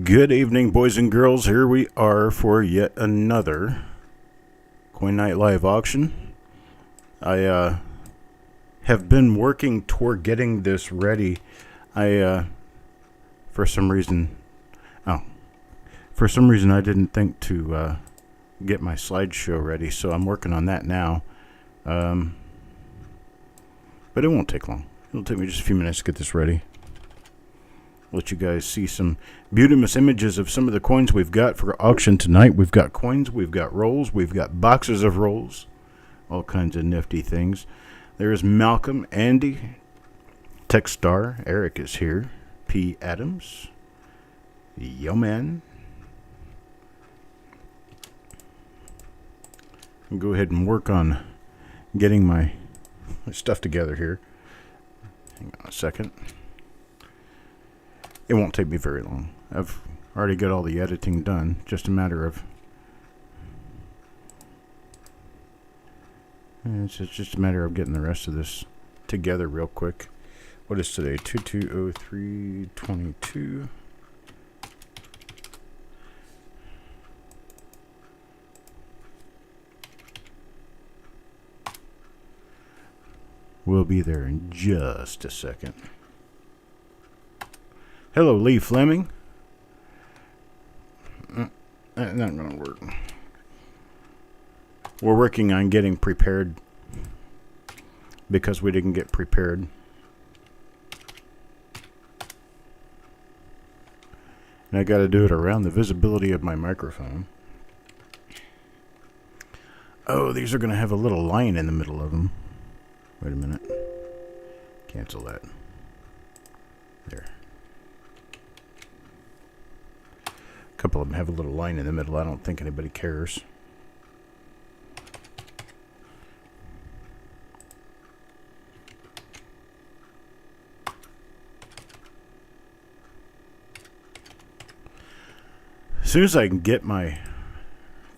Good evening, boys and girls. Here we are for yet another Coin Night Live auction. I have been working toward getting this ready. For some reason I didn't think to get my slideshow ready, so I'm working on that now. But it won't take long. It'll take me just a few minutes to get this ready. Let you guys see some beautiful images of some of the coins we've got for auction tonight. We've got coins, we've got rolls, we've got boxes of rolls, all kinds of nifty things. There's Malcolm, Andy, Techstar, Eric is here, P. Adams, Yo Man. I'll go ahead and work on getting my stuff together here. Hang on a second. It won't take me very long. I've already got all the editing done. Just a matter of... It's just a matter of getting the rest of this together real quick. What is today? 220322. We'll be there in just a second. Hello, Lee Fleming. That's not going to work. We're working on getting prepared because we didn't get prepared. And I got to do it around the visibility of my microphone. Oh, these are going to have a little line in the middle of them. Wait a minute. Cancel that. There. A couple of them have a little line in the middle. I don't think anybody cares. As soon as I can get my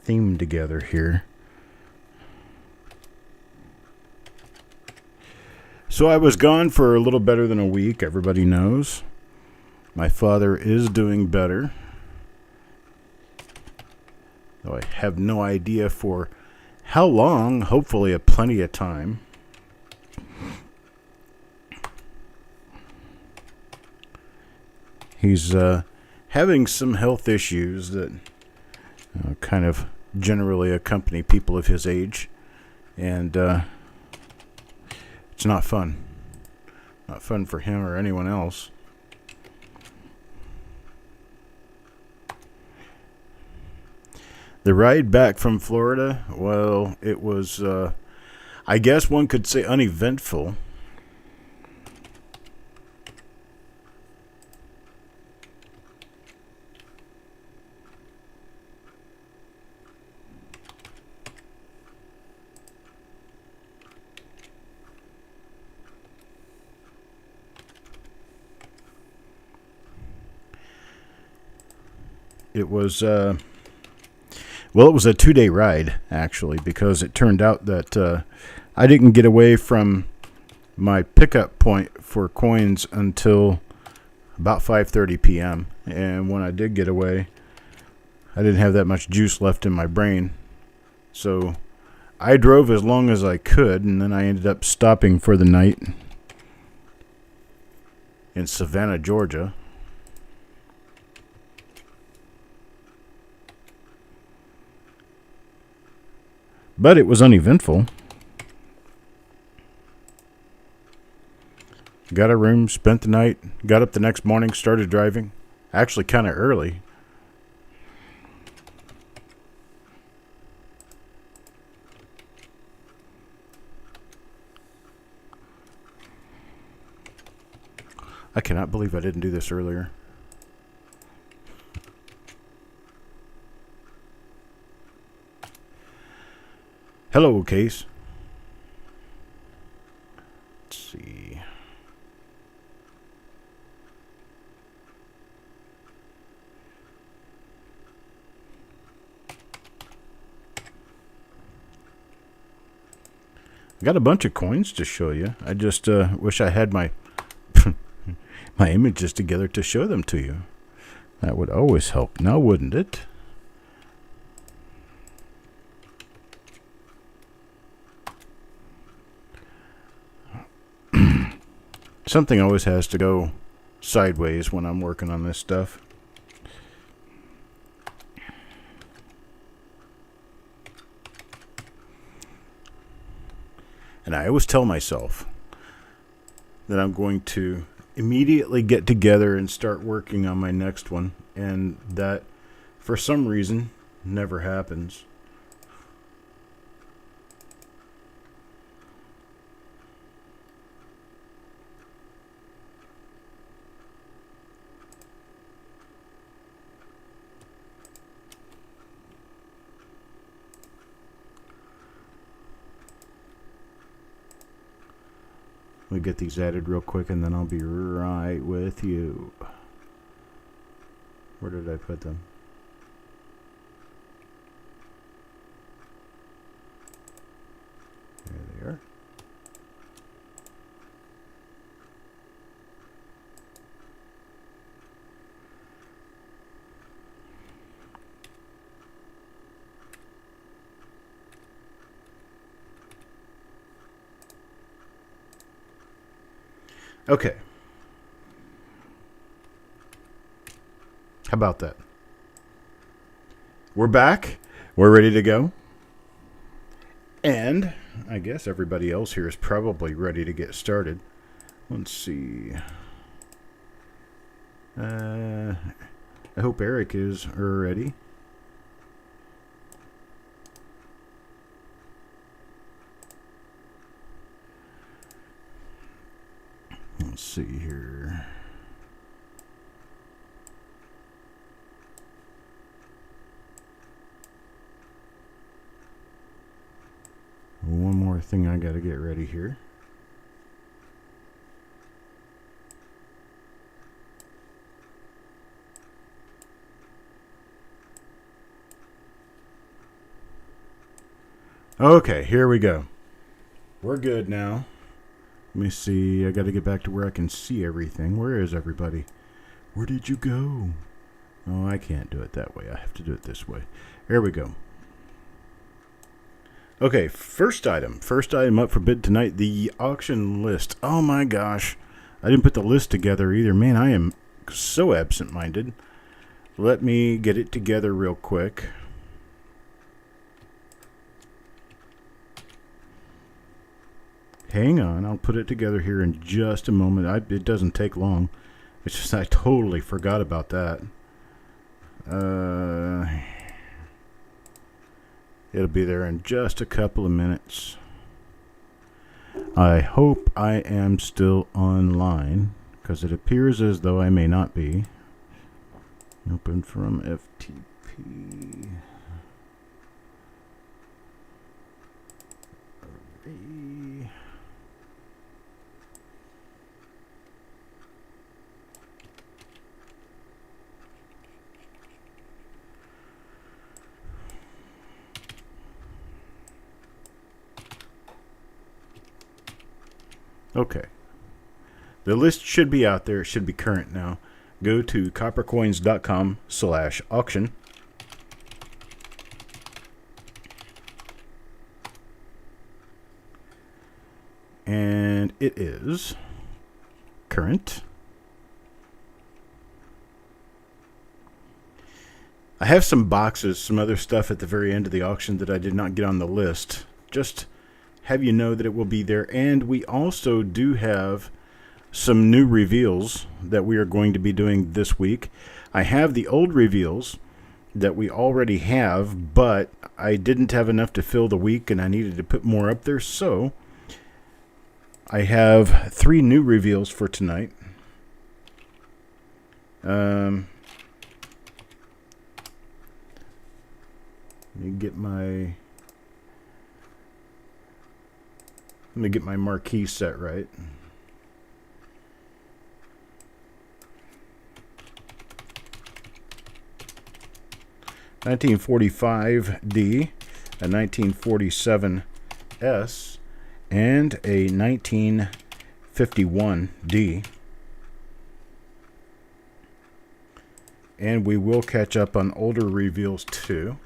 theme together here. So I was gone for a little better than a week. Everybody knows. My father is doing better. Though I have no idea for how long. Hopefully a plenty of time. He's having some health issues that kind of generally accompany people of his age. And it's not fun. Not fun for him or anyone else. The ride back from Florida, well, it was, I guess one could say uneventful. It was, well, it was a 2-day ride, actually, because it turned out that I didn't get away from my pickup point for coins until about 5:30 p.m. And when I did get away, I didn't have that much juice left in my brain. So I drove as long as I could, and then I ended up stopping for the night in Savannah, Georgia. But it was uneventful. Got a room, spent the night, got up the next morning, started driving. Actually kind of early. I cannot believe I didn't do this earlier. Hello, Case. Let's see. I got a bunch of coins to show you. I just wish I had my my images together to show them to you. That would always help now, wouldn't it? Something always has to go sideways when I'm working on this stuff. And I always tell myself that I'm going to immediately get together and start working on my next one. And that, for some reason, never happens. Let me get these added real quick and then I'll be right with you. Where did I put them? There they are. Okay. How about that? We're back. We're ready to go. And I guess everybody else here is probably ready to get started. Let's see. I hope Eric is ready. Let's see here. One more thing I got to get ready here. Okay, here we go. We're good now. Let me see. I got to get back to where I can see everything. Where is everybody? Where did you go? Oh, I can't do it that way. I have to do it this way. There we go. Okay, first item up for bid tonight, the auction list. Oh my gosh, I didn't put the list together either. Man, I am so absent-minded. Let me get it together real quick. Hang on, I'll put it together here in just a moment. It doesn't take long. It's just I totally forgot about that. It'll be there in just a couple of minutes. I hope I am still online, because it appears as though I may not be. Open from FTP. Okay. The list should be out there. It should be current now. Go to coppercoins.com/auction. And it is current. I have some boxes, some other stuff at the very end of the auction that I did not get on the list. Just have you know that it will be there. And we also do have some new reveals that we are going to be doing this week. I have the old reveals that we already have, but I didn't have enough to fill the week and I needed to put more up there. So I have 3 new reveals for tonight. Let me get my marquee set right. $1945D, a 1947S, and a 1951D. And we will catch up on older reveals too.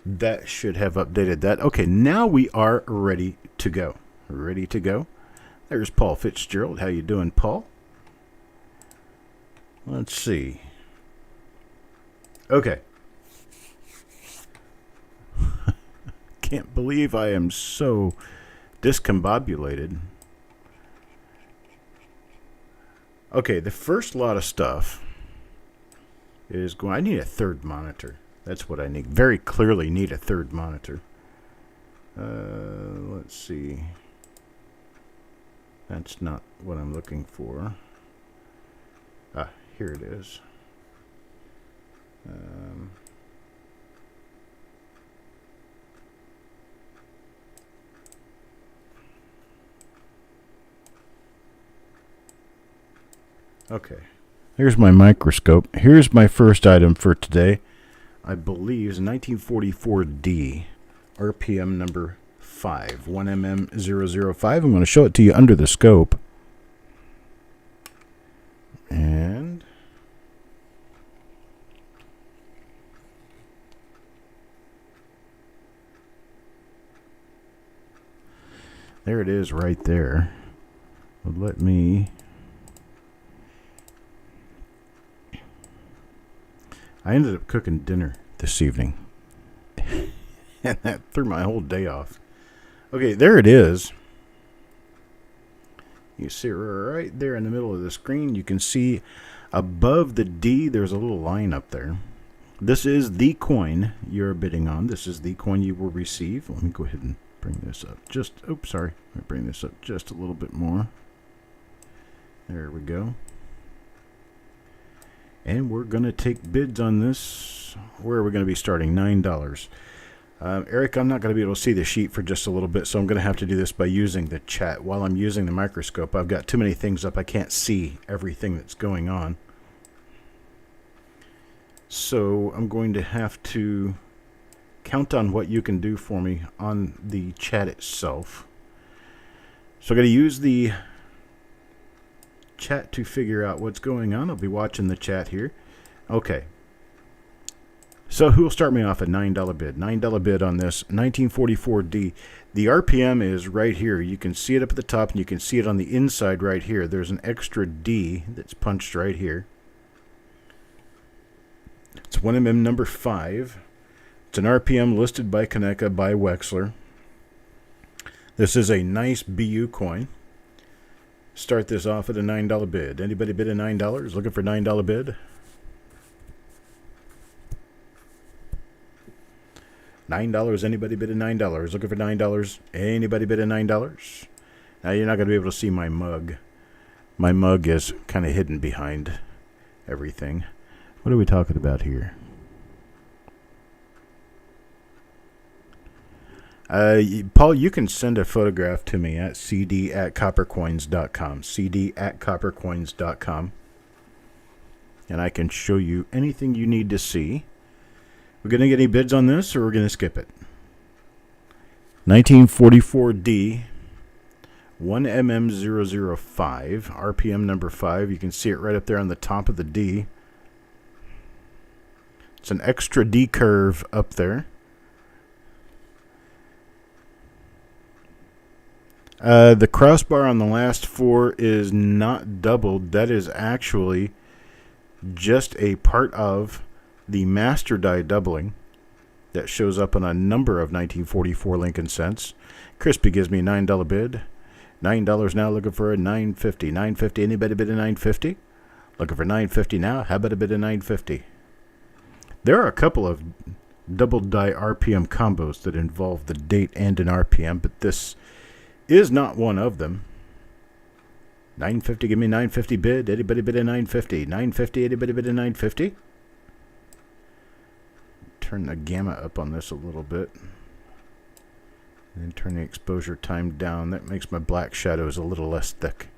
That should have updated that. Okay, now we are ready to go. Ready to go. There's Paul Fitzgerald. How you doing, Paul? Let's see. Okay. Can't believe I am so discombobulated. Okay, the first lot of stuff is going... I need a third monitor. That's what I need. Very clearly need a third monitor. Let's see. That's not what I'm looking for. Ah, here it is. Okay. Here's my microscope. Here's my first item for today. I believe is 1944D, RPM number 5, 1mm005. I'm going to show it to you under the scope. And there it is right there. Well, let me... I ended up cooking dinner this evening. And that threw my whole day off. Okay, there it is. You see it right there in the middle of the screen. You can see above the D, there's a little line up there. This is the coin you're bidding on. This is the coin you will receive. Let me go ahead and bring this up. Oops, sorry. Let me bring this up just a little bit more. There we go. And we're going to take bids on this. Where are we going to be starting? $9. Eric, I'm not going to be able to see the sheet for just a little bit, so I'm going to have to do this by using the chat. While I'm using the microscope, I've got too many things up. I can't see everything that's going on. So I'm going to have to count on what you can do for me on the chat itself. So I'm going to use the chat to figure out what's going on. I'll be watching the chat here. Okay. So who will start me off at $9 bid? $9 bid on this 1944D. The RPM is right here. You can see it up at the top, and you can see it on the inside right here. There's an extra D that's punched right here. It's 1mm number 5. It's an RPM listed by Kaneka by Wexler. This is a nice BU coin. Start this off at a $9 bid. Anybody bid a $9? Looking for $9 bid? $9. Anybody bid a $9? Looking for $9? Anybody bid a $9? Now you're not going to be able to see my mug. My mug is kind of hidden behind everything. What are we talking about here? Paul, you can send a photograph to me at cd@coppercoins.com. cd@coppercoins.com. And I can show you anything you need to see. We're going to get any bids on this, or we're going to skip it? 1944D, 1mm005, RPM number 5. You can see it right up there on the top of the D. It's an extra D curve up there. The crossbar on the last 4 is not doubled. That is actually just a part of the master die doubling that shows up on a number of 1944 Lincoln cents. Crispy gives me a $9 bid. $9 now, looking for a $9.50. $9.50. Anybody bid a $9.50? Looking for $9.50 now. How about a bid of $9.50? There are a couple of double die RPM combos that involve the date and an RPM, but this is not one of them. $9.50, give me $9.50 bid. Anybody bid a $9.50? $9.50, anybody bid a $9.50? Turn the gamma up on this a little bit. And then turn the exposure time down. That makes my black shadows a little less thick.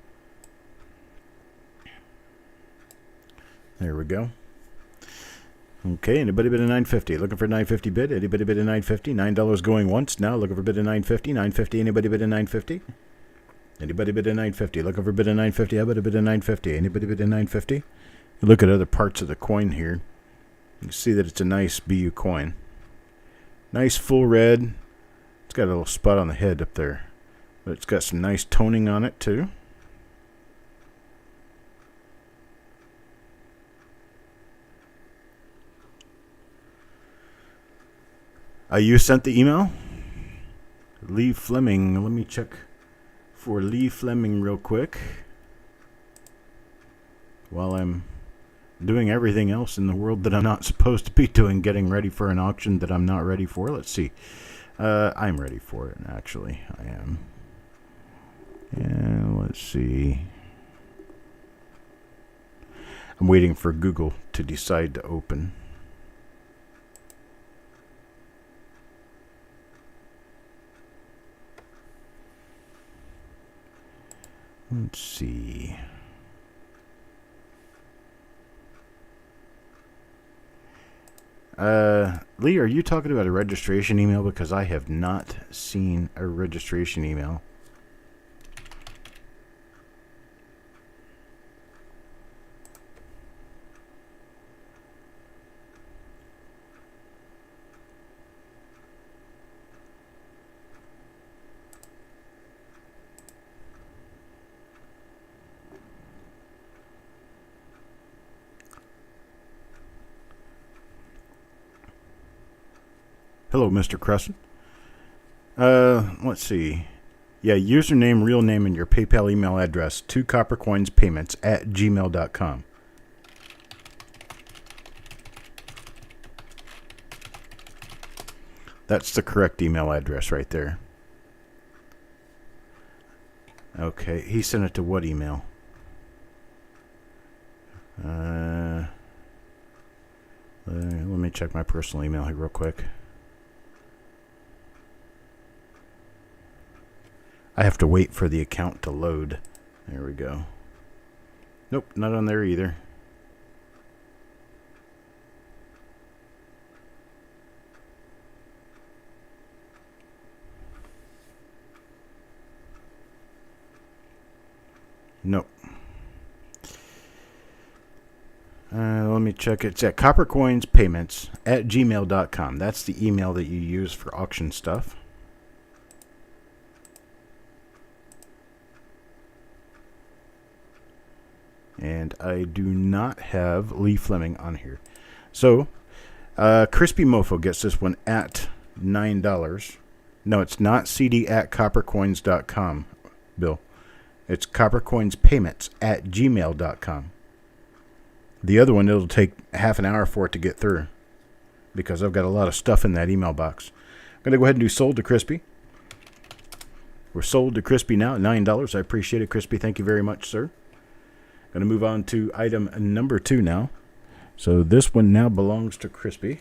There we go. Okay, anybody bid a 950? Looking for a 950 bid? Anybody bid a 950? $9 going once. Now looking for bid a 950. 950. Anybody bid a 950? Anybody bid a 950? Looking for bid a 950? How about a bid a 950? Anybody bid a 950? Look at other parts of the coin here. You can see that it's a nice BU coin. Nice full red. It's got a little spot on the head up there, but it's got some nice toning on it too. You sent the email? Lee Fleming. Let me check for Lee Fleming real quick while I'm doing everything else in the world that I'm not supposed to be doing, getting ready for an auction that I'm not ready for. Let's see. I'm ready for it, actually. I am. And let's see. I'm waiting for Google to decide to open. Let's see. Lee, are you talking about a registration email? Because I have not seen a registration email. Hello, Mr. Crescent. Let's see. Yeah, username, real name, and your PayPal email address to coppercoinspayments@gmail.com. That's the correct email address right there. Okay, he sent it to what email? Let me check my personal email here real quick. I have to wait for the account to load. There we go. Nope, not on there either. Nope. Let me check. It's at coppercoinspayments@gmail.com. That's the email that you use for auction stuff. And I do not have Lee Fleming on here. So, Crispy Mofo gets this one at $9. No, it's not cd@coppercoins.com, Bill. It's coppercoinspayments@gmail.com. The other one, it'll take half an hour for it to get through because I've got a lot of stuff in that email box. I'm going to go ahead and do sold to Crispy. We're sold to Crispy now at $9. I appreciate it, Crispy. Thank you very much, sir. Going to move on to item number 2 now. So this one now belongs to Crispy.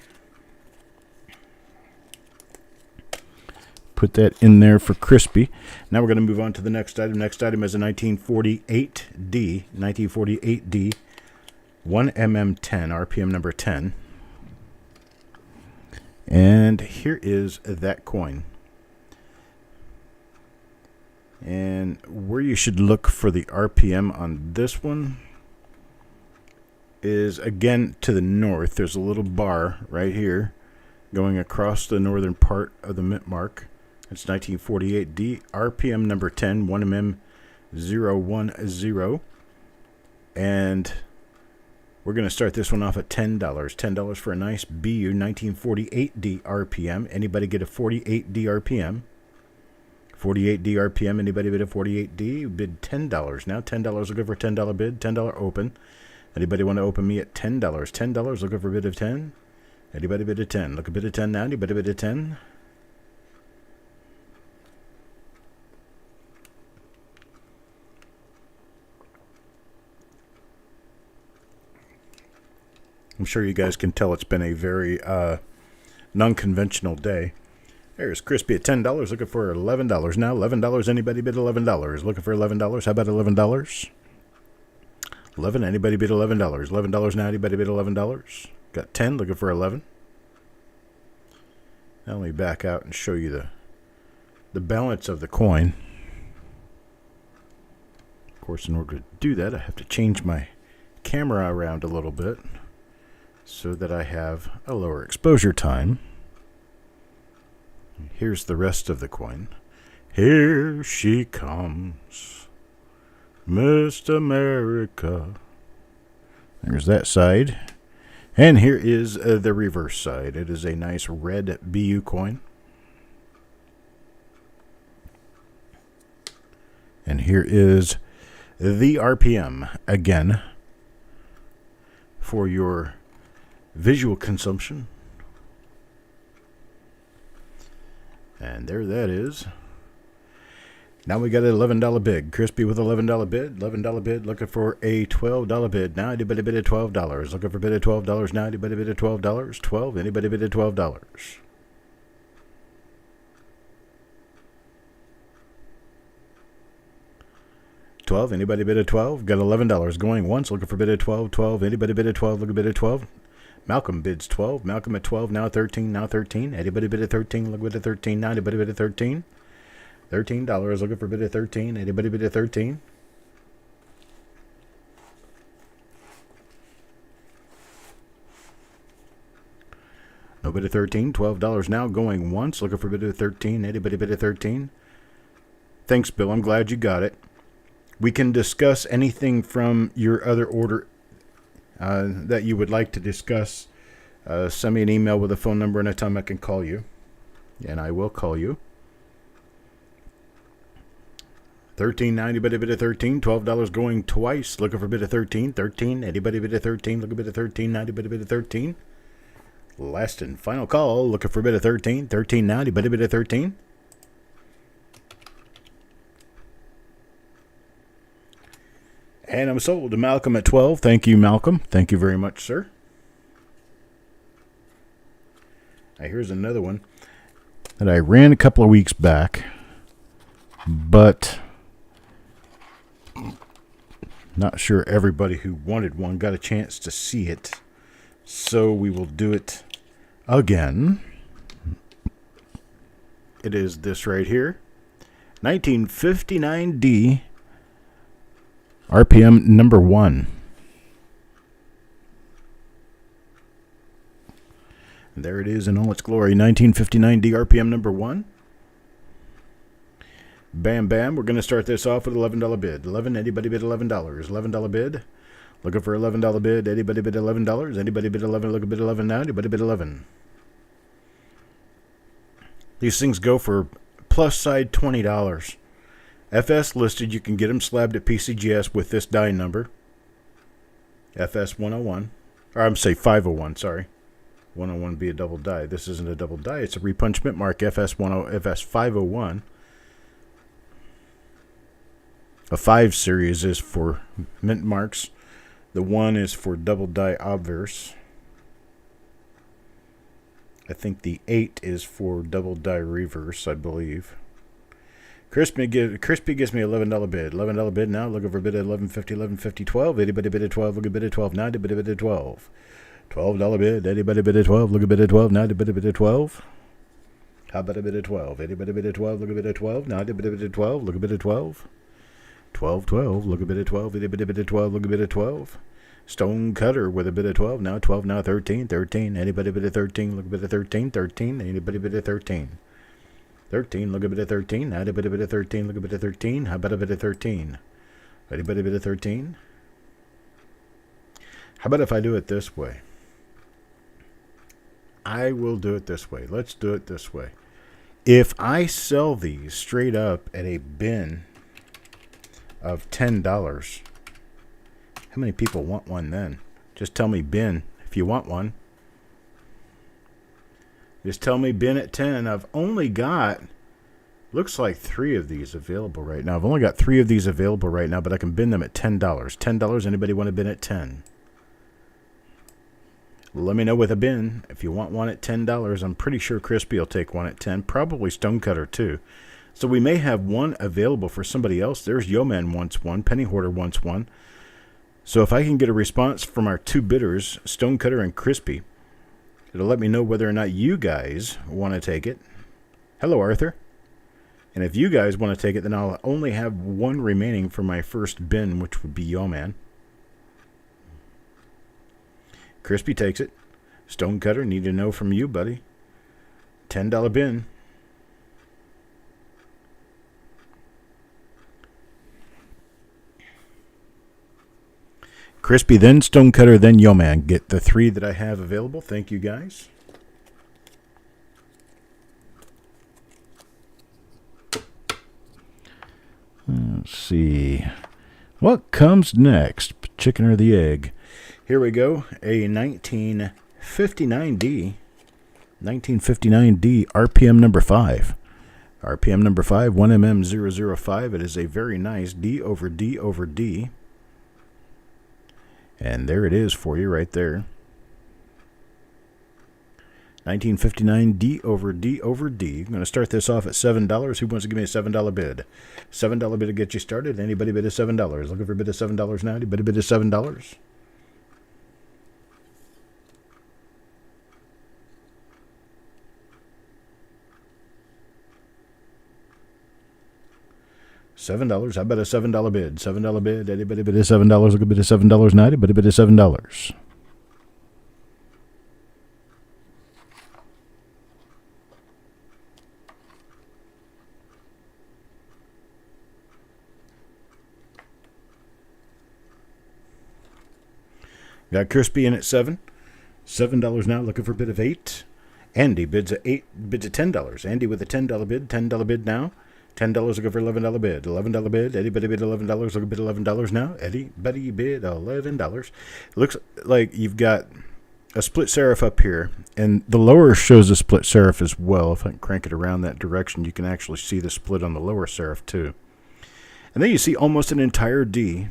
Put that in there for Crispy. Now we're going to move on to the next item. Next item is a 1948D. 1948D. 1mm10, RPM number 10. And here is that coin. And where you should look for the RPM on this one is, again, to the north. There's a little bar right here going across the northern part of the mint mark. It's 1948D, RPM number 10, 1mm010. And we're going to start this one off at $10. $10 for a nice BU 1948D RPM. Anybody get a 48D RPM? 48D RPM. Anybody bid a 48D? Bid $10 now. $10 looking for a $10 bid. $10 open. Anybody want to open me at $10? $10 looking for a bid of 10. Anybody bid a 10? Look a bid of 10 now. Anybody bid a 10? I'm sure you guys can tell it's been a very non-conventional day. There's Crispy at $10, looking for $11 now. $11, anybody bid $11? Looking for $11? How about $11? 11, anybody bid $11? $11 now, anybody bid $11? Got 10, looking for 11. Now let me back out and show you the balance of the coin. Of course, in order to do that, I have to change my camera around a little bit so that I have a lower exposure time. Here's the rest of the coin. Here she comes, Miss America. There's that side. And here is the reverse side. It is a nice red BU coin. And here is the RPM again for your visual consumption. And there that is. Now we got an $11 bid. Crispy with $11 bid. $11 bid. Looking for a $12 bid. Now anybody bid at $12. Looking for bid at $12. Now anybody bid at $12. 12. Anybody bid at $12. $12. Anybody bid at $12. Got $11 going once. Looking for bid at $12. 12. Anybody bid at $12. Looking bid at $12. Malcolm bids 12. Malcolm at 12. Now 13. Now 13. Anybody bid at 13. Look bid at 13. Now anybody bid at 13. $13. Looking for bid at 13. Anybody bid at 13? No bid at 13. $12 now going once. Looking for bid at 13. Anybody bid at 13? Thanks, Bill. I'm glad you got it. We can discuss anything from your other order that you would like to discuss. Send me an email with a phone number and a time I can call you. And I will call you. 13. Now anybody bid at 13. $12 going twice. Looking for bid at 13. 13. Anybody bid at 13. Looking bid at 13. Now anybody bid at 13. Last and final call. Looking for bid at 13. 13. Now anybody bid at 13. And I'm sold to Malcolm at 12. Thank you, Malcolm. Thank you very much, sir. Now, here's another one that I ran a couple of weeks back, but not sure everybody who wanted one got a chance to see it. So we will do it again. It is this right here. 1959D. RPM number 1. And there it is in all its glory. 1959 DRPM number 1. Bam, bam. We're going to start this off with $11 bid. 11. Anybody bid $11? $11 bid. Looking for $11 bid. Anybody bid $11? Anybody bid 11? Look a bid 11 now. Anybody bid 11? These things go for plus side $20. FS listed, you can get them slabbed at PCGS with this die number. FS 101. Or I'm say 501, sorry. 101 be a double die. This isn't a double die, it's a repunch mint mark FS 501. A 5 series is for mint marks. The 1 is for double die obverse. I think the 8 is for double die reverse, I believe. Crispy gives me $11 bid. $11 bid now. Looking for bid at $11.50, $11.50, $12. Anybody bid at 12? Look at bid at 12 now. Anybody bid at 12? $12 bid. Anybody bid at 12? Look at bid at 12 now. Anybody bid at 12? How about a bid at 12? Anybody bid at 12? Look at bid at 12 now. Anybody bid at 12? Look at bid at 12. 12, 12. Look at bid at 12. Anybody bid at 12? Look at bid at 12. Stone Cutter with a bid at 12 now. 12 now. 13, 13. Anybody bid at 13? Look at bid at 13, 13. Anybody bid at 13? 13, look a bit at 13. How about a bit at 13? Look a bit at 13. How about a bit at 13? Anybody bit at 13? How about if I do it this way? I will do it this way. Let's do it this way. If I sell these straight up at a bin of $10, how many people want one then? Just tell me bin if you want one. Just tell me bin at 10. I've only got, looks like 3 of these available right now. I've only got 3 of these available right now, but I can bin them at $10. $10, anybody want to bin at 10? Let me know with a bin if you want one at $10. I'm pretty sure Crispy will take one at 10. Probably Stonecutter too. So we may have one available for somebody else. There's Yeoman wants one. Penny Hoarder wants one. So if I can get a response from our two bidders, Stonecutter and Crispy, it'll let me know whether or not you guys want to take it. Hello, Arthur. And if you guys want to take it, then I'll only have one remaining for my first bin, which would be Yo Man. Crispy takes it. Stonecutter, need to know from you, buddy. $10 bin. Crispy, then Stonecutter, then Yo Man. Get the three that I have available. Thank you, guys. Let's see. What comes next? Chicken or the egg? Here we go. A 1959D. 1959D RPM number 5. RPM number 5, 1mm005. It is a very nice D over D over D. And there it is for you right there. 1959 D over D over D. I'm going to start this off at $7. Who wants to give me a $7 bid? $7 bid to get you started. Anybody bid a $7? Looking for a bid of $7 now? Anybody bid a $7? $7. How about a $7 bid? $7 bid. Anybody bid a $7? Look a bid of $7 now. Anybody bid a $7? Got Crispy in at $7. $7 now. Looking for a bid of $8. Andy bids at $10. Andy with a $10 bid. $10 bid now. $10 looking for $11 bid. $11 bid. Anybody bid $11? Looking bid $11 now. Anybody bid $11. Looks like you've got a split serif up here, and the lower shows a split serif as well. If I can crank it around that direction, you can actually see the split on the lower serif too. And then you see almost an entire D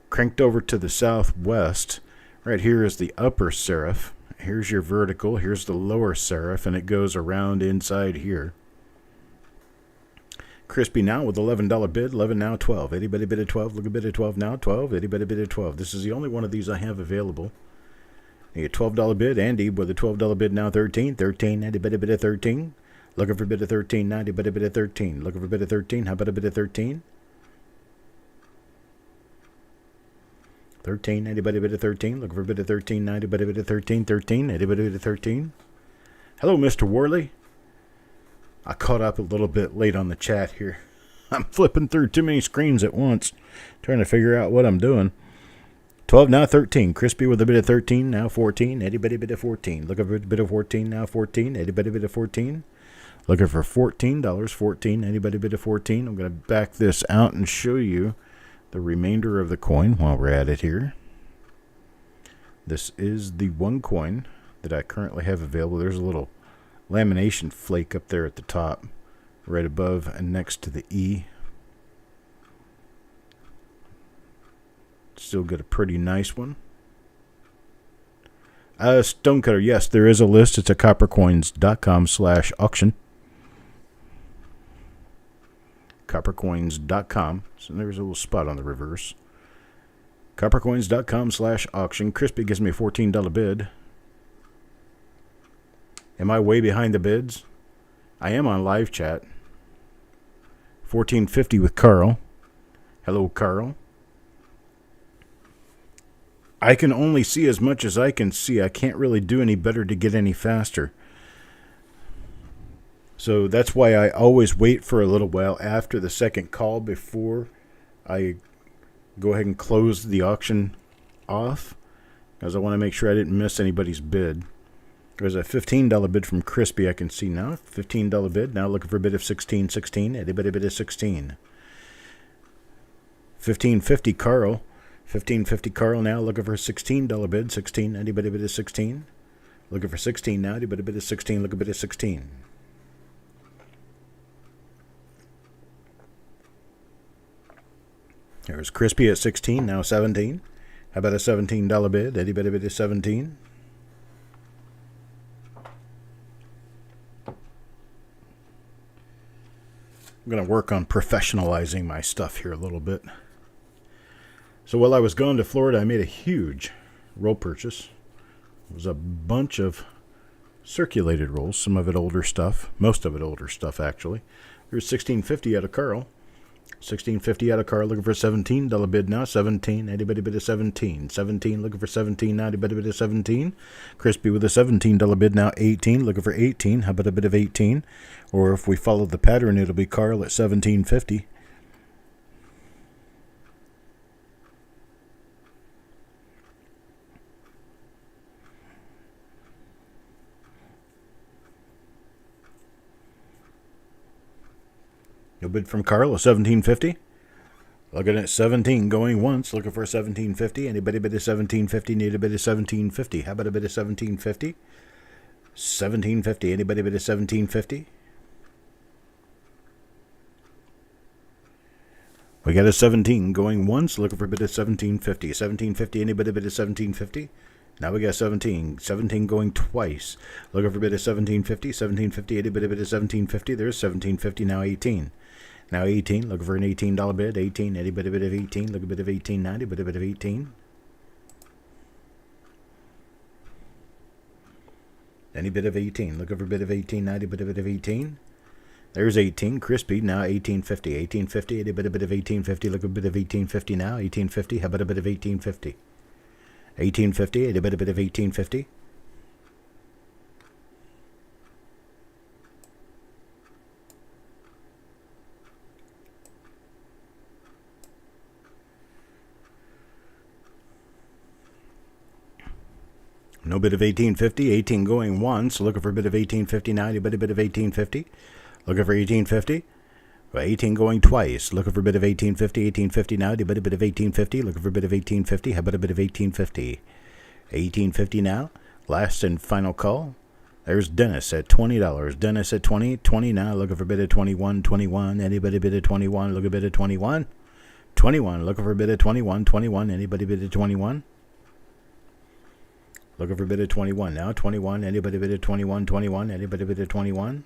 cranked over to the southwest. Right here is the upper serif. Here's your vertical. Here's the lower serif, and it goes around inside here. Crispy now with $11 bid. 11 now, 12. Anybody bid at 12? Look a bid at 12 now, 12. Anybody bid at 12? This is the only one of these I have available. A $12 bid. Andy with a $12 bid now, 13. 13. Anybody bid at 13? Looking for a bid at 13 now. Anybody bid at 13? Looking for a bid at 13? How about a bid at 13? 13. Anybody bid at 13? Looking for a bid at 13 now. Anybody bid at 13? 13. Anybody bid at 13? Hello, Mr. Worley. I caught up a little bit late on the chat here. I'm flipping through too many screens at once, trying to figure out what I'm doing. 12 now, 13. Crispy with a bid of 13 now, 14. Anybody bid at 14? Looking for a bid of 14 now, 14. Anybody bid at 14? Looking for $14. 14. Anybody bid at 14? I'm going to back this out and show you the remainder of the coin while we're at it here. This is the one coin that I currently have available. There's a little lamination flake up there at the top, right above and next to the E. Still got a pretty nice one. Stonecutter, yes, there is a list. It's at coppercoins.com/auction. Coppercoins.com. So there's a little spot on the reverse. Coppercoins.com/auction. Crispy gives me a $14 bid. Am I way behind the bids? I am on live chat. $14.50 with Carl. Hello, Carl. I can only see as much as I can see. I can't really do any better to get any faster. So that's why I always wait for a little while after the second call before I go ahead and close the auction off, because I want to make sure I didn't miss anybody's bid. There's a $15 bid from Crispy I can see now. $15 bid. Now looking for a bid of 16. 16. Anybody bid of 16? $15.50 Carl. $15.50 Carl now looking for a $16 bid. 16. Anybody bid of 16? Looking for 16 now. Anybody bid of 16? Look a bid of 16. There's Crispy at 16. Now 17. How about a $17 bid? Anybody bid of 17? I'm going to work on professionalizing my stuff here a little bit. So while I was gone to Florida, I made a huge roll purchase. It was a bunch of circulated rolls, some of it older stuff, most of it older stuff actually. Here's $16.50 out of Carl. $16.50 out of Carl, looking for $17 bid now. 17, anybody bid a 17. 17, looking for 17 now, anybody bid a 17. Crispy with a $17 bid now. 18, looking for 18. How about a bit of 18? Or if we follow the pattern, it'll be Carl at $17.50. No bid from Carl, a $17.50. Looking at 17 going once, looking for a $17.50. Anybody bid a $17.50? Need a bid of $17.50. How about a bid of $17.50? $17.50. Anybody bid a $17.50? We got a 17 going once, looking for a bid of $17.50. $17.50. Anybody bid a $17.50? Now we got 17. 17 going twice. Looking for a bid of $17.50. $17.50. Anybody bid a $17.50? There's $17.50. Now 18. Now 18, looking for an $18 bid. 18, anybody bid of 18, look a bit of 18.90, but a bit of 18. Any bit of 18, looking for a bit of 18.90, but a bit of 18. There's 18, crispy, now 18.50. 18.50, any bit of 18.50, look a bit of 18.50 now. 18.50, how about a bit of 18.50? 18.50, any bit of 18.50. No bid of 18.50. 18 going once. Looking for a bit of 18.50 now. Anybody bit of 18.50? Looking for 18.50. 18 going twice. Looking for a bit of 18.50. 18.50 now. Anybody bit of 18.50? Looking for a bit of 18.50. How about a bit of 18.50? 18.50 now. Last and final call. There's Dennis at $20. Dennis at 20. 20 now. Looking for a bit of 21. 21. Anybody bit of 21? Look a bit of 21. 21. Looking for a bit of 21. 21. Anybody bit of 21? Looking for a bit of 21 now. 21. Anybody bid of 21? 21. Anybody bid of 21?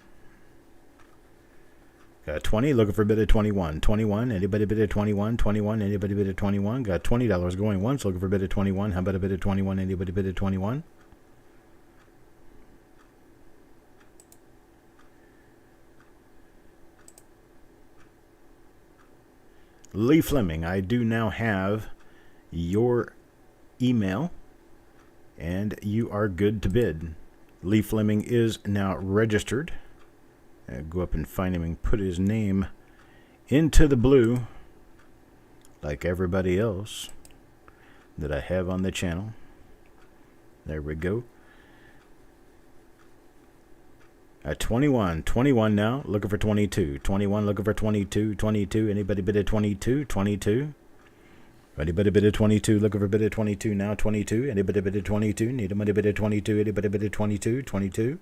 Got 20. Looking for a bit of 21. 21. Anybody bid of 21? 21. Anybody bid of 21? Got $20 going once. Looking for a bit of 21. How about a bit of 21? Anybody bid of 21? Lee Fleming, I do now have your email. And you are good to bid. Lee Fleming is now registered. Go up and find him and put his name into the blue like everybody else that I have on the channel. There we go. At 21. 21 now. Looking for 22. 21 looking for 22. 22. Anybody bid at 22? 22. Anybody bid of 22, looking for a bid of 22 now, 22. Anybody bid of 22, need a money bid of 22. Anybody bid of 22, 22.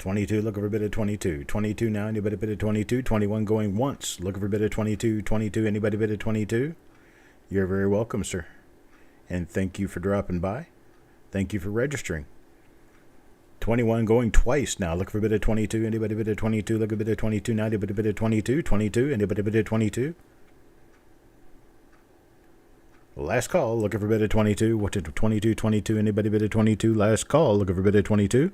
Looking for a bid of 22. 22 now, anybody bid of 22. 21 going once, looking for a bid of 22. 22, anybody bid of 22. You're very welcome, sir. And thank you for dropping by. Thank you for registering. 21 going twice now. Look for a bit of 22. Anybody bid of 22? Look a bit of 22 now. Anybody bid of 22? 22. Anybody bid of 22? Last call. Looking for a bid of 22. What did 22? 22. Anybody bid of 22? Last call. Looking for a bid of 22.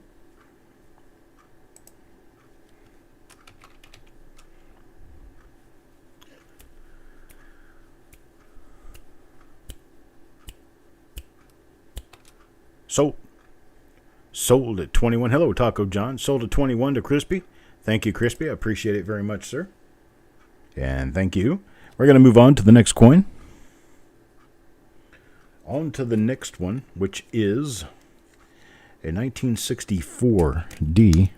Sold at 21. Hello, Taco John. Sold at 21 to Crispy. Thank you, Crispy. I appreciate it very much, sir. And thank you. We're going to move on to the next coin. On to the next one, which is a 1964 D.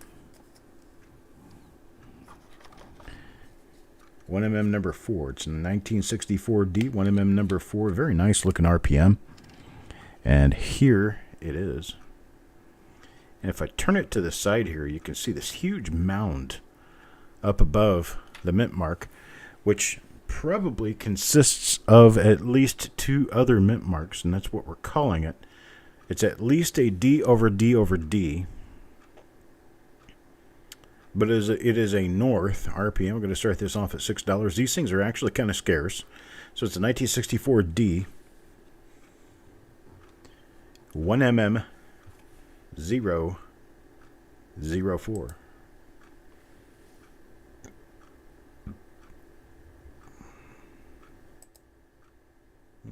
1mm number 4. It's a 1964 D, 1mm number 4. Very nice looking RPM. And here it is. And if I turn it to the side here, you can see this huge mound up above the mint mark, which probably consists of at least 2 other mint marks, and that's what we're calling it. It's at least a D over D over D. but it is a North RPM. We're going to start this off at $6. These things are actually kind of scarce. So it's a 1964 D, 1mm 004.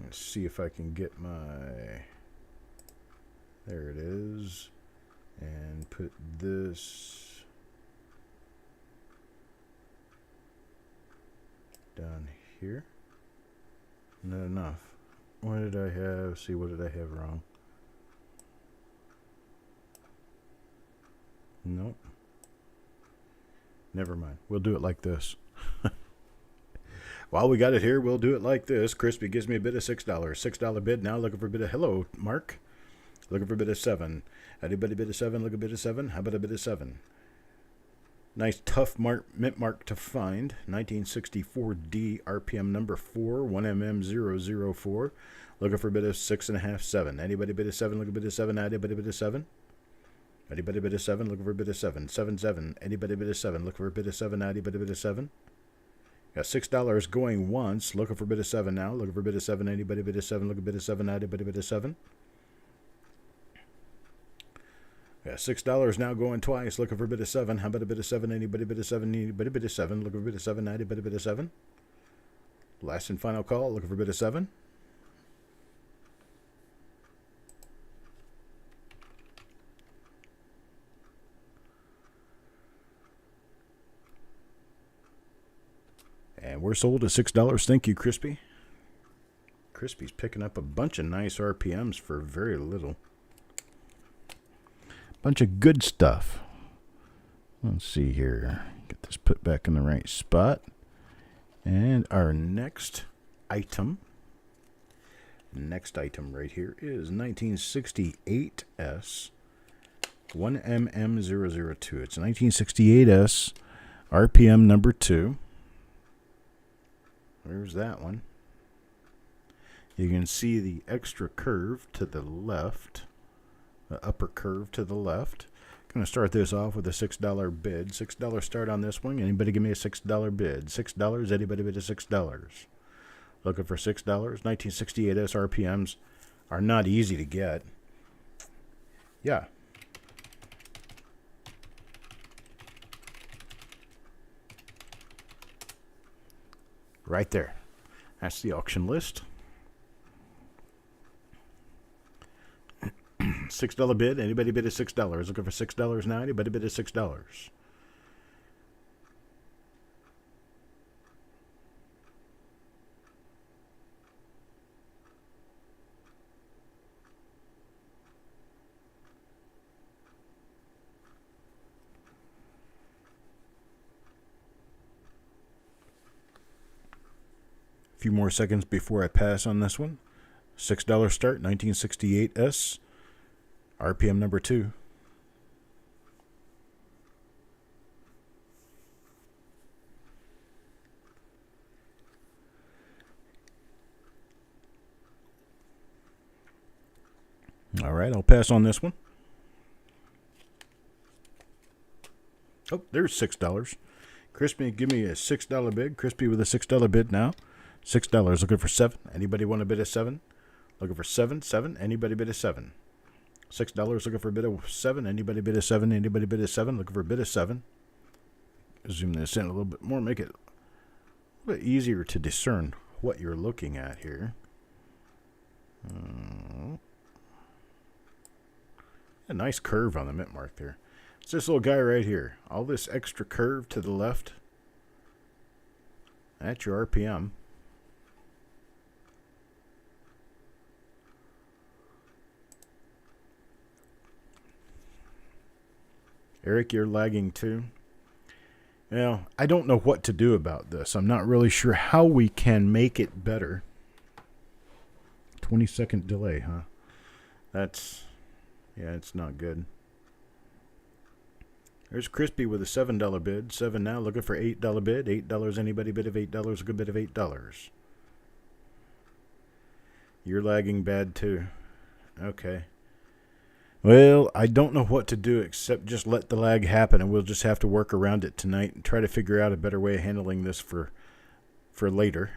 Let's see if I can get my, there it is, and put this down here. Not enough. What did I have? See, what did I have wrong? Nope. Never mind. We'll do it like this. While we got it here, we'll do it like this. Crispy gives me a bid of $6. $6 bid now. Looking for a bid of, hello, Mark. Looking for a bid of 7. Anybody bid of 7? Look a bid of 7. How about a bid of 7? Nice tough mint mark to find. 1964D RPM number 4, 1mm 004. Looking for a bid of 6.5, 7. Anybody bid of 7? Look a bid of 7. Anybody bid of 7? Anybody bid of 7? Looking for a bid of 7. 7, 7. Anybody bid of 7? Looking for a bid of 7. Anybody bid of 7? Got $6 going once. Looking for a bid of 7 now. Looking for a bid of 7. Anybody bid of 7? Look a bid of 7. Anybody bid of 7? Got $6 now going twice. Looking for a bid of 7. How about a bid of 7? Anybody bid of 7? Anybody bid of 7? Looking for a bid of 7. Anybody bid of 7? Last and final call. Looking for a bid of 7. And we're sold at $6. Thank you, Crispy. Crispy's picking up a bunch of nice RPMs for very little. Bunch of good stuff. Let's see here. Get this put back in the right spot. And our next item right here is 1968S 1mm002. It's 1968S RPM number 2. There's that one. You can see the extra curve to the left, the upper curve to the left. Going to start this off with a $6 bid. $6 start on this one. Anybody give me a $6 bid? $6. Anybody bid a $6? Looking for $6. 1968S RPMs are not easy to get. Yeah. Right there. That's the auction list. $6 bid. Anybody bid a $6? Looking for $6 now. Anybody bid a $6? Few more seconds before I pass on this one. $6 start, 1968S, RPM number 2. All right, I'll pass on this one. Oh, there's $6. Crispy, give me a $6 bid. Crispy with a $6 bid now. $6. Looking for 7. Anybody want a bid of 7? Looking for 7. 7. Anybody bid of 7? $6. Looking for a bid of 7. Anybody bid of 7? Anybody bid of 7? Looking for a bid of 7. Zoom this in a little bit more. Make it a little bit easier to discern what you're looking at here. A nice curve on the mint mark there. It's this little guy right here. All this extra curve to the left. That's your RPM. Eric, you're lagging too. Well, I don't know what to do about this. I'm not really sure how we can make it better. 20-second delay, huh? That's, yeah, it's not good. There's Crispy with a $7 bid. 7 now, looking for $8 bid. $8. Anybody bid of $8? A good bid of $8. You're lagging bad too. Okay. Well, I don't know what to do except just let the lag happen, and we'll just have to work around it tonight and try to figure out a better way of handling this for later.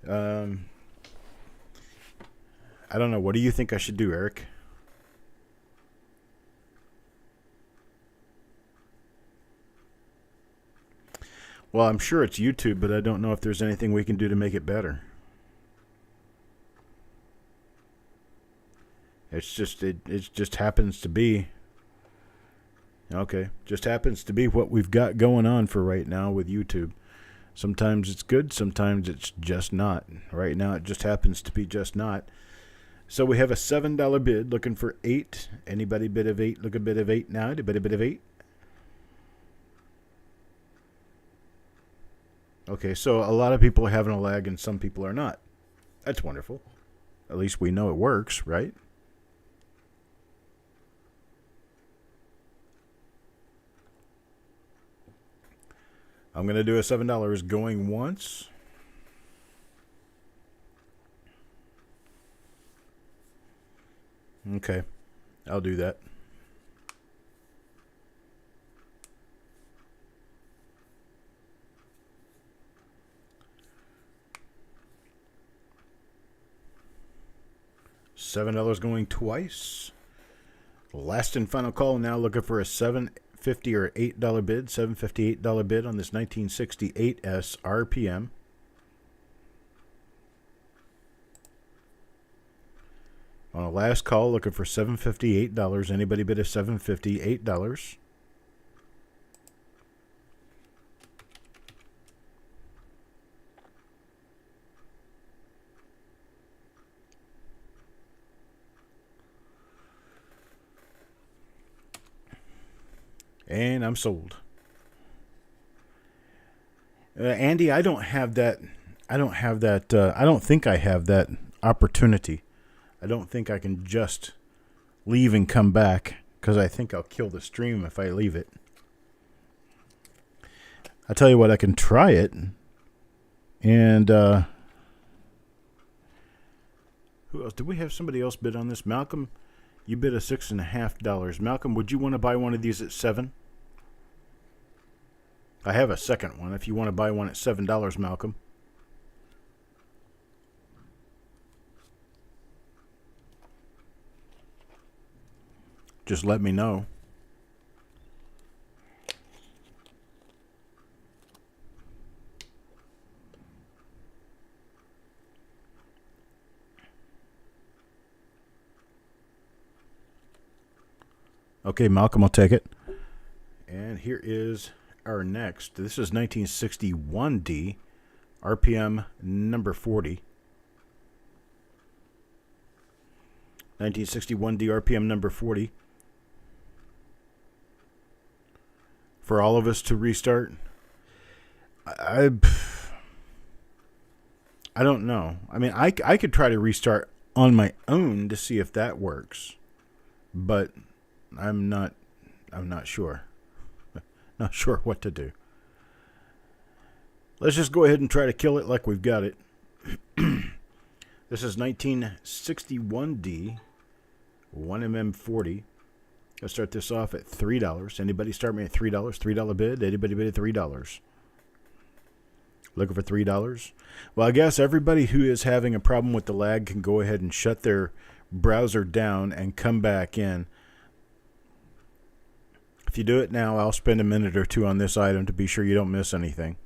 I don't know. What do you think I should do, Eric? Well, I'm sure it's YouTube, but I don't know if there's anything we can do to make it better. It's just it just happens to be. Okay, just happens to be what we've got going on for right now with YouTube. Sometimes it's good, sometimes it's just not. Right now it just happens to be just not. So we have a $7 bid looking for 8. Anybody bid of 8? Look a bid of 8 now. Anybody bid of 8? Okay, so a lot of people are having a lag and some people are not. That's wonderful. At least we know it works, right? I'm going to do a $7 going once. Okay, I'll do that. $7 going twice. Last and final call now, looking for a $7.50 or $8 bid. $7.58 bid on this 1968S RPM. On a last call, looking for $7.58. Anybody bid a $7.58? And I'm sold. Andy, I don't have that. I don't think I have that opportunity. I don't think I can just leave and come back, because I think I'll kill the stream if I leave it. I'll tell you what, I can try it. And who else? Did we have somebody else bid on this? Malcolm, you bid a $6.50. Malcolm, would you want to buy one of these at $7? I have a second one if you want to buy one at $7, Malcolm. Just let me know. Okay, Malcolm will take it. And here is our next. This is 1961D, RPM number 40. 1961D, RPM number 40. For all of us to restart? I don't know. I mean, I could try to restart on my own to see if that works. But I'm not sure. Not sure what to do. Let's just go ahead and try to kill it like we've got it. This is 1961D, 1mm40. Let's start this off at $3. Anybody start me at $3? $3 bid. Anybody bid at $3? Looking for $3? Well, I guess everybody who is having a problem with the lag can go ahead and shut their browser down and come back in. If you do it now, I'll spend a minute or two on this item to be sure you don't miss anything.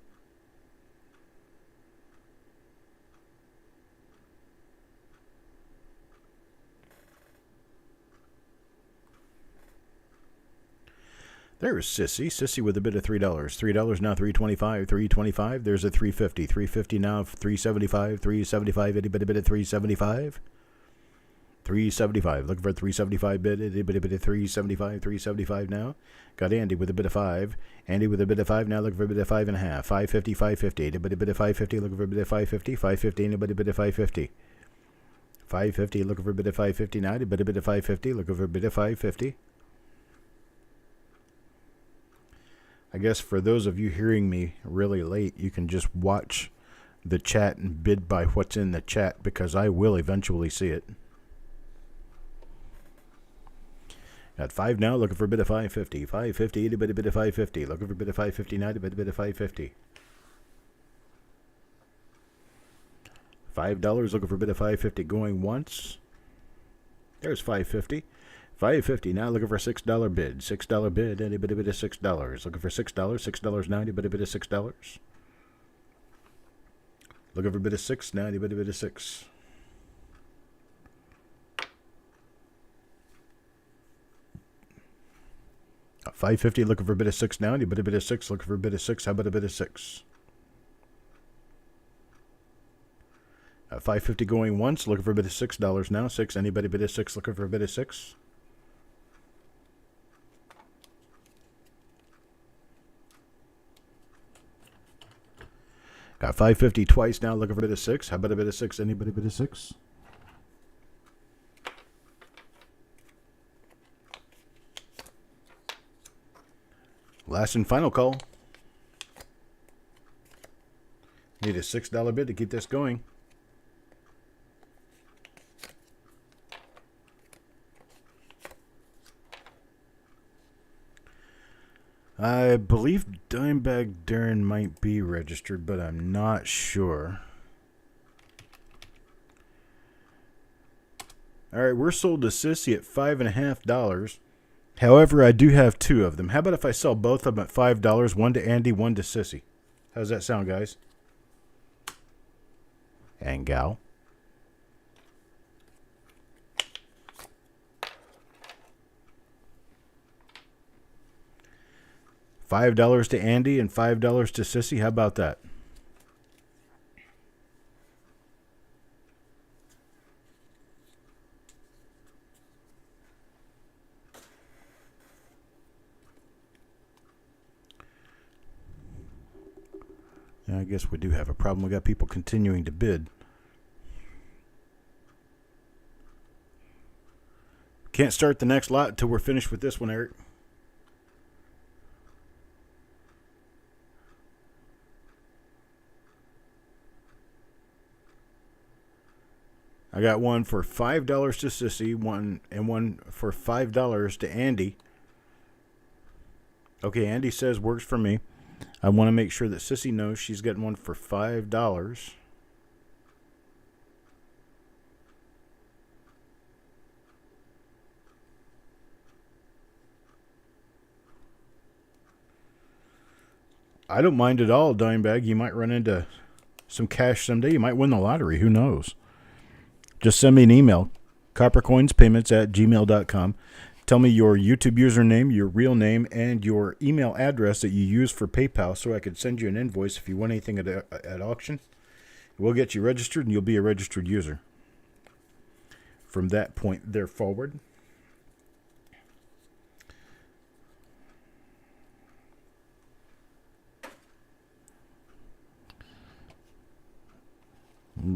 There's Sissy. Sissy with a bid of $3. $3 now, $3.25. $3.25. There's a $3.50. $3.50 now, $3.75. $3.75. Anybody bid at $3.75? $3.75. Looking for a $3.75 bid. Anybody bid at $3.75? $3.75 now. Got Andy with a bid of $5. Andy with a bid of $5 now, looking for a bid of $5.50. $5.50. $5.50. Anybody bid at $5.50? Looking for a bid of $5.50. $5.50. Anybody bid at $5.50? $5.50. Looking for a bid of $5.50 now. Anybody bid at $5.50? Looking for a bid of $5.50. I guess for those of you hearing me really late, you can just watch the chat and bid by what's in the chat, because I will eventually see it. Got 5 now, looking for a bid of 550. 550, anybody bid of 550. Looking for a bid of 550 now, to bid of 550. $5, looking for a bid of 550. Going once. There's 550. 550 now, looking for a $6 bid. $6 bid, anybody bid of $6. Looking for $6. $6 now, anybody bid of $6. Looking for a bid of 6 now, anybody bid of 6. $550, looking for a bid of 6 now. Anybody bid of 6? Looking for a bid of 6. How about a bid of 6? $550 going once, looking for a bid of $6 now. 6. Anybody bid of 6? Looking for a bid of 6. Got 550 twice now, looking for a bid of 6. How about a bid of 6? Anybody bid of 6? Last and final call. Need a $6 bid to keep this going. I believe Dimebag Darren might be registered, but I'm not sure. Alright, we're sold to Sissy at $5.50. However, I do have 2 of them. How about if I sell both of them at $5? One to Andy, one to Sissy. How's that sound, guys? And gal. $5 to Andy and $5 to Sissy. How about that? I guess we do have a problem. We got people continuing to bid. Can't start the next lot until we're finished with this one, Eric. I got one for $5 to Sissy, one for $5 to Andy. Okay, Andy says works for me. I want to make sure that Sissy knows she's getting one for $5. I don't mind at all, Dimebag. You might run into some cash someday. You might win the lottery. Who knows? Just send me an email, coppercoinspayments@gmail.com. Tell me your YouTube username, your real name, and your email address that you use for PayPal so I could send you an invoice if you win anything at auction. We'll get you registered, and you'll be a registered user from that point there forward.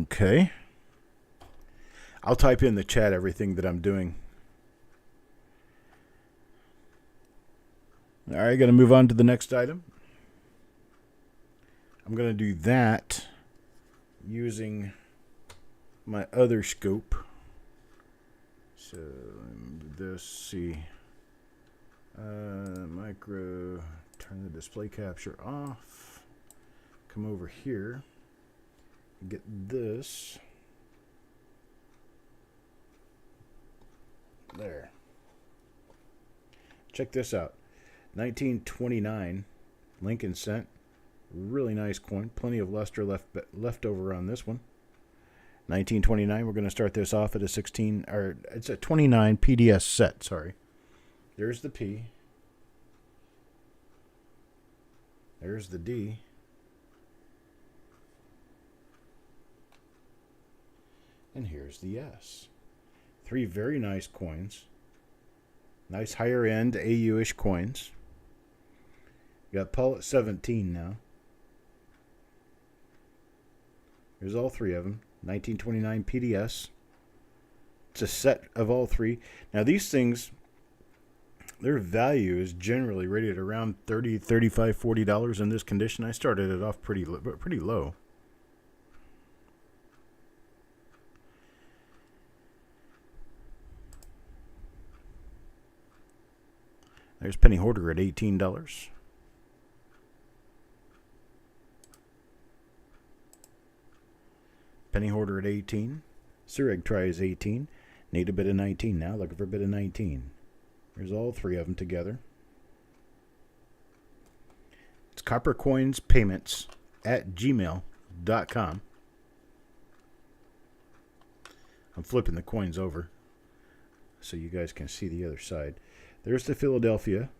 Okay. I'll type in the chat everything that I'm doing. All right, got to move on to the next item. I'm going to do that using my other scope. So, this, see, micro, turn the display capture off, come over here, get this. There. Check this out. 1929 Lincoln cent. Really nice coin. Plenty of luster left over on this one. 1929. We're going to start this off at a 16, or it's a 29 PDS set. Sorry. There's the P. There's the D. And here's the S. 3 very nice coins. Nice higher end AU-ish coins. You got Paul at 17 now. There's all 3 of them. 1929 PDS. It's a set of all 3. Now these things, their value is generally rated around $30, $35, $40 in this condition. I started it off pretty low. There's Penny Hoarder at $18. Penny Hoarder at 18. Sureg Try is 18. Need a bid of 19 now. Looking for a bid of 19. There's all three of them together. It's Coppercoins Payments at gmail.com. I'm flipping the coins over so you guys can see the other side. There's the Philadelphia.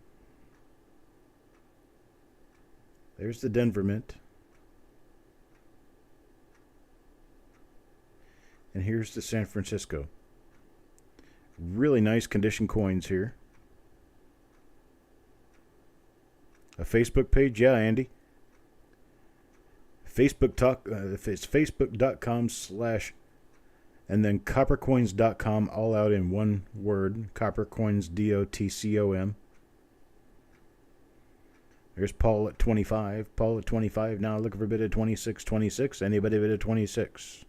There's the Denver Mint. And here's the San Francisco. Really nice condition coins here. A Facebook page? Yeah, Andy. Facebook talk. If it's facebook.com/ and then coppercoins.com, all out in one word. Coppercoins, DOTCOM. There's Paul at 25. Paul at 25 now looking for a bid of 26. Anybody bid of 26?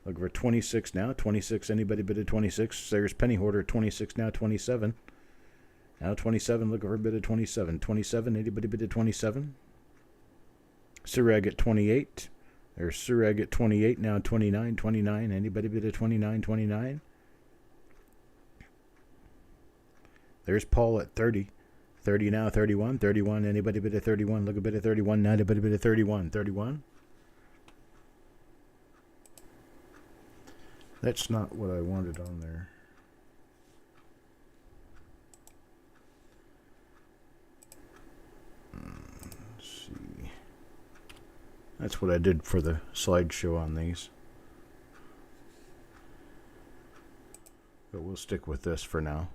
Looking for 26 now. 26. Anybody bid of 26? There's Penny Hoarder at 26 now. 27. Now 27. Looking for a bid of 27. 27. Anybody bid of 27? Sureg at 28. There's Sureg at 28 now. 29. 29. Anybody bid of 29? 29. There's Paul at 30. 30 now. 31. 31. Anybody bid of 31? Look a bid of 31 now. Anybody bid of 31? 31. That's not what I wanted on there. Let's see. That's what I did for the slideshow on these. But we'll stick with this for now.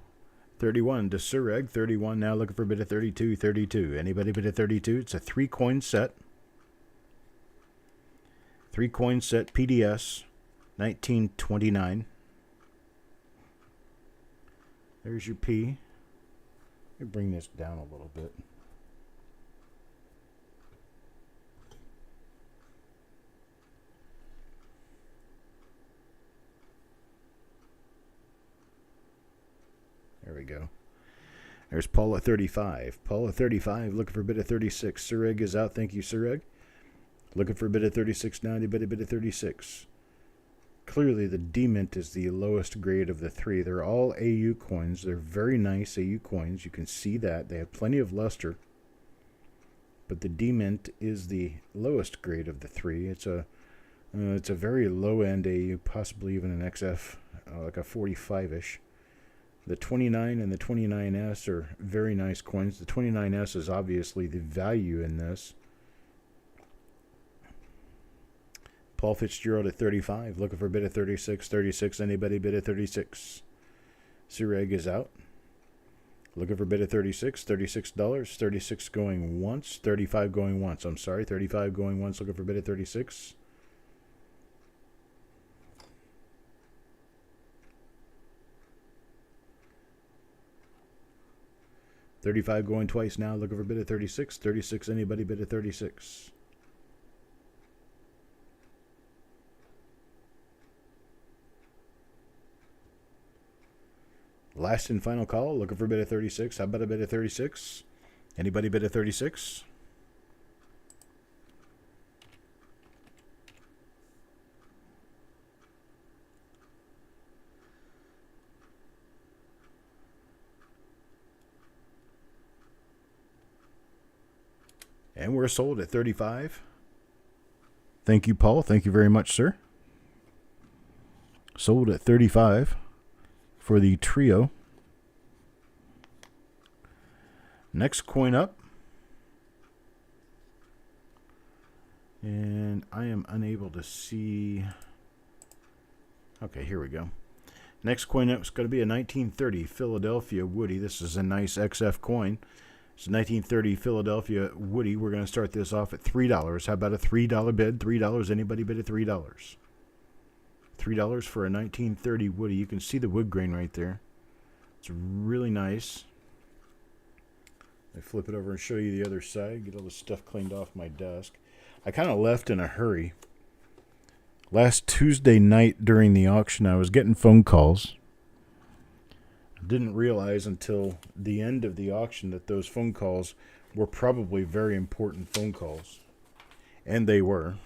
31 to Sureg. 31 now looking for a bid of 32. 32. Anybody bid of 32? It's a 3-coin set. 3-coin set PDS. 1929. There's your P. Let me bring this down a little bit. There we go. There's Paul at 35. Paul at 35, looking for a bid of 36. Sureg is out. Thank you, Sureg. Looking for a bid of 36 now. Anybody bid of 36? Clearly, the D-Mint is the lowest grade of the three. They're all AU coins. They're very nice AU coins. You can see that. They have plenty of luster. But the D-Mint is the lowest grade of the three. It's a very low-end AU, possibly even an XF, like a 45-ish. The 29 and the 29S are very nice coins. The 29S is obviously the value in this. Paul Fitzgerald at 35, looking for a bid of 36. 36, anybody bid of 36? Sureg is out. Looking for a bid of 36. $36. 36 going once. 35 going once. I'm sorry, 35 going once. Looking for a bid of 36. $35 going twice now. Looking for a bid of 36. 36, anybody bid of 36? Last and final call, looking for a bid of 36. How about a bid of 36? Anybody bid of 36? And we're sold at 35. Thank you, Paul. Thank you very much, sir. Sold at 35. For the trio. Next coin up. And I am unable to see. Okay, here we go. Next coin up is going to be a 1930 Philadelphia Woody. This is a nice XF coin. It's a 1930 Philadelphia Woody. We're going to start this off at $3. How about a $3 bid? $3. Anybody bid at $3? $3 for a 1930 Woody. You can see the wood grain right there. It's really nice. I flip it over and show you the other side. Get all the stuff cleaned off my desk. I kind of left in a hurry. Last Tuesday night during the auction, I was getting phone calls. Didn't realize until the end of the auction that those phone calls were probably very important phone calls. And they were.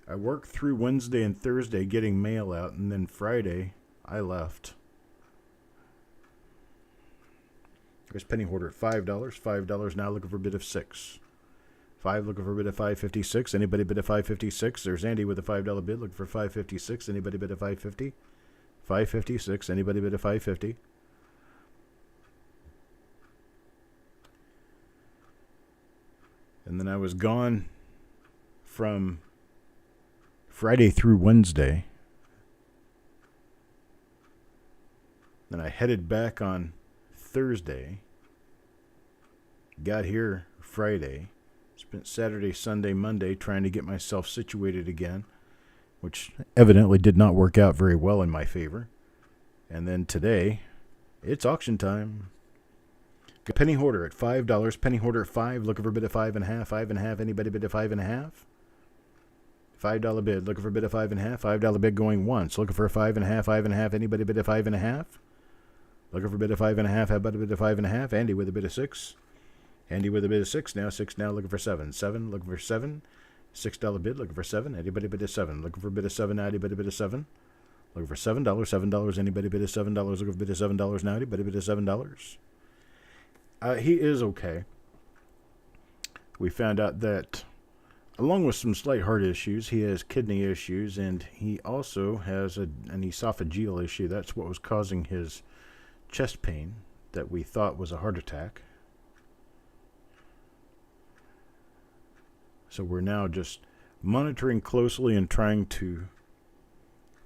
I worked through Wednesday and Thursday getting mail out, and then Friday I left. There's penny hoarder at $5. $5 now, looking for a bid of $6. 5 looking for a bid of $5.56. Anybody bid of $5.56? There's Andy with a $5 bid looking for $5.56. Anybody bid of $5.50? $5.56. Anybody bid of $5.50? And then I was gone from Friday through Wednesday. Then I headed back on Thursday. Got here Friday. Spent Saturday, Sunday, Monday trying to get myself situated again, which evidently did not work out very well in my favor. And then today, it's auction time. A penny hoarder at $5. Penny hoarder at $5. Looking for a bid of $5.5. $5.5. Anybody bid of $5.5? $5 bid. Looking for a bid of $5.5. $5 bid going once. Looking for a $5.5. $5.5. Anybody bid of $5.5? Looking for a bid of $5.5. How about a bid of $5.5? Andy with a bid of $6. Andy with a bid of $6 now. $6 now. Looking for $7. $7. Looking for $7. $6 bid. Looking for $7. Anybody bid of $7? Looking for a bid of $7 now. Anybody bid of $7? Looking for $7. $7. Anybody bid of $7? Looking for a bid of $7 now. Anybody bid of $7? He is okay. We found out that, along with some slight heart issues, he has kidney issues, and he also has an esophageal issue. That's what was causing his chest pain that we thought was a heart attack. So we're now just monitoring closely and trying to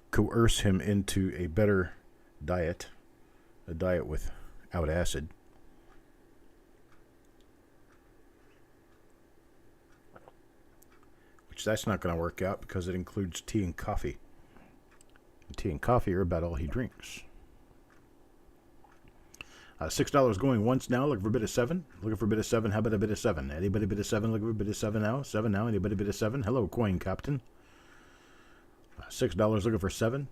coerce him into a better diet, a diet without acid. Which that's not going to work out because it includes tea and coffee. Tea and coffee are about all he drinks. $6 going once now. Looking for a bid of $7. Looking for a bid of $7. How about a bid of $7? Anybody bid of $7? Looking for a bid of $7 now. $7 now. Anybody bid of $7? Hello, coin captain. $6 looking for $7.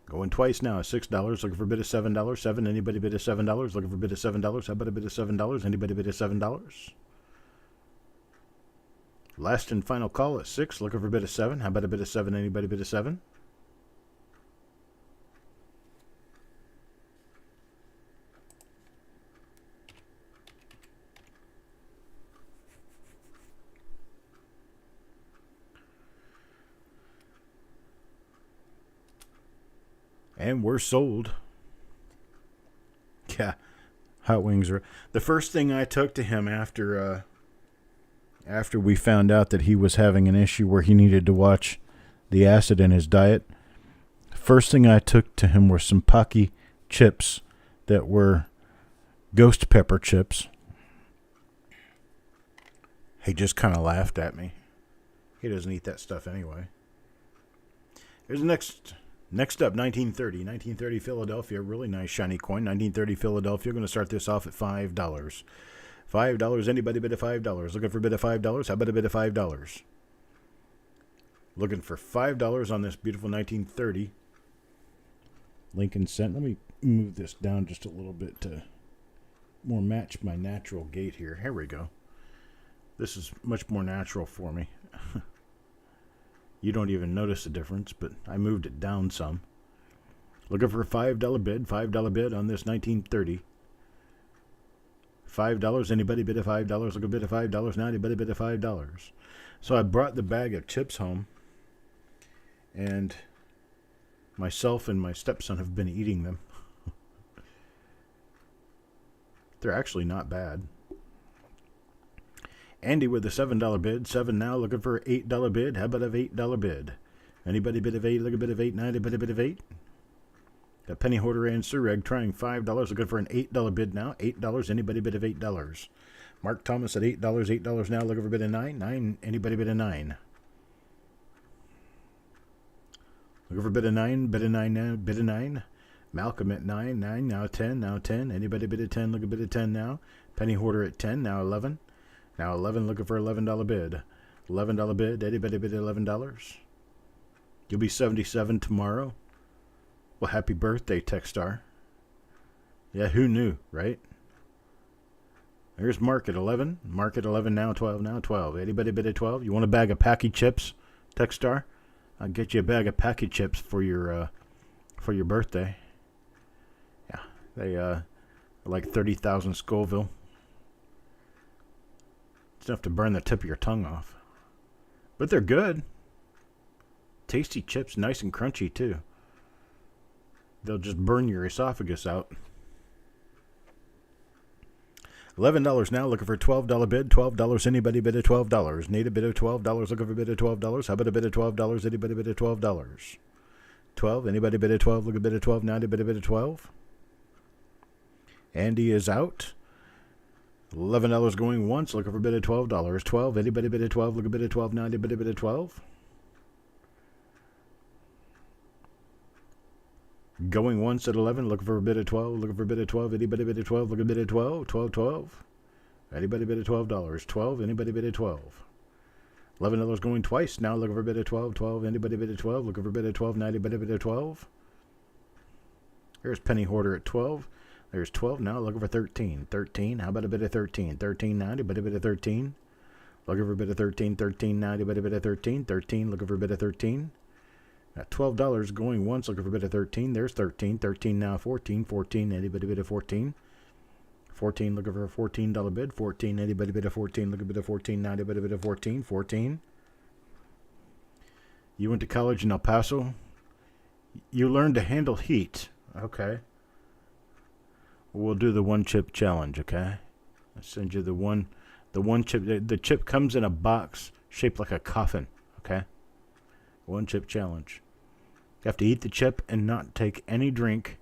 Going twice now. $6 looking for a bid of $7. $7. Anybody bid of $7? Looking for a bid of $7. How about a bid of $7? Anybody bid of $7? Last and final call at 6. Looking for a bid of 7. How about a bid of 7? Anybody bid of 7? And we're sold. Yeah, hot wings are... The first thing I took to him after we found out that he was having an issue where he needed to watch the acid in his diet, first thing I took to him were some Pocky chips that were ghost pepper chips. He just kind of laughed at me. He doesn't eat that stuff anyway. Here's the next up, 1930. 1930 Philadelphia, really nice shiny coin. 1930 Philadelphia, going to start this off at $5. $5. Anybody bid of $5? Looking for a bid of $5? How about a bid of $5? Looking for $5 on this beautiful 1930 Lincoln cent. Let me move this down just a little bit to more match my natural gait here. Here we go. This is much more natural for me. You don't even notice the difference, but I moved it down some. Looking for a $5 bid. $5 bid on this 1930. $5. Anybody bid of $5? Look a bid of $5 now. Anybody bid of $5? So I brought the bag of chips home, and myself and my stepson have been eating them. They're actually not bad. Andy with a $7 bid. 7 now. Looking for an $8 bid. How about an $8 bid? Anybody bid of 8? Look a bid of 8 now. Anybody bid of 8? Got Penny Hoarder and Sureg trying $5. Looking for an $8 bid now. $8. Anybody bid of $8? Mark Thomas at $8. $8 now. Looking for a bid of 9. 9. Anybody bid of 9? Looking for a bid of 9. Bid of 9 now. Bid of 9. Malcolm at 9. 9 now. 10. Now 10. Anybody bid of 10? Look a bid of 10 now. Penny Hoarder at 10. Now 11. Now 11. Looking for $11 bid. $11 bid. Anybody bid $11? You'll be 77 tomorrow. Well, happy birthday, Techstar. Yeah, who knew, right? There's Mark at 11. Mark at 11 now, 12 now, 12. Anybody bid at 12? You want a bag of Packy chips, Techstar? I'll get you a bag of Packy chips for your birthday. Yeah, they are like 30,000 Scoville. It's enough to burn the tip of your tongue off. But they're good. Tasty chips, nice and crunchy too. They'll just burn your esophagus out. $11 now, looking for a $12 bid. $12, anybody bid at $12. Need a bid of $12, looking for a bid of $12. How about a bid of $12? Anybody bid at $12? 12, anybody bid at 12? Look a bid at 12 now, anybody bid at 12? Andy is out. $11 going once, looking for a bid at $12. 12, anybody bid at 12? Look a bid at 12 now, anybody bid at 12? Going once at 11, looking for a bid at 12, looking for a bid at 12, anybody bid at 12, look a bid at 12, 12, 12. Anybody bid at $12, 12, anybody bid at 12. $11 going twice, now looking for a bid at 12, 12, anybody bid at 12, looking for a bid at 12, now anybody bid at 12. Here's Penny Hoarder at 12, there's 12, now looking for 13, 13, how about a bid at 13, 13, now anybody bid at 13, looking for a bid at 13, 13, now anybody bid at 13, 13, looking for a bid at 13. At $12 going once, looking for a bid of 13. There's 13. 13 now, 14. 14, anybody bid of 14? 14, looking for a $14 bid. 14, anybody bid of 14? Look a bid of 14. Now, anybody bid of 14? 14. You went to college in El Paso. You learned to handle heat. Okay. We'll do the one chip challenge, okay? I'll send you the one chip. The chip comes in a box shaped like a coffin, okay? One chip challenge. You have to eat the chip and not take any drink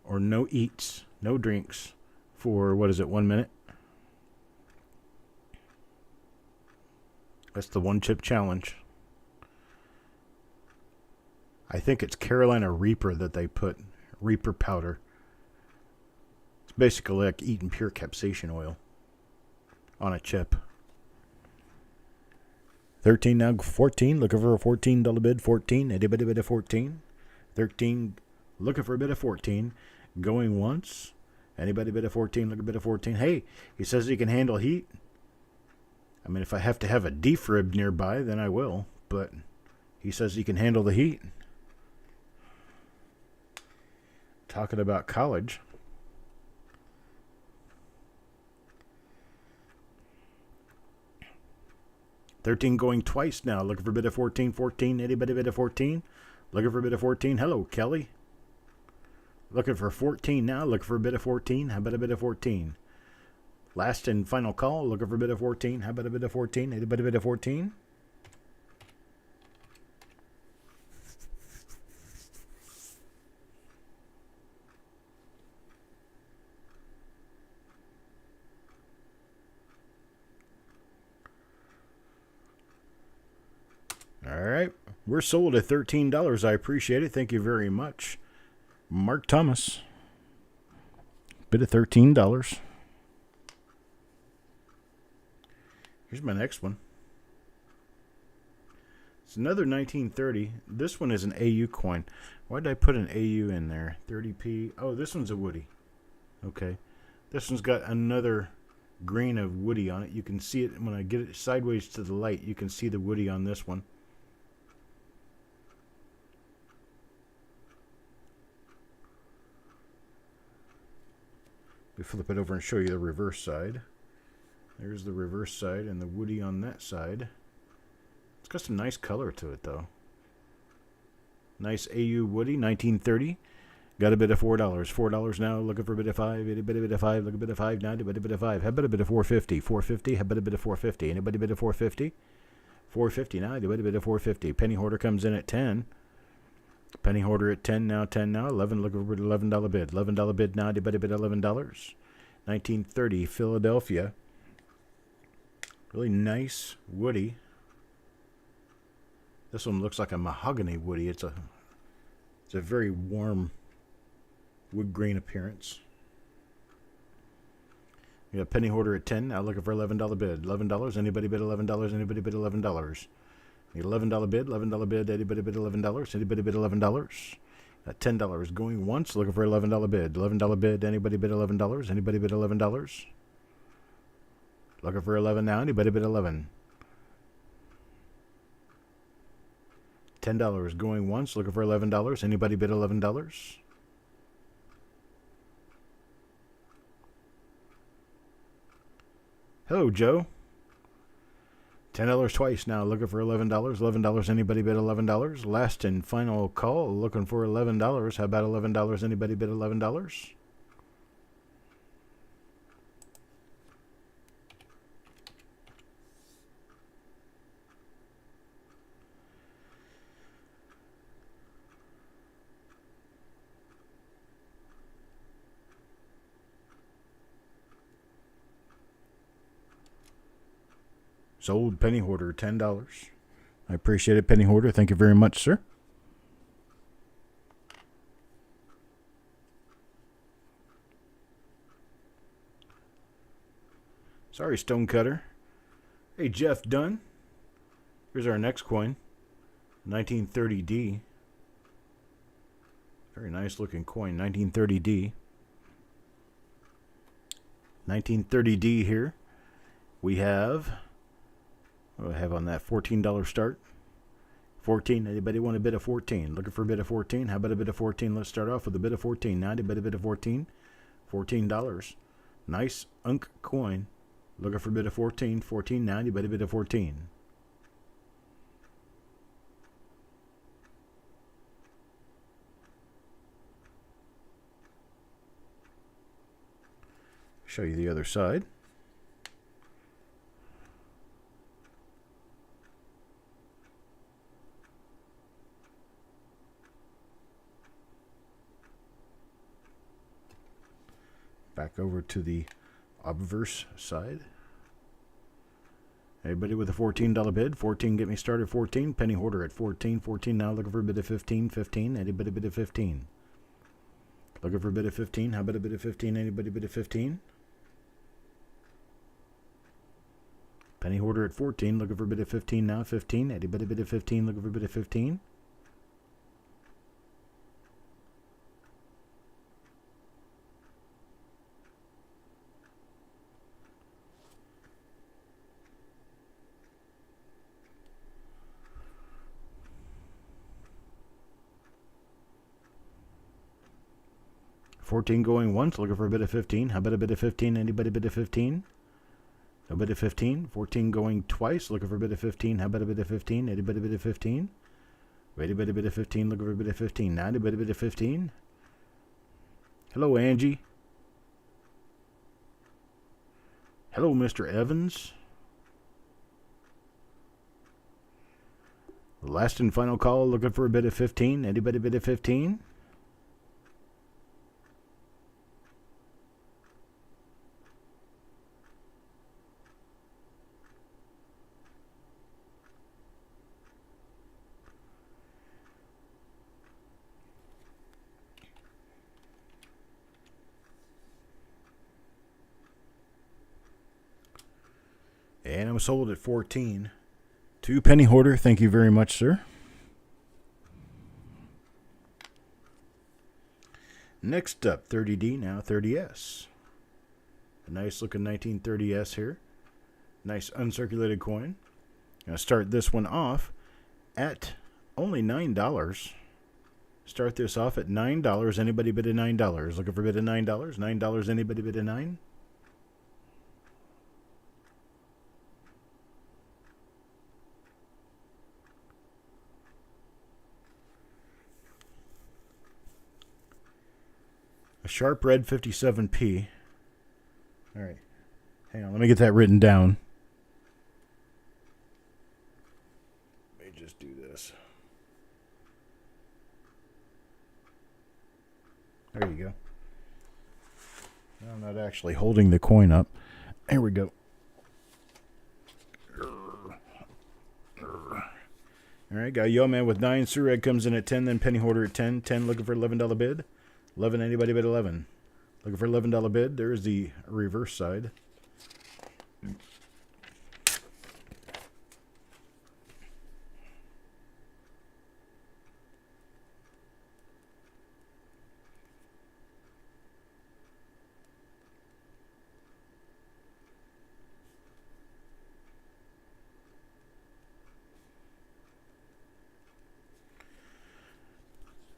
or no eats, no drinks for, 1 minute? That's the one chip challenge. I think it's Carolina Reaper that they put, Reaper powder. It's basically like eating pure capsaicin oil on a chip. 13 now, 14, looking for a $14 bid. 14, anybody bid a 14? 13, looking for a bid of 14. Going once, anybody bid a 14? Look a bid of 14. Hey, he says he can handle heat. I mean, if I have to have a defrib nearby, then I will. But he says he can handle the heat. Talking about college. $13 going twice now. Looking for a bid of 14. 14. Anybody bid of 14? Looking for a bid of 14. Hello, Kelly. Looking for 14 now. Looking for a bid of 14. How about a bid of 14? Last and final call. Looking for a bid of 14. How about a bid of 14? Anybody bid of 14? All right. We're sold at $13. I appreciate it. Thank you very much. Mark Thomas. Bid of $13. Here's my next one. It's another 1930. This one is an AU coin. Why did I put an AU in there? 30p. Oh, this one's a Woody. Okay. This one's got another grain of Woody on it. You can see it when I get it sideways to the light. You can see the Woody on this one. We flip it over and show you the reverse side. There's the reverse side and the Woody on that side. It's got some nice color to it, though. Nice AU Woody, 1930. Got a bid of $4. $4 now, looking for a bid of 5. Anybody bid of 5? Look a bid of 5 now. Anybody bid of 5? How about a bid of 450? 450? How about a bid of 450? Anybody bid of 450? 450 now. Anybody bid of 450? Penny Hoarder comes in at 10. Penny Hoarder at 10 now, 10 now, 11, looking for an $11 bid. $11 bid now, anybody bid $11? 1930, Philadelphia. Really nice Woody. This one looks like a mahogany Woody. It's a very warm wood grain appearance. We got Penny Hoarder at 10, now looking for $11 bid. $11, anybody bid $11? Anybody bid $11? $11 bid, $11 bid, anybody bid $11, anybody bid $11. $10 going once, looking for $11 bid. $11 bid, anybody bid $11, anybody bid $11. Looking for 11 now, anybody bid 11. $10 going once, looking for $11, anybody bid $11. Hello, Joe. $10 twice now, looking for $11. $11, anybody bid $11. Last and final call, looking for $11. How about $11? Anybody bid $11? Sold. Penny Hoarder, $10. I appreciate it, Penny Hoarder. Thank you very much, sir. Sorry, Stonecutter. Hey, Jeff Dunn. Here's our next coin. 1930D. Very nice looking coin. 1930D. 1930D here. We have... What do I have on that? $14 start. 14. Anybody want a bid of 14? Looking for a bid of 14? How about a bid of 14? Let's start off with a bid of 14. Now, anybody bid of 14? $14. Nice Unk coin. Looking for a bid of 14. 14 now. Anybody bid of 14? Show you the other side. Back over to the obverse side. Everybody with a $14 bid. 14, get me started. 14. Penny Hoarder at 14. 14 now, looking for a bid of 15. 15. Anybody bid of 15? Looking for a bid of 15. How about a bid of 15? Anybody bid of 15? Penny Hoarder at 14. Looking for a bid of 15 now. 15. Anybody bid of 15? Looking for a bid of 15? $14 going once, looking for a bid of 15. How about a bid of 15? Anybody bid of 15? A bid of 15. 14 going twice, looking for a bid of 15. How about a bid of 15? Anybody bid of 15? Anybody bid of 15? Looking for a bid of 15. Now, anybody bid of 15? Hello, Angie. Hello, Mr. Evans. Last and final call, looking for a bid of 15. Anybody bid of 15? And I'm sold at 14. To Penny Hoarder, thank you very much, sir. Next up, 30D, now 30S. A nice looking 1930S here. Nice uncirculated coin. Going to start this one off at only $9. Start this off at $9. Anybody bid at $9? Looking for a bid at $9? $9, anybody bid at $9? A sharp red 57p. All right. Hang on, let me get that written down. Let me just do this. There you go. I'm not actually holding the coin up. There we go. All right, got Yo Man with 9. Sureg comes in at 10. Then Penny Hoarder at 10. 10 looking for $11 bid. 11, anybody bid 11? Looking for $11 bid. There's the reverse side.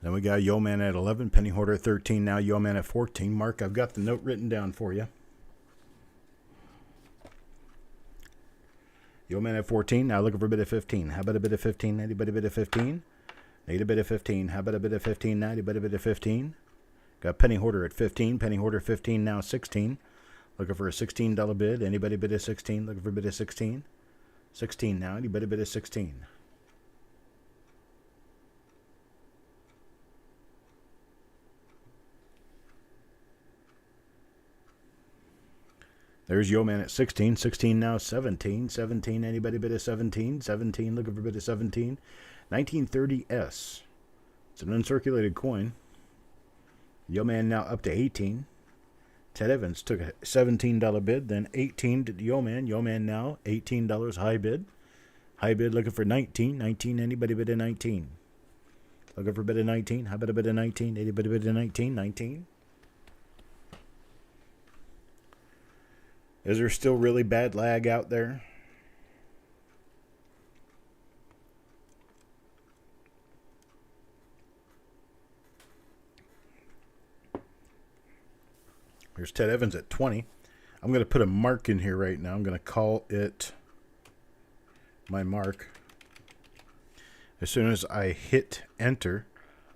Then we got Yo Man at 11, penny hoarder at 13, now Yo Man at 14. Mark, I've got the note written down for you. Yo Man at 14, now looking for a bid of 15. How about a bid of 15? Anybody bid of 15? Need a bid of 15. How about a bid of 15? Now anybody bid of 15? Got penny hoarder at 15. Penny hoarder 15, now 16. Looking for a $16 bid. Anybody bid of 16? Looking for a bid of 16? 16 now. Anybody bid of 16? There's Yo Man at 16. 16 now. 17. 17. Anybody bid of 17? 17. Looking for a bid of 17. 1930S. It's an uncirculated coin. Yo Man now up to 18. Ted Evans took a $17 bid, then 18 to Yo Man. Yo Man now $18 high bid. High bid looking for 19. 19. Anybody bid of 19? Looking for a bid of 19. How about a bid of 19? Anybody bid of 19? 19. Is there still really bad lag out there? Here's Ted Evans at 20. I'm going to put a mark in here right now. I'm going to call it my mark. As soon as I hit enter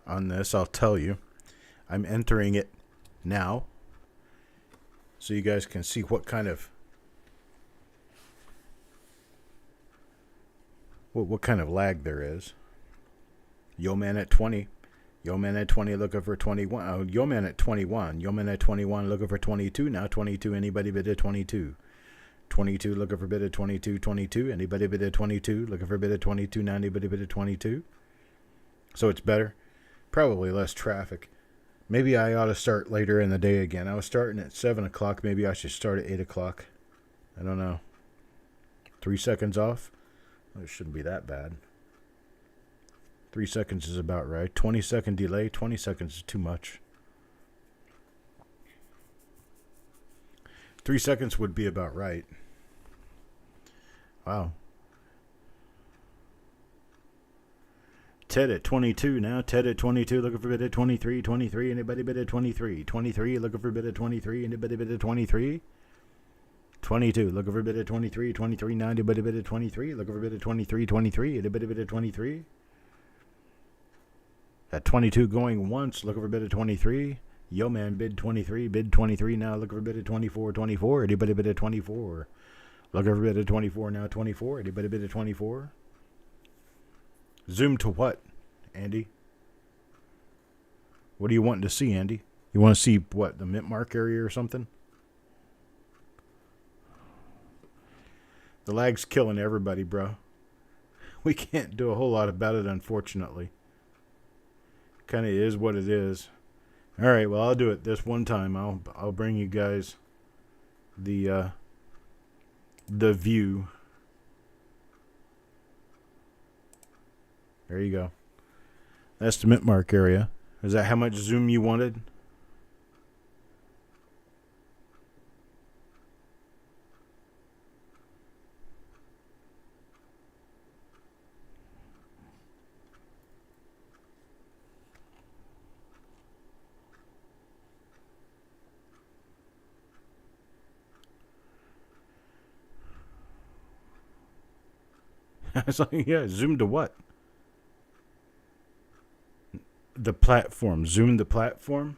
on this, I'll tell you. I'm entering it now, so you guys can see what kind of lag there is. Yo Man at 20. Yo Man at 20 looking for 21. Oh, Yo Man at 21. Yo Man at 21 looking for 22. Now 22. Anybody bid at 22? 22 looking for bid at 22. 22. Anybody bid at 22? Looking for bid at 22. Now anybody bid at 22? So it's better. Probably less traffic. Maybe I ought to start later in the day again. I was starting at 7 o'clock. Maybe I should start at 8 o'clock. I don't know. 3 seconds off? Well, it shouldn't be that bad. 3 seconds is about right. 20-second delay. 20 seconds is too much. 3 seconds would be about right. Wow. Ted at 22 now. Ted at 22 looking for a bid at 23. 23. Anybody bid at 23? 23 looking for a bid at 23. Anybody bid at 23? 22 looking for a bid at 23. 23 now. Anybody bid at 23? Looking for a bid at 23. 23. Anybody bid at 23? At 22 going once. Looking for a bid at 23. Yo Man bid 23. Bid 23 now. Looking for a bid at 24. 24. Anybody bid at 24? Looking for a bid at 24 now. 24. Anybody bid at 24? Zoom to what, Andy? What are you wanting to see, Andy? You want to see what, the mint mark area or something? The lag's killing everybody, bro. We can't do a whole lot about it, unfortunately. Kind of is what it is. All right, well, I'll do it this one time. I'll bring you guys the view. There you go. That's the mint mark area. Is that how much zoom you wanted? I was like, yeah, zoom to what? The platform. Zoom the platform?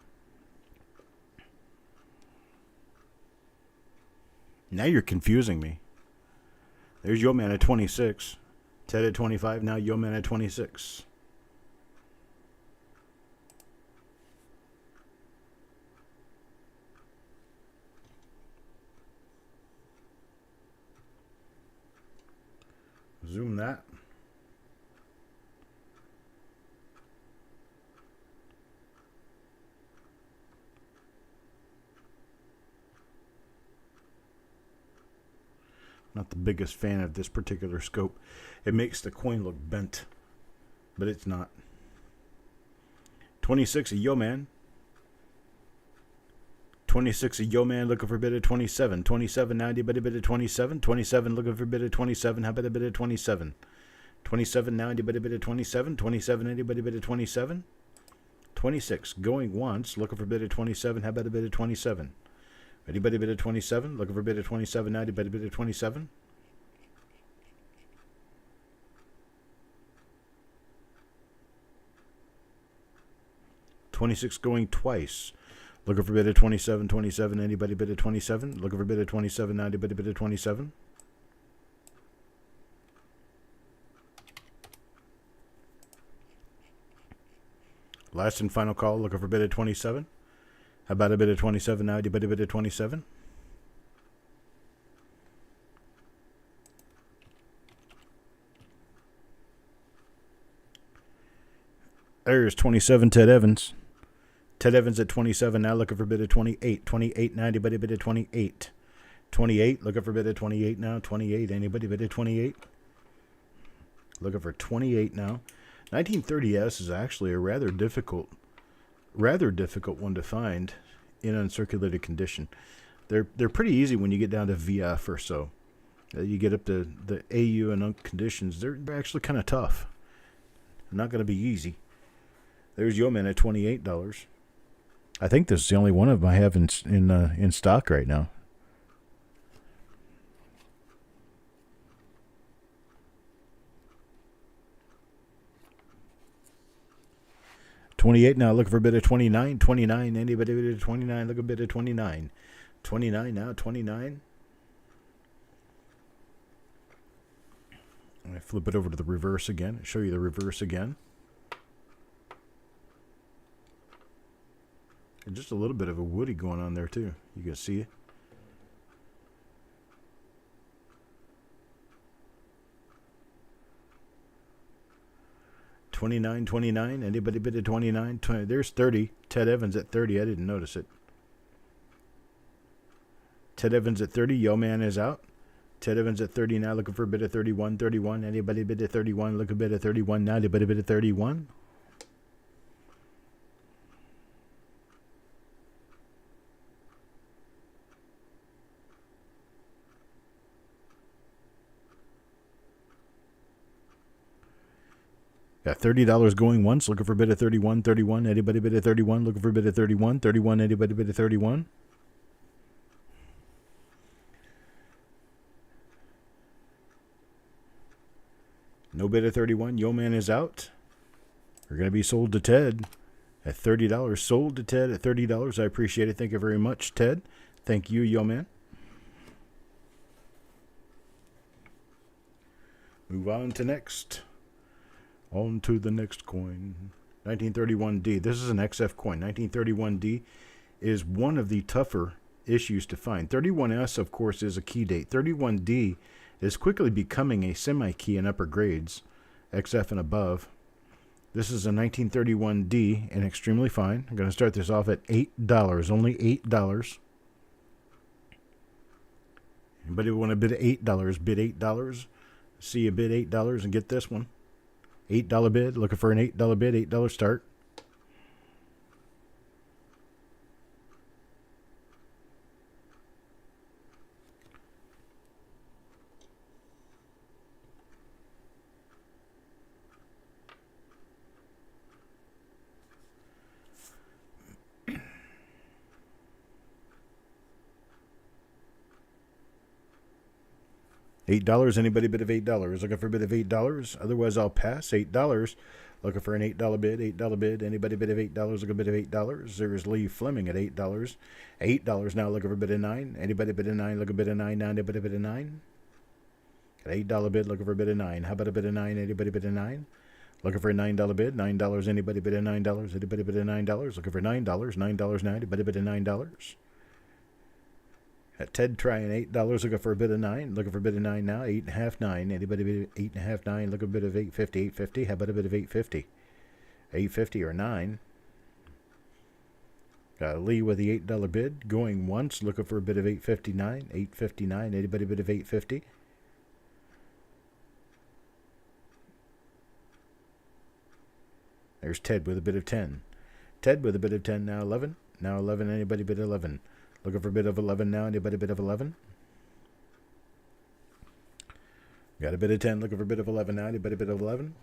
Now you're confusing me. There's Yo Man at 26. Ted at 25. Now Yo Man at 26. Zoom that. Not the biggest fan of this particular scope. It makes the coin look bent, but it's not. 26 a Yo Man. 26 a Yo Man looking for a bid at 27. 27 now, anybody bid at 27? 27 looking for a bid at 27. How about a bid at 27? 27 now, anybody bid at 27? 27, anybody bid at 27? 26 going once, looking for a bid of 27. How about a bid of 27? Anybody bid of 27? Looking for a bid of 27 now. Anybody bid of 27? $26 going twice. Looking for a bid of 27, 27. Anybody bid of 27? Looking for a bid of 27 now. Anybody bid of 27? Last and final call. Looking for a bid of 27. How about a bid of 27 now? Anybody bid of 27? There's 27, Ted Evans. Ted Evans at 27 now, looking for a bid of 28. 28 now, anybody bid of 28? 28, looking for a bid of 28 now. 28, anybody bid of 28? Looking for 28 now. 1930S is actually a rather difficult one to find in uncirculated condition. They're pretty easy when you get down to VF or so. You get up to the AU and UNC conditions. They're actually kind of tough. Not going to be easy. There's Yeoman at $28. I think this is the only one of them I have in stock right now. $28 now, looking for a bid of 29. 29, anybody bid of 29? Look a bid of 29. 29 now, 29. I'm going to flip it over to the reverse again. Show you the reverse again. And just a little bit of a woody going on there too. You can see it. $29.29. Anybody bid at 29? There's 30. Ted Evans at 30. I didn't notice it. Ted Evans at 30. Yo Man is out. Ted Evans at 30 now, looking for a bid of 31. 31. Anybody bid at 31? Look a bid at 31 now. Anybody bid at 31? Got $30 going once, looking for a bid of 31. 31. Anybody bid at 31? Looking for a bid of 31. 31. Anybody bid at 31? No bid at 31. Yo Man is out. We're going to be sold to Ted at $30. Sold to Ted at $30. I appreciate it. Thank you very much, Ted. Thank you, Yo Man. Move on to next. On to the next coin. 1931D. This is an XF coin. 1931D is one of the tougher issues to find. 31S, of course, is a key date. 31D is quickly becoming a semi-key in upper grades, XF and above. This is a 1931D and extremely fine. I'm going to start this off at $8. Only $8. Anybody want to bid $8? Bid $8. See you bid $8 and get this one. $8 bid. Looking for an $8 bid. $8 start. $8. Anybody bid of $8? Looking for a bid of $8? Otherwise, I'll pass. $8. Looking for an $8 bid. $8 bid. Anybody bid of $8? Looking for a bid of $8? There's Lee Fleming at $8. $8 now. Looking for a bid of $9. Anybody bid of $9? Looking for a bid of $9 now. Anybody bid of $9? Got $8 bid. Looking for a bid of $9. How about a bid of $9? Anybody bid of $9? Looking for a $9 bid. $9. Anybody bid of $9? Anybody bid of $9? Looking for $9. $9 now. Anybody bid of $9? Ted trying $8, looking for a bid of 9. Looking for a bid of 9 now. 8.5, 9. Anybody bid 8.5, 9? Looking for a bid of 8.50, 8.50. How about a bid of 8.50? 8.50 or 9. Got Lee with the $8 bid. Going once, looking for a bid of 8.59. 8.59. Anybody bid of 8.50? There's Ted with a bid of 10. Ted with a bid of 10 now. 11. Now 11. Anybody bid 11? Looking for a bid of 11 now. Anybody bid of 11? Got a bid of 10. Looking for a bid of 11 now. Anybody bid of 11?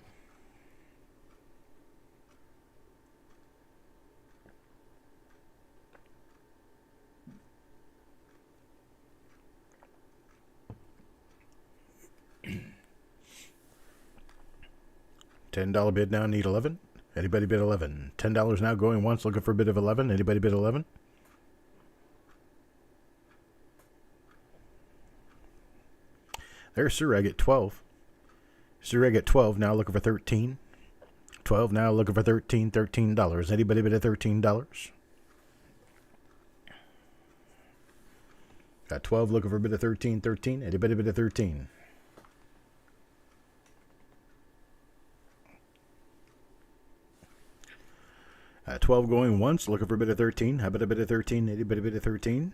$10 bid now, need 11. Anybody bid 11? $10 now, going once, looking for a bid of 11. Anybody bid 11? There's Sir Egg at 12. Sir Egg at 12 now, looking for 13. 12 now, looking for 13. $13. Anybody bid at $13? Got 12 looking for a bid of 13. 13. Anybody bid at 13? At 12 going once, looking for a bid of 13. How about a bid of 13? Anybody bid at 13?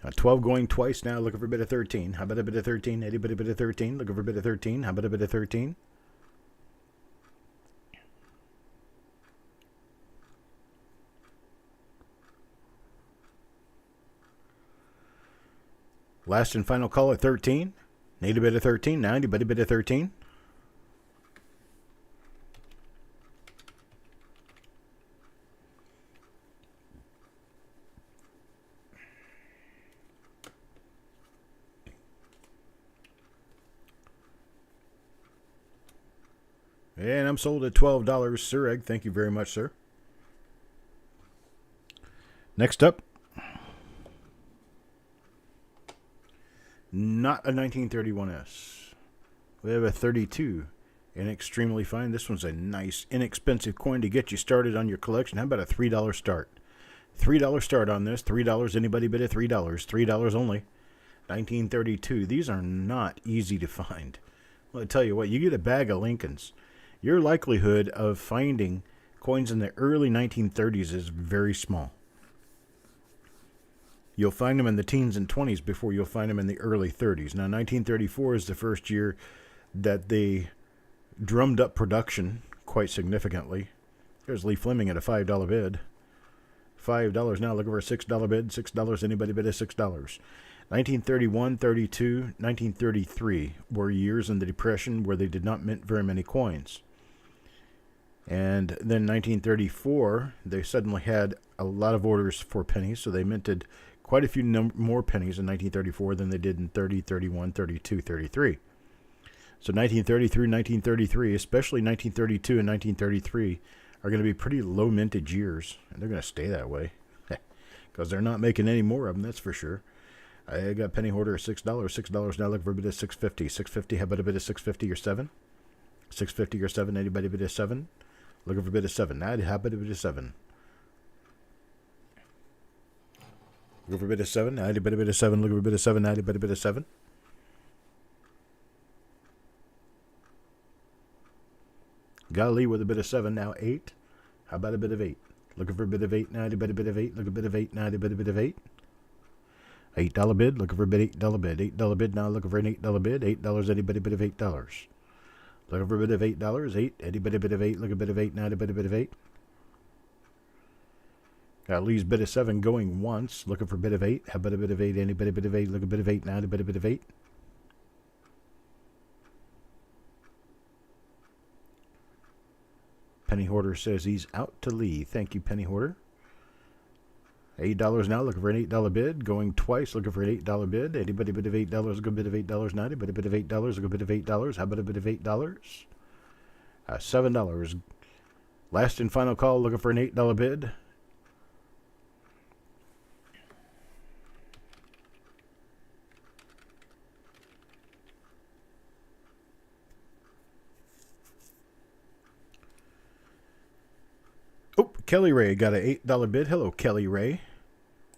At 12 going twice now, looking for a bid of 13. How about a bid of 13? Anybody bid of 13? Looking for a bid of 13. How about a bid of 13? Last and final call at 13. Need a bid of 13. Now, anybody bid of 13? And I'm sold at $12, Sir Egg. Thank you very much, sir. Next up, not a 1931S. We have a 32, and extremely fine. This one's a nice, inexpensive coin to get you started on your collection. How about a $3 start? $3 start on this. $3. Anybody bid at $3? $3 only. 1932. These are not easy to find. Well, I tell you what, you get a bag of Lincolns, your likelihood of finding coins in the early 1930s is very small. You'll find them in the teens and 20s before you'll find them in the early 30s. Now, 1934 is the first year that they drummed up production quite significantly. There's Lee Fleming at a $5 bid. $5 now, looking for a $6 bid. $6, anybody bid at $6. 1931, 32, 1933 were years in the Depression where they did not mint very many coins. And then 1934, they suddenly had a lot of orders for pennies, so they minted quite a few more pennies in 1934 than they did in 30, 31, 32, 33. So 1930 through 1933, especially 1932 and 1933, are going to be pretty low mintage years, and they're going to stay that way because they're not making any more of them, that's for sure. I got penny hoarder at $6. $6 now, looking for a bit of $6.50. $6.50, how about a bit of $6.50 or $7? $6.50 or $7, anybody bid of $7? Looking for a bit of $7. Now, how about a bit of $7? Looking for a bit of $7. Now, anybody bid of $7? Looking for a bit of $7. Now, anybody bid of $7? Golly with a bit of 7. Now, 8. How about a bit of 8? Looking for a bit of 8. Now, anybody bid of 8? Looking for a bit of 8. Now, anybody bid of 8? $8 bid. Looking for a bit $8 bid. $8 bid. Now, looking for an $8 bid. $8. Anybody bid of $8? Looking for a bit of $8. 8. Anybody bid of 8? Look a bit of 8. Now, anybody bid of 8? Got Lee's bid of 7 going once. Looking for a bit of 8. How about a bit of 8? Anybody bid of 8? Look a bit of 8. Now, anybody bid of 8? Penny Hoarder says he's out to Lee. Thank you, Penny Hoarder. $8 now. Looking for an $8 bid. Going twice. Looking for an $8 bid. Anybody bid of $8? Look a bit of $8 now. Anybody bid of $8? Look a bit of $8. How about a bit of $8? $7. Last and final call. Looking for an $8 bid. Oh, Kelly Ray got an $8 bid. Hello, Kelly Ray.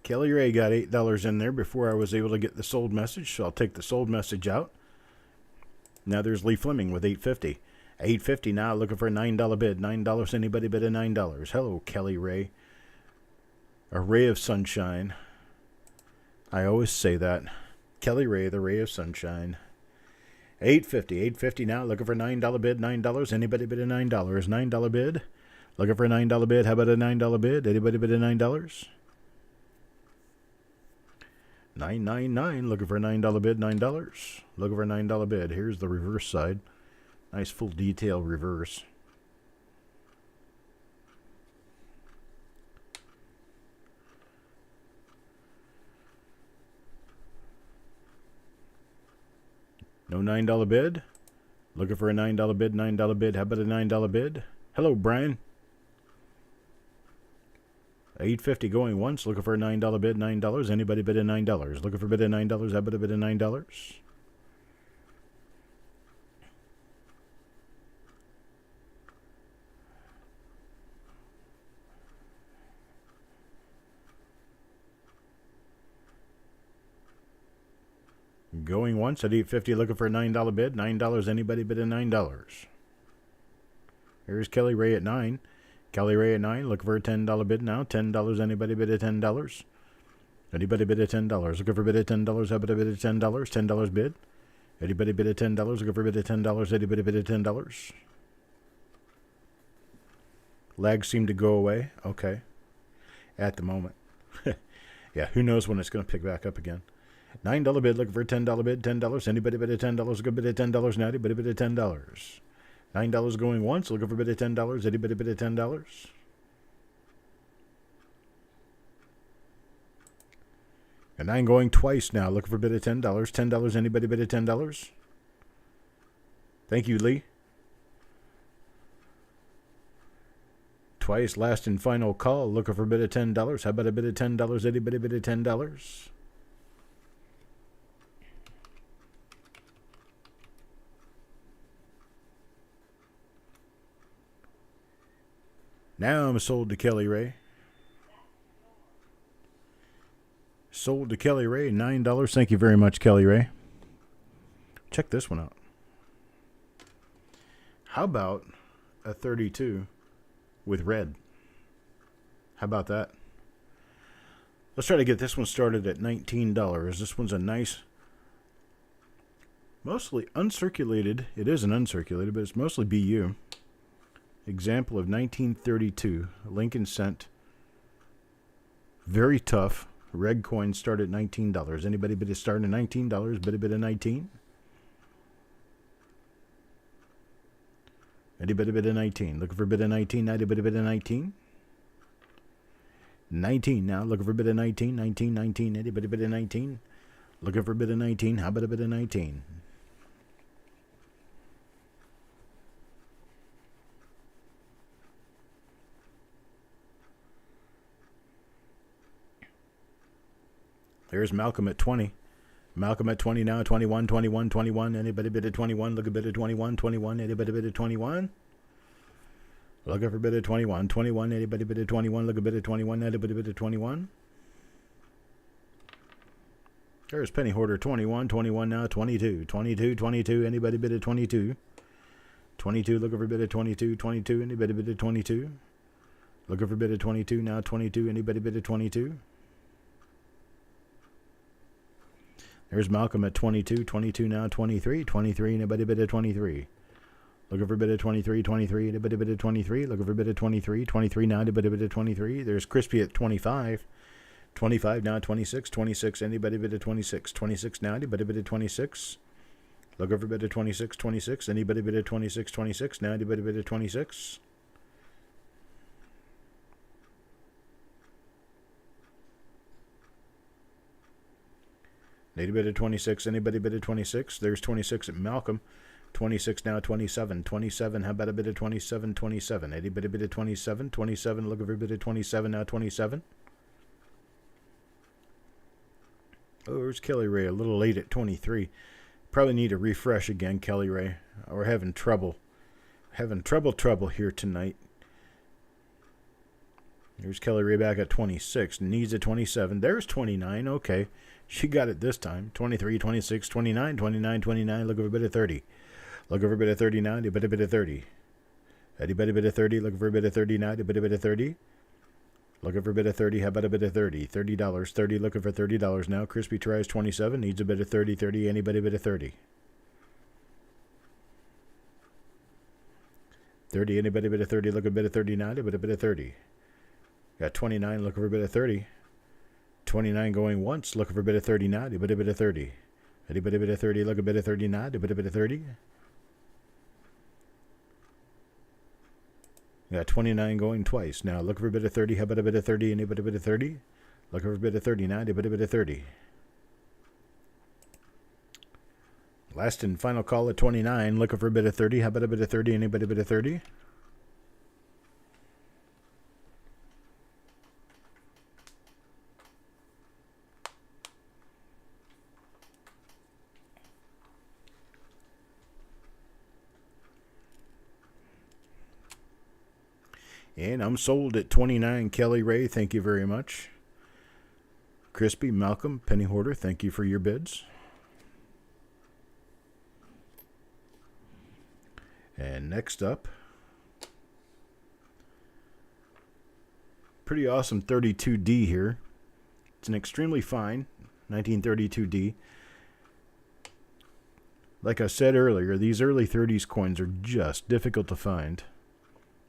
Kelly Ray got $8 in there before I was able to get the sold message, so I'll take the sold message out. Now there's Lee Fleming with $8.50. $8.50 now, looking for a $9 bid. $9, anybody bid of $9? Hello, Kelly Ray. A ray of sunshine. I always say that. Kelly Ray, the ray of sunshine. $8.50. $8.50 now, looking for a $9 bid. $9, anybody bid of $9? $9 bid. Looking for a $9 bid. How about a $9 bid? Anybody bid of $9? $9.99. Looking for a $9 bid. $9. Looking for a $9 bid. Here's the reverse side. Nice full detail reverse. No $9 bid. Looking for a $9 bid, $9 bid. How about a $9 bid? Hello, Brian. $8.50 going once. Looking for a $9 bid, $9. Anybody bid a $9? Looking for a bid of $9. How about a bid of $9? Going once at $8.50. Looking for a $9 bid, $9. Anybody bid a $9? Here's Kelly Ray at 9. Kelly Ray at 9, looking for a $10 bid now. $10. Anybody bid a $10? Anybody bid a $10? Looking for a bid of $10? How about a bid of $10? $10 bid. Anybody bid a $10? Looking for a bid of $10? Anybody bid a $10? Lags seem to go away. Okay. At the moment. Yeah, who knows when it's going to pick back up again. $9 bid, looking for a $10 bid. $10. Anybody bid a $10? Looking for a bid of $10 now. Anybody bid a $10? $9 going once, looking for a bid of $10. Anybody bid of $10? And 9 going twice now, looking for a bid of $10. $10. Anybody bid of $10? Thank you, Lee. Twice, last and final call, looking for a bid of $10. How about a bid of $10? Anybody bid of $10? Now I'm sold to Kelly Ray. Sold to Kelly Ray, $9. Thank you very much, Kelly Ray. Check this one out. How about a 32 with red? How about that? Let's try to get this one started at $19. This one's a nice, mostly uncirculated. It is an uncirculated, but it's mostly BU. Example of 1932, Lincoln cent. Very tough. Red coins start at $19. Anybody bid a start at $19? Bid a bid of 19. Anybody bid a 19? Looking for a bid of 19. Now, bid a bid of 19. 19 now. Looking for a bid of 19. 19, 19. Anybody bid a 19? Looking for a bid of 19. How about a bid of 19? There's Malcolm at 20. Malcolm at 20 now. 21, 21, 21. Anybody bid at 21? Look a bid at 21, 21. Anybody bid at 21? Looking for a bid at 21, 21. Anybody bid at 21? Look a bid at 21. Anybody bid at 21? There's Penny Hoarder 21, 21 now. 22, 22, 22. Anybody bid at 22? 22. Looking for a bid at 22, 22. Anybody bid at 22? Looking for a bid at 22 now. 22. Anybody bid at 22? There's Malcolm at 22, 22 now, 23, 23, anybody bid at 23. Looking for a bid at 23, 23, anybody bid at 23. Looking for a bid at 23, 23 now, anybody bid at 23. There's Crispy at 25, 25 now, 26, 26, anybody bid at 26. 26 now, anybody bid at 26. Looking for a bid at 26, 26, anybody bid at 26, 26, now anybody bid at 26. Anybody bid at 26? Anybody bid at 26? There's 26 at Malcolm. 26 now, 27. 27, how about a bid at 27? 27. Anybody bid at 27? 27, looking for a bid at 27 now, 27. Oh, there's Kelly Ray, a little late at 23. Probably need a refresh again, Kelly Ray. We're having trouble. Trouble here tonight. Here's Kelly Ray back at 26. Needs a 27. There's 29. Okay. She got it this time. 23, 26, 29, 29, 29. Looking for a bit of 30. Looking for a bit of 30 now. Anybody bid of 30? Anybody bid of 30? Looking for a bit of 30 now. Anybody bid of 30? Looking for a bit of 30. How about a bit of 30? $30. 30. Looking for $30 now. Crispy tries 27. Needs a bit of 30. 30. Anybody bid of 30? 30. Anybody bid of 30? Looking for a bit of 30 now. Anybody bid of 30? Got 29. Looking for a bit of 30. 29 going once. Looking for a bit of 30 now. Anybody bid of 30? Anybody bid of 30? Look a bit of 30 now. Anybody bid of 30? Got 29 going twice. Now looking for a bit of 30. How about a bit of 30? Anybody bid of 30? Looking for a bit of 30 now. Anybody bid of 30? Last and final call at 29. Looking for a bid of 30. How about a bid of 30? Anybody bid of 30? And I'm sold at 29. Kelly Ray, thank you very much. Crispy, Malcolm, Penny Hoarder, thank you for your bids. And next up, pretty awesome 32D here. It's an extremely fine 1932D. Like I said earlier, these early 30s coins are just difficult to find.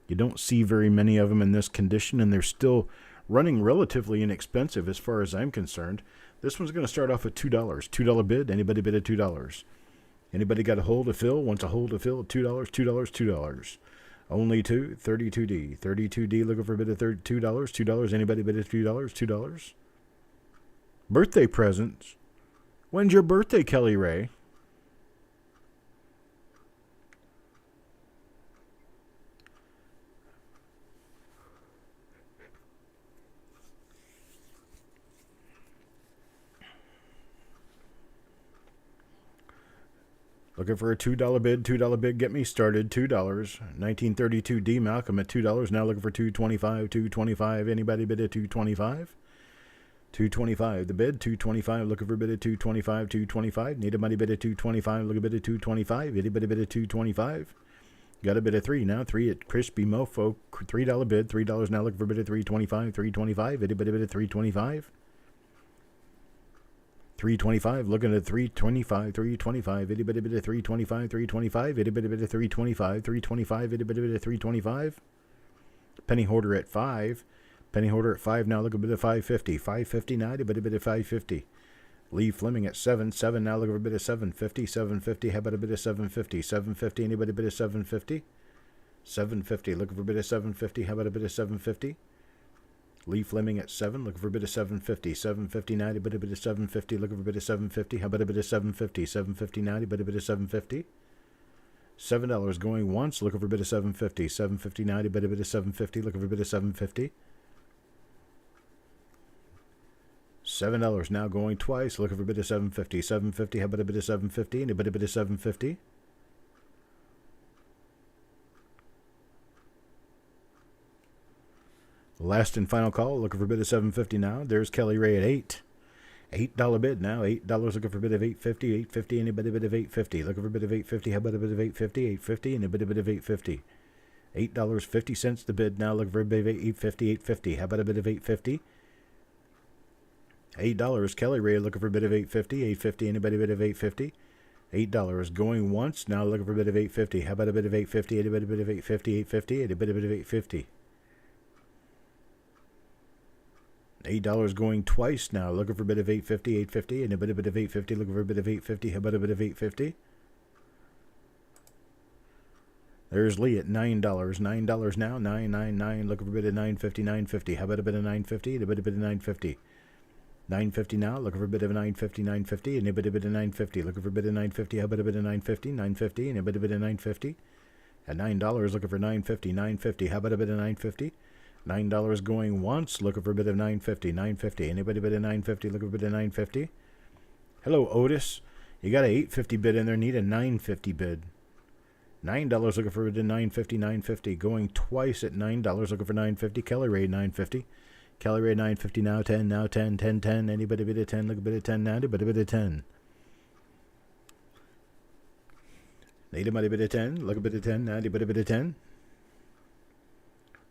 You don't see very many of them in this condition, and they're still running relatively inexpensive as far as I'm concerned. This one's going to start off at $2. $2 bid. Anybody bid at $2? Anybody got a hole to fill? Wants a hole to fill at $2, $2, $2. Only two. 32D. 32D looking for a bid of $2. $2. Anybody bid at $2? $2. Birthday presents. When's your birthday, Kelly Ray? Looking for a $2 bid. $2 bid. Get me started. $2. 1932D Malcolm at $2. Now looking for $2.25. $2.25. Anybody bid at $2.25? $2.25. The bid. $2.25. Looking for a bid at $2.25. $2.25. Need a money bid at $2.25. Look a bid at $2.25. Anybody bid at $2.25? Got a bid at $3 now. $3 at Crispy Mofo. $3 bid. $3 now looking for a bid at $3.25. $3.25. Anybody bid at $3.25? $3.25, looking at $3.25, $3.25, anybody bid at $3.25, $3.25, anybody bid at $3.25, $3.25, anybody bid at $3.25. Penny Hoarder at $5, Penny Hoarder at $5 now, look a bid at $5.50, $5.50 now, anybody bid at $5.50. Lee Fleming at $7 now, look for a bid at $7.50, $7.50, how about a bid at $7.50, $7.50, anybody bid at $7.50, $7.50, looking for a bid at $7.50, how about a bid at $7.50. Lee Fleming at 7, looking for a bid of $7.50. $7.50 90, but a bid of $7.50, looking for a bid of $7.50. How about a bid of $7.50? $7.50 90, but a bid of $7.50. $7 going once, looking for a bid of $7.50. $7.50 90, but a bid of $7.50, looking for a bid of $7.50. $7 now going twice, looking for a bid of $7.50. $7.50, how about a bid of $7.50? And a bid of $7.50. Last and final call, looking for a bid of $7.50 now. There's Kelly Ray at $8. $8 bid now. $8 looking for a bid of $8.50. $8.50, anybody bid of $8.50. Looking for a bid of $8.50. How about a bid of $8.50? $8.50, and a bid of $8.50. $8.50 the bid now. Looking for a bid of $8.50. $8.50. How about a bid of $8.50? $8. Kelly Ray looking for a bid of $8.50. $8.50, anybody bid of $8.50? $8 going once. Now looking for a bid of $8.50. How about a bid of $8.50? Anybody bid of $8.50? $8.50, and a bid of $8.50. $8 going twice now, looking for a bit of $8.50, $8.50, and a bit of $8.50, looking for a bit of $8.50, how about a bit of $8.50? There's Lee at $9, $9 now, $9.99, looking for a bit of $9.50, $9.50, how about a bit of $9.50, and a bit of $9.50? $9.50 now, looking for a bit of $9.50, $9.50, and a bit of $9.50, looking for a bit of $9.50, how about a bit of $9.50, $9.50, and a bit of $9.50? At $9, looking for $9.50, $9.50, how about a bit of $9.50? $9 going once, looking for a bit of $9.50, $9.50. Anybody bid a $9.50, looking for a bit of $9.50? Hello, Otis. You got a $8.50 bid in there, need a $9.50 bid. $9 looking for a bid of $9.50, $9.50. Going twice at $9, looking for $9.50. Kelly Ray, $9.50. Kelly Ray, $9.50 now, 10, now 10, 10, 10. Anybody bid a 10, look a bit of 10 now, anybody bid a 10. Anybody bid a 10, look a bit of 10 now, anybody bid a 10.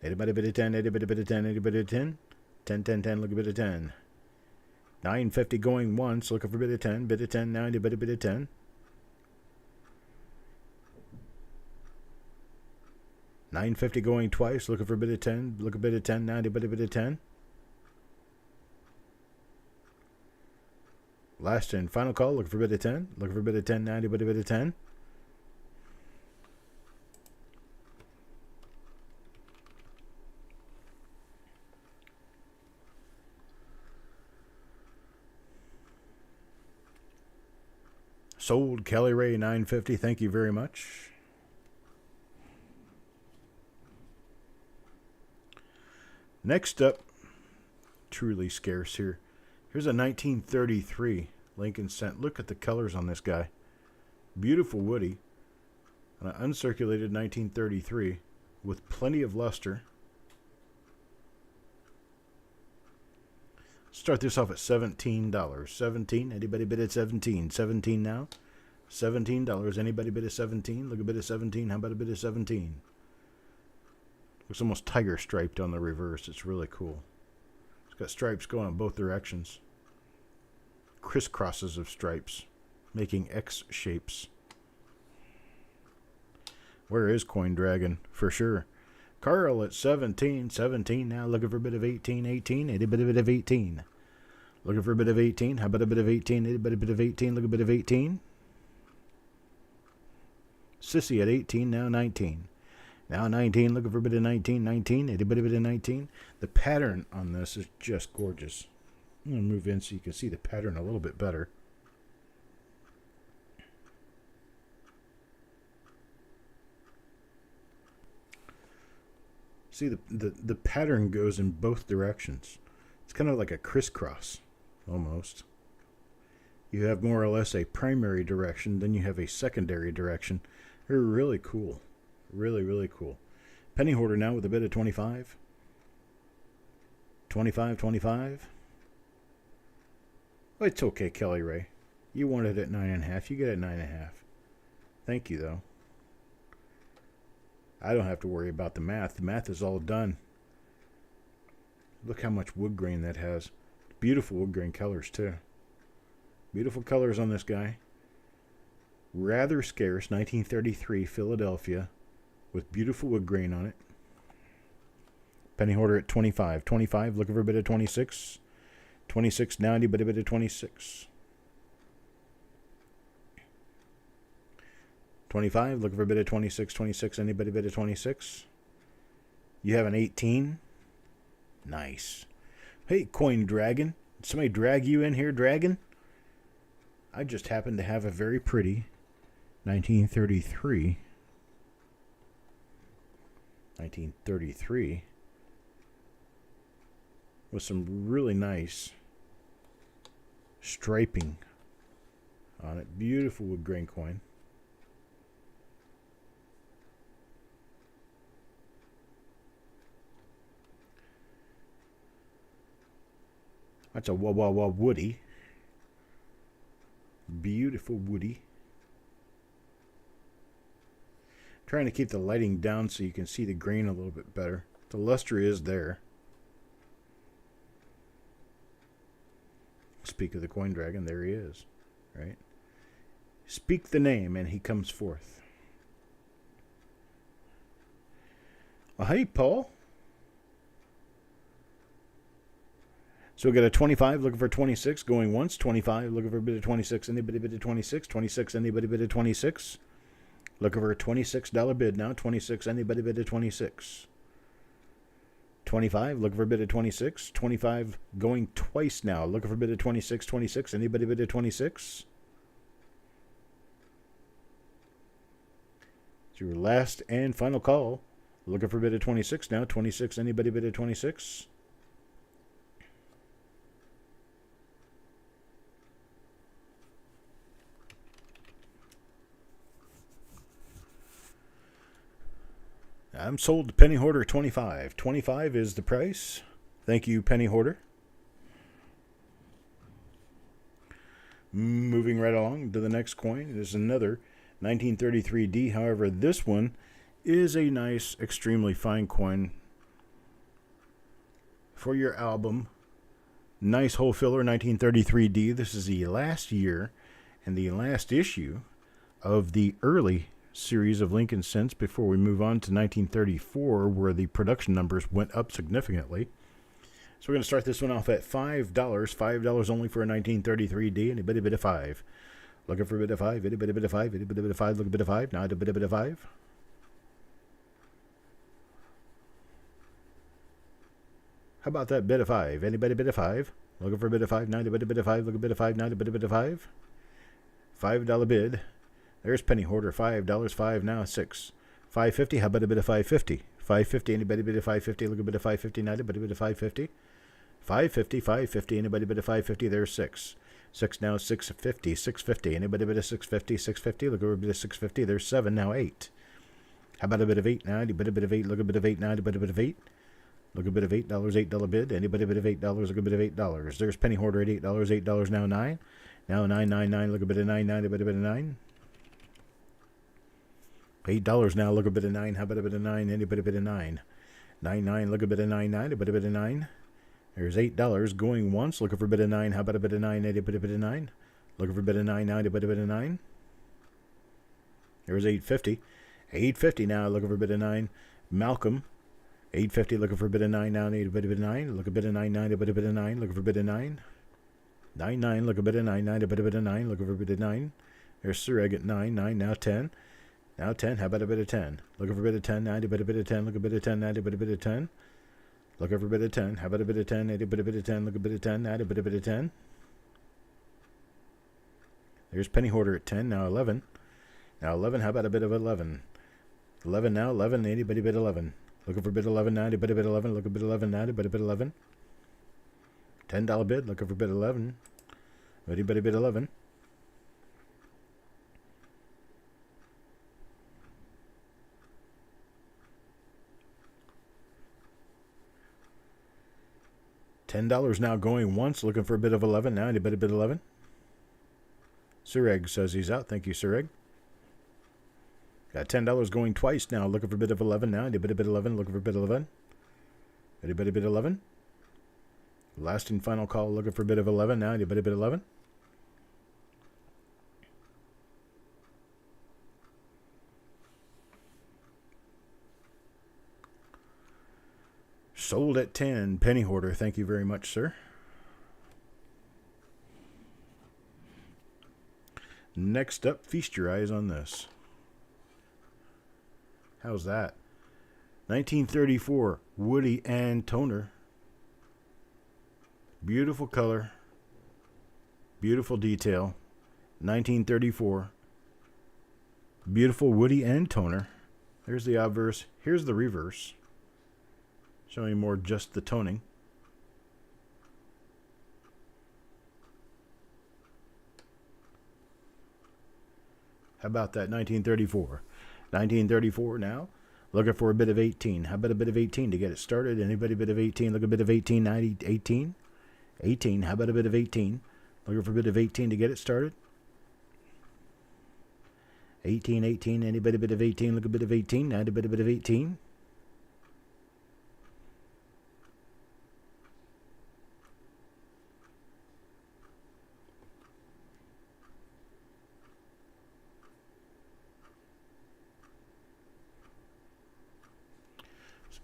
Anybody bid a 10, anybody bid a 10, anybody bid a 10? 10, 10, 10, look a bit of 10. $9.50 going once, looking for a bit of 10, bid of 10 now, anybody bid a 10? $9.50 going twice, looking for a bit of 10, look a bit of 10 now, anybody bid a 10? Last and final call, looking for a bit of 10, looking for a bit of 10 now, anybody bid a 10? Sold Kelly Ray 950. Thank you very much. Next up, truly scarce here. Here's a 1933 Lincoln Cent. Look at the colors on this guy. Beautiful woody. An uncirculated 1933 with plenty of luster. Start this off at $17. $17. Anybody bid at $17? $17 now. $17. Anybody bid at $17? Look a bid at $17. How about a bid at $17? Looks almost tiger striped on the reverse. It's really cool. It's got stripes going in both directions. Crisscrosses of stripes, making X shapes. Where is Coin Dragon? For sure. Carl at 17. 17 now. Looking for a bit of 18. 18. A bit of 18. Looking for a bit of 18. How about a bit of 18? A bit of 18. Look a bit of 18. Sissy at 18. Now 19. Now 19. Looking for a bit of 19. 19. A bit of 19. The pattern on this is just gorgeous. I'm going to move in so you can see the pattern a little bit better. See, the pattern goes in both directions. It's kind of like a crisscross, almost. You have more or less a primary direction, then you have a secondary direction. They're really cool. Really, really cool. Penny Hoarder now with a bid of 25. 25, 25. Well, it's okay, Kelly Ray. You wanted it at 9.5. You get it at 9.5. Thank you, though. I don't have to worry about the math. The math is all done. Look how much wood grain that has. Beautiful wood grain colors, too. Beautiful colors on this guy. Rather scarce, 1933 Philadelphia, with beautiful wood grain on it. Penny Hoarder at 25. 25, looking for a bit of 26. 26.90, but a bit of 26. 25, looking for a bit of 26, 26, anybody bit of 26? You have an 18? Nice. Hey, Coin Dragon. Did somebody drag you in here, Dragon? I just happen to have a very pretty 1933. 1933. With some really nice striping on it. Beautiful wood grain coin. That's a wah woody. Beautiful woody. Trying to keep the lighting down so you can see the grain a little bit better. The luster is there. Speak of the Coin Dragon, there he is. Right? Speak the name and he comes forth. Well, hey, Paul. So we got a 25 looking for 26, going once. 25 looking for a bit of 26. Anybody bid of 26? 26, anybody bid of 26? Looking for a $26 bid now. 26, anybody bid of 26? 25 looking for a bid of 26. 25 going twice now. Looking for a bid of 26. 26, anybody bid of 26? It's your last and final call. Looking for a bid of 26 now. 26, anybody bid of 26? I'm sold to Penny Hoarder 25. 25 is the price. Thank you, Penny Hoarder. Moving right along to the next coin is another 1933D. However, this one is a nice, extremely fine coin for your album. Nice hole filler 1933D. This is the last year and the last issue of the early series of Lincoln Cents before we move on to 1934, where the production numbers went up significantly. So we're going to start this one off at $5. $5 only for a 1933D, and a bit of 5. Looking for a bit of 5, a bit of 5, a bit of 5, look a bit of 5, now a bit of 5. How about that bit of 5? Anybody bit of 5? Looking for a bit of 5, now a bit of 5, look a bit of 5, now a bit of 5. $5 bid. There's penny hoarder, $5, 5 now, 6. 550, how about a bit of 550? 550, anybody bid of 550? Look a bit of 550, not a bit of 550. 550, 550, anybody bid of 550? There's 6. 6 now, 650, 650, anybody bid of 650? 650, look over a bit of 650. There's 7 now, 8. How about a bit of 8 now? Anybody bid of 8? Look a bit of 8 now, anybody bid of 8? Look a bit of $8, $8 bid. Anybody bid of $8? Look a bit of $8. There's penny hoarder at $8, $8 now, 9. Now 999, look a bit of 9, 9, anybody bid of 9? $8 now, look a bit of 9. How about a bit of 9? Anybody bit of 9? 9, 9, look a bit of 9, 9. A bit of 9. There's $8 going once. Looking for a bit of 9. How about a bit of 9? Anybody bit of 9? Looking for a bit of 9, 9. A bit of 9. There's $8.50. $8.50 now. Looking for a bit of 9. Malcolm. $8.50. Looking for a bit of 9 now. Need a bit of 9. Look a bit of 9, 9. A bit of 9. Looking for a bit of 9. 9, 9. Look a bit of 9, 9. A bit of 9. Looking for a bit of 9. There's Sir Egg at 9, 9. Now 10. Now 10, how about a bit of 10? Looking for a bit of 10, 90, but a bit of 10, look a bit of 10, 90, but a bit of 10. Looking for a bit of 10, how about a bit of 10, 80, but a bit of 10, look a bit of 10, 90, but a bit of 10. There's penny hoarder at 10, now 11. Now 11, how about a bit of 11? 11 now, 11, 80, but a bit 11. Looking for a bit 11, 90, but a bit 11, look a bit 11, 90, but a bit 11. $10 bid, looking for a bit 11. 80, but a bit 11. $10 now going once, looking for a bit of 11. Now, any bit of 11? Sir Egg says he's out. Thank you, Sir Egg. Got $10 going twice now, looking for a bit of 11. Now, any bit of 11, looking for a bit of 11. Any bit of 11? Last and final call, looking for a bit of 11. Now, any bit of 11? Sold at 10. Penny hoarder. Thank you very much, sir. Next up, feast your eyes on this. How's that? 1934 Woody and Toner. Beautiful color. Beautiful detail. 1934. Beautiful Woody and Toner. There's the obverse. Here's the reverse. Showing more just the toning. How about that? 1934. 1934 now. Looking for a bit of 18. How about a bit of 18 to get it started? Anybody bit of 18? Look a bit of 18. 90, 18. 18. How about a bit of 18? Looking for a bit of 18 to get it started? 18, 18. Anybody bit of 18? Look a bit of 18. 90, bit of 18.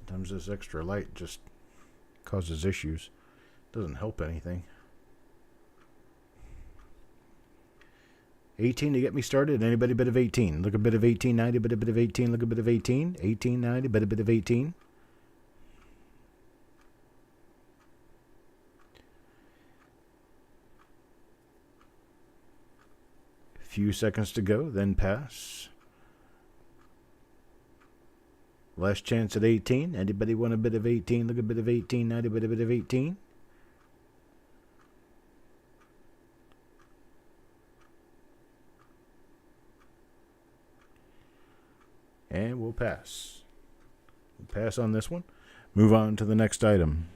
Sometimes this extra light just causes issues. Doesn't help anything. 18 to get me started. Anybody bit of 18? Look a bit of 18, 90, bit of 18. Look a bit of 18. 18, 90, bit of 18. Few seconds to go, then pass. Last chance at 18. Anybody want a bit of 18? Look a bit of 18. 90, bit of 18. And we'll pass. We'll pass on this one. Move on to the next item.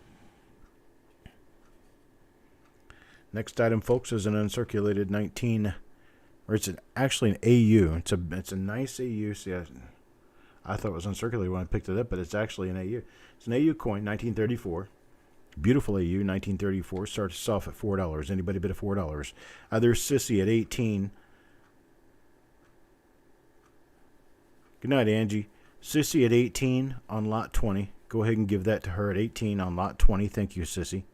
Next item, folks, is an uncirculated 19, or it's actually an AU. It's a nice AU. See, I thought it was uncirculated when I picked it up, but it's actually an AU. It's an AU coin, 1934. Beautiful AU, 1934. Starts off at $4. Anybody bid of $4? There's Sissy at 18. Good night, Angie. Sissy at 18 on lot 20. Go ahead and give that to her at 18 on lot 20. Thank you, Sissy.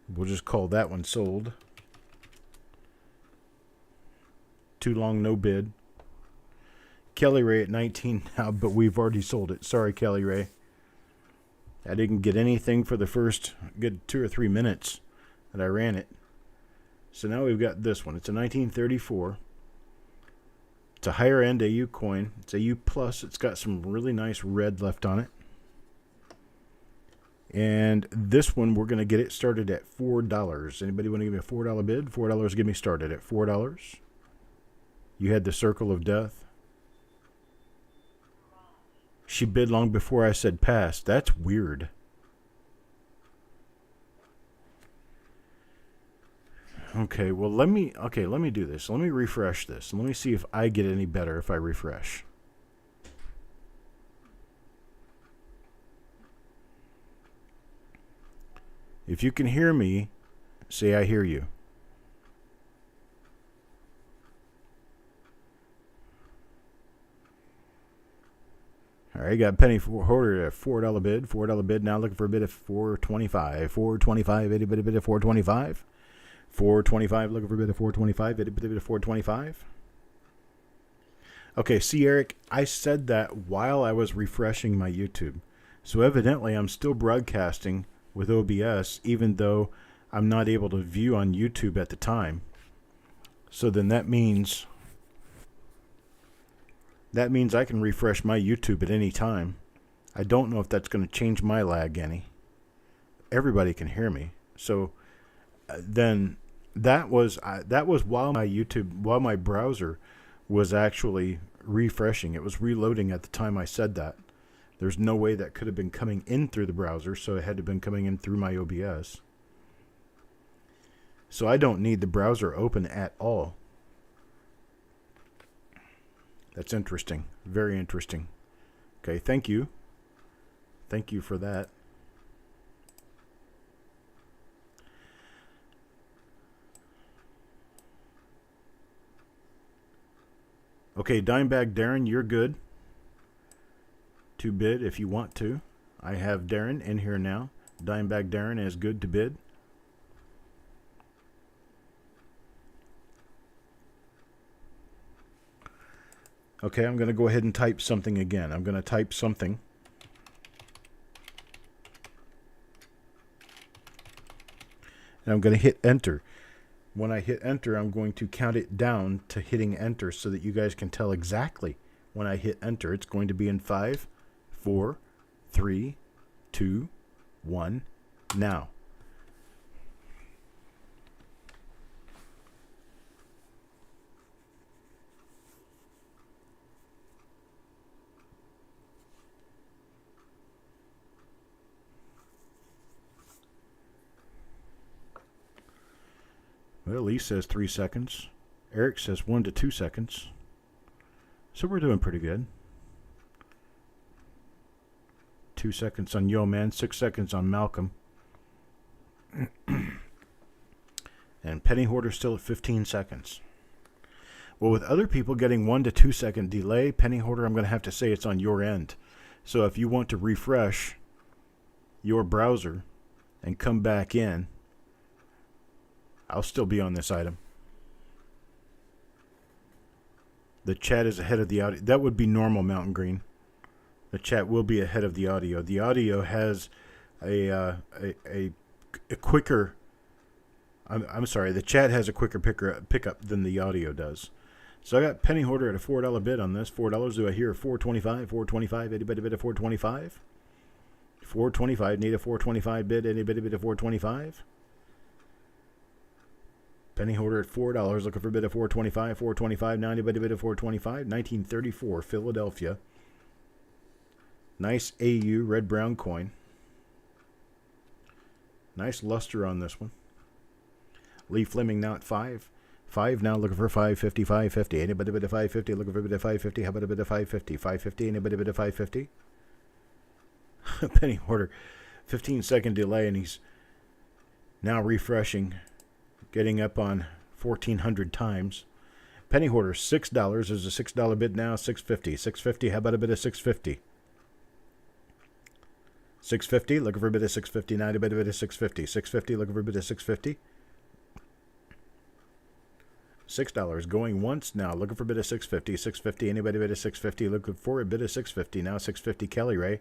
We'll just call that one sold. Too long, no bid. Kelly Ray at 19 now, but we've already sold it. Sorry, Kelly Ray. I didn't get anything for the first good 2 or 3 minutes and I ran it. So now we've got this one. It's a 1934. It's a higher end AU coin. It's AU plus. It's got some really nice red left on it. And this one, we're going to get it started at $4. Anybody want to give me a $4 bid? $4 get me started at $4. You had the circle of death. She bid long before I said pass. That's weird. Okay, well let me do this. Let me refresh this. Let me see if I get any better if I refresh. If you can hear me, say I hear you. All right, got penny hoarder at $4 bid. $4 bid now, looking for a bid of $4.25. $4.25. Anybody bid at $4.25? $4.25. Looking for a bid of $4.25. Anybody bid at $4.25? Okay, see, Eric, I said that while I was refreshing my YouTube. So evidently, I'm still broadcasting with OBS, even though I'm not able to view on YouTube at the time. So then that means I can refresh my YouTube at any time. I don't know if that's going to change my lag any. Everybody can hear me. So then that was while my browser was actually refreshing. It was reloading at the time I said that. There's no way that could have been coming in through the browser, so it had to have been coming in through my OBS. So I don't need the browser open at all. That's interesting. Very interesting. Okay, thank you. Thank you for that. Okay, Dimebag Darren, you're good to bid if you want to. I have Darren in here now. Dimebag Darren is good to bid. Okay, I'm going to go ahead and type something again. I'm going to type something. And I'm going to hit enter. When I hit enter, I'm going to count it down to hitting enter so that you guys can tell exactly when I hit enter. It's going to be in 5, 4, 3, 2, 1, now. Well, Lee says 3 seconds. Eric says 1 to 2 seconds. So we're doing pretty good. 2 seconds on Yo Man, 6 seconds on Malcolm. And Penny Hoarder still at 15 seconds. Well, with other people getting 1 to 2 second delay, Penny Hoarder, I'm going to have to say it's on your end. So if you want to refresh your browser and come back in, I'll still be on this item. The chat is ahead of the audio. That would be normal, Mountain Green. The chat will be ahead of the audio. The audio has a quicker. I'm sorry. The chat has a quicker pickup than the audio does. So I got Penny Hoarder at a $4 bid on this. $4. Do I hear $4.25? $4.25. Anybody bid a $4.25? $4.25. Need a $4.25 bid. Anybody bid a $4.25? Penny Hoarder at $4, looking for a bid of $4.25, $4.25. Now anybody bid of $4.25? 1934, Philadelphia. Nice AU red-brown coin. Nice luster on this one. Lee Fleming now at 5. 5 now looking for 550, 550. Anybody bid of 550? Looking for a bid of 550. How about a bid of 550? 550. Anybody bid of 550? Penny Hoarder, 15-second delay, and he's now refreshing. Getting up on 1,400 times. Penny Hoarder, $6. There's a $6 bid now, $6.50. $6.50. How about a bid of $6.50? $6.50. Looking for a bid of $6.50. Now a bid of $6.50. $6.50. Looking for a bid of $6.50. $6 going once now. Looking for a bid of $6.50. $6.50. Anybody bid of $6.50? Looking for a bid of $6.50. Now $6.50. Kelly Ray.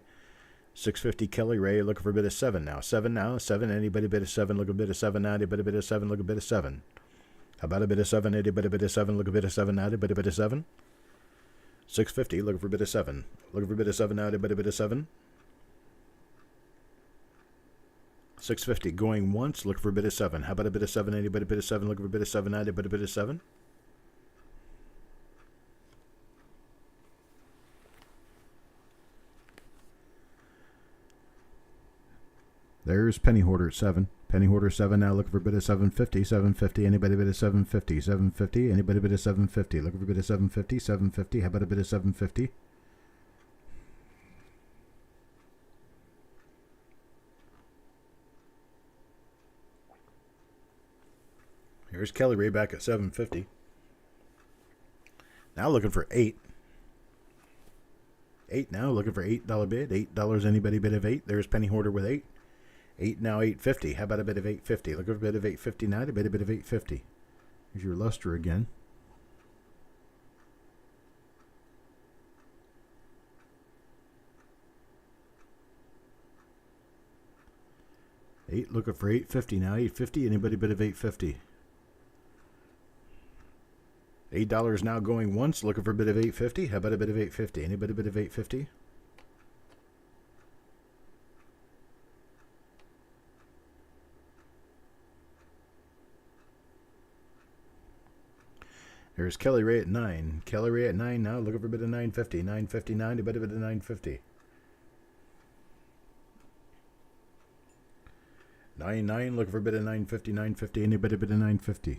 650 Kelly Ray looking for a bid of 7 now. 7 now. 7. Anybody bid of 7? Look a bid of 7 now. Anybody bid of 7? Look a bid of 7. How about a bid of 7? Anybody bid of 7? Look a bid of 7 now. Anybody bid of 7? 650 looking for a bid of 7. Looking for a bid of 7 now. Anybody bid of 7? 650 going once. Looking for a bid of 7. How about a bid of 7? Anybody bid of 7? Looking for a bid of 7 now. Anybody bid of 7? There's Penny Hoarder at 7. Penny Hoarder 7 now looking for a bid of 750. 750. Anybody bid of 750? 750. Anybody bid of 750? Looking for a bid of 750. 750. How about a bid of 750? Here's Kelly Ray back at 750. Now looking for 8. 8 now looking for $8 bid. $8. Anybody bid of 8? There's Penny Hoarder with 8. 8 now, 850. How about a bit of 850? Look at a bit of 850 now. A bit of 850. Here's your luster again. $8 looking for 850 now. 850. Anybody bit of 850? $8 now going once. Looking for a bit of 850. How about a bit of 850? Anybody bit of 850? There's Kelly Ray at 9. Kelly Ray at 9 now. Looking for a bit of 950. 959. A bit of 950. 9 looking for a bit of 950. 950. Anybody bit of 950?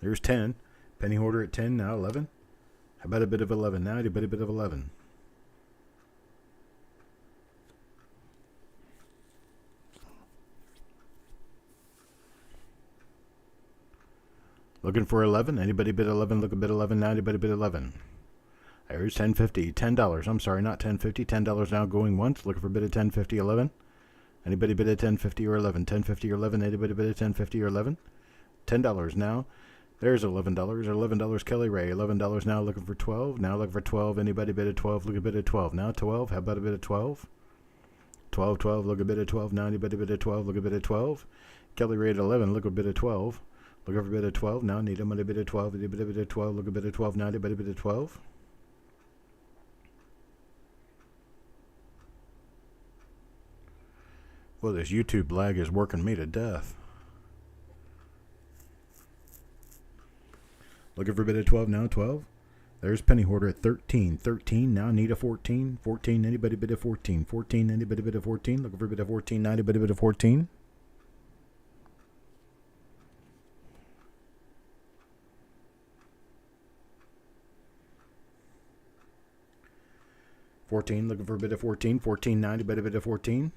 There's 10. Penny Hoarder at 10 now. 11. How about a bit of 11 now? A bit of 11. Looking for 11. Anybody bid 11? Look a bid 11 now. Anybody bid 11? There's 1050. $10. I'm sorry, not 1050. $10 now going once. Looking for a bid of 1050. 11. Anybody bid a 1050 or 11? 1050 or 11? Anybody bid a 1050 or 11? $10 now. There's $11. $11 Kelly Ray. $11 now looking for 12. Now looking for 12. Anybody bid a 12? Look a bid of 12. Now 12. How about a bid of 12? 12, 12. Look a bid of 12. Now anybody bid a 12? Look a bid of 12. Kelly Ray at 11. Look a bid of 12. Look for a bid of 12. Now need a bid of 12. A bid of 12. Look a bid of 12. Now a bid of 12. Well, this YouTube lag is working me to death. Looking for a bid of 12 now, 12. There's Penny Hoarder at 13. 13 now, need a 14. 14, anybody bid of 14. 14, anybody bid of 14. Looking for a bid of 14 now, anybody bid of 14. Looking for a bid of 14. 14 now, anybody bid of 14.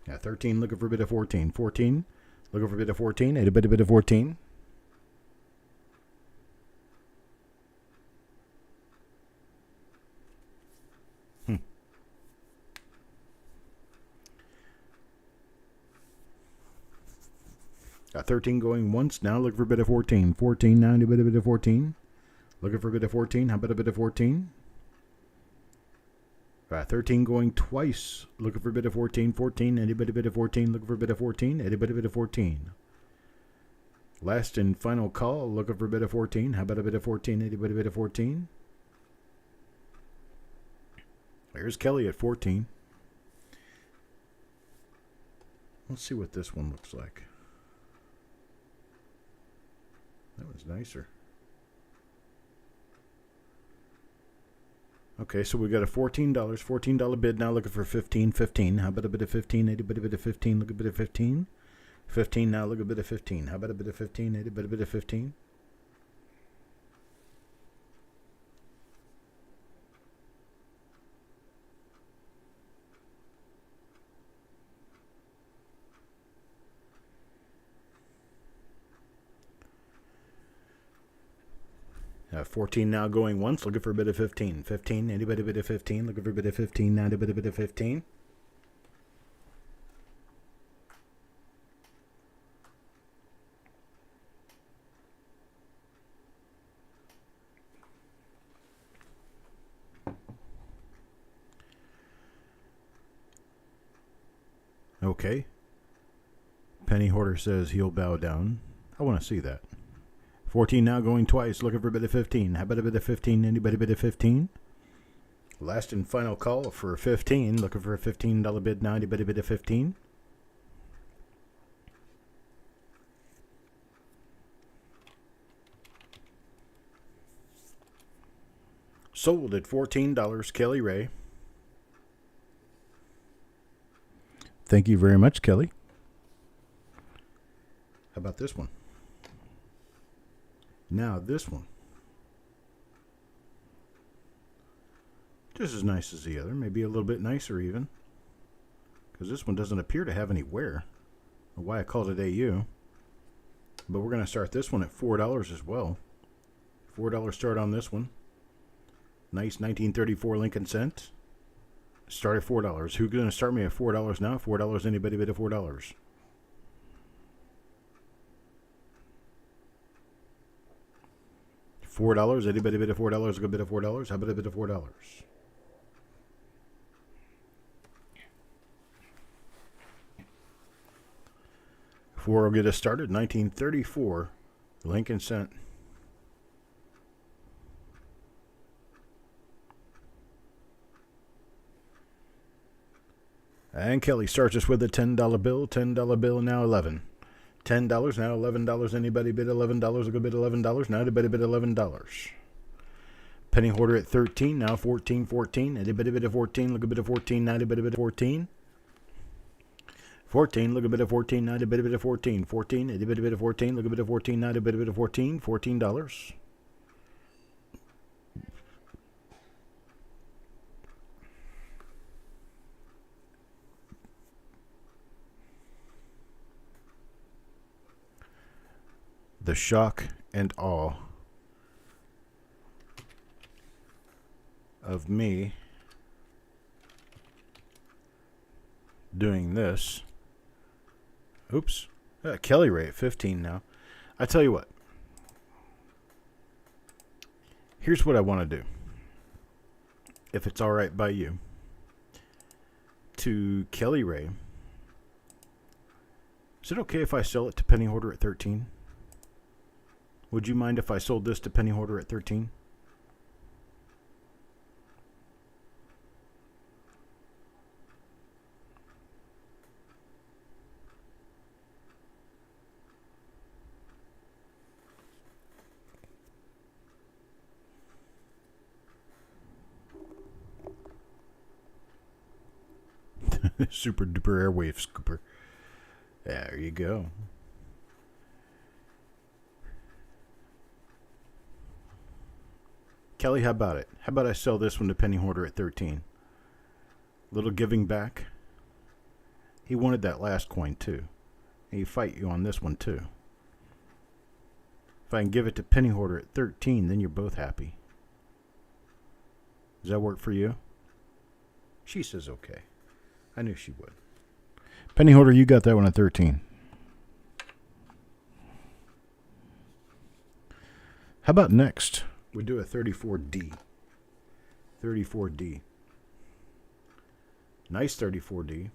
Yeah, 13 looking for a bid of 14. 14 looking for a bid of 14. Anybody bid of 14. Got 13 going once. Now looking for a bid of 14. 14 now. Anybody bid of 14? Looking for a bid of 14. How about a bid of 14? 13 going twice. Looking for a bid of 14. 14. Anybody bid of 14? Looking for a bid of 14. Anybody bid of 14? Last and final call. Looking for a bid of 14. How about a bid of 14? Anybody bid of 14? There's Kelly at 14. Let's see what this one looks like. That one's nicer. Okay, so we got a $14 bid now looking for 15. 15. How about a bit of 15? Anybody bid of 15? Look a bit of 15. 15 now, look a bit of 15. How about a bit of 15? Anybody bid of 15? Have 14 now going once, looking for a bit of 15. 15, anybody bid of 15? Looking for a bit of 15 now, anybody bid of 15? Okay. Penny Hoarder says he'll bow down. I want to see that. 14 now, going twice, looking for a bid of 15. How about a bid of 15? Anybody bid of 15? Last and final call for 15. Looking for a $15 bid now. Anybody bid of 15? Sold at $14, Kelly Ray. Thank you very much, Kelly. How about this one? Now this one. Just as nice as the other. Maybe a little bit nicer even. Because this one doesn't appear to have any wear. Or why I called it AU. But we're going to start this one at $4 as well. $4 start on this one. Nice 1934 Lincoln cent. Start at $4. Who's going to start me at $4 now? $4. Anybody bid at $4? $4. Anybody bid at $4? A good bid at $4. How about a bid of $4? $4 will get us started. 1934 Lincoln cent. And Kelly starts us with a $10 bill. $10 bill now 11. $10 now $11. Anybody bid $11? A good bid $11. Now anybody bid $11. Penny Hoarder at 13. Now 14. 14. Anybody bid a 14? Look a bit of 14. Now anybody bid a 14. 14. Look a bit of 14. Now anybody bid a 14. 14. Anybody bid a 14? Look a bit of 14. Now anybody bid a 14. $14. The shock and awe of me doing this. Oops. Kelly Ray at 15 now. I tell you what. Here's what I want to do. If it's all right by you. To Kelly Ray. Is it okay if I sell it to Penny Hoarder at 13? Would you mind if I sold this to Penny Hoarder at 13? Super duper airwave scooper. There you go. Kelly, how about it? How about I sell this one to Penny Hoarder at 13? Little giving back. He wanted that last coin too. And he fight you on this one too. If I can give it to Penny Hoarder at 13, then you're both happy. Does that work for you? She says okay. I knew she would. Penny Hoarder, you got that one at 13. How about next? We do a 34D. 34D. Nice 34D.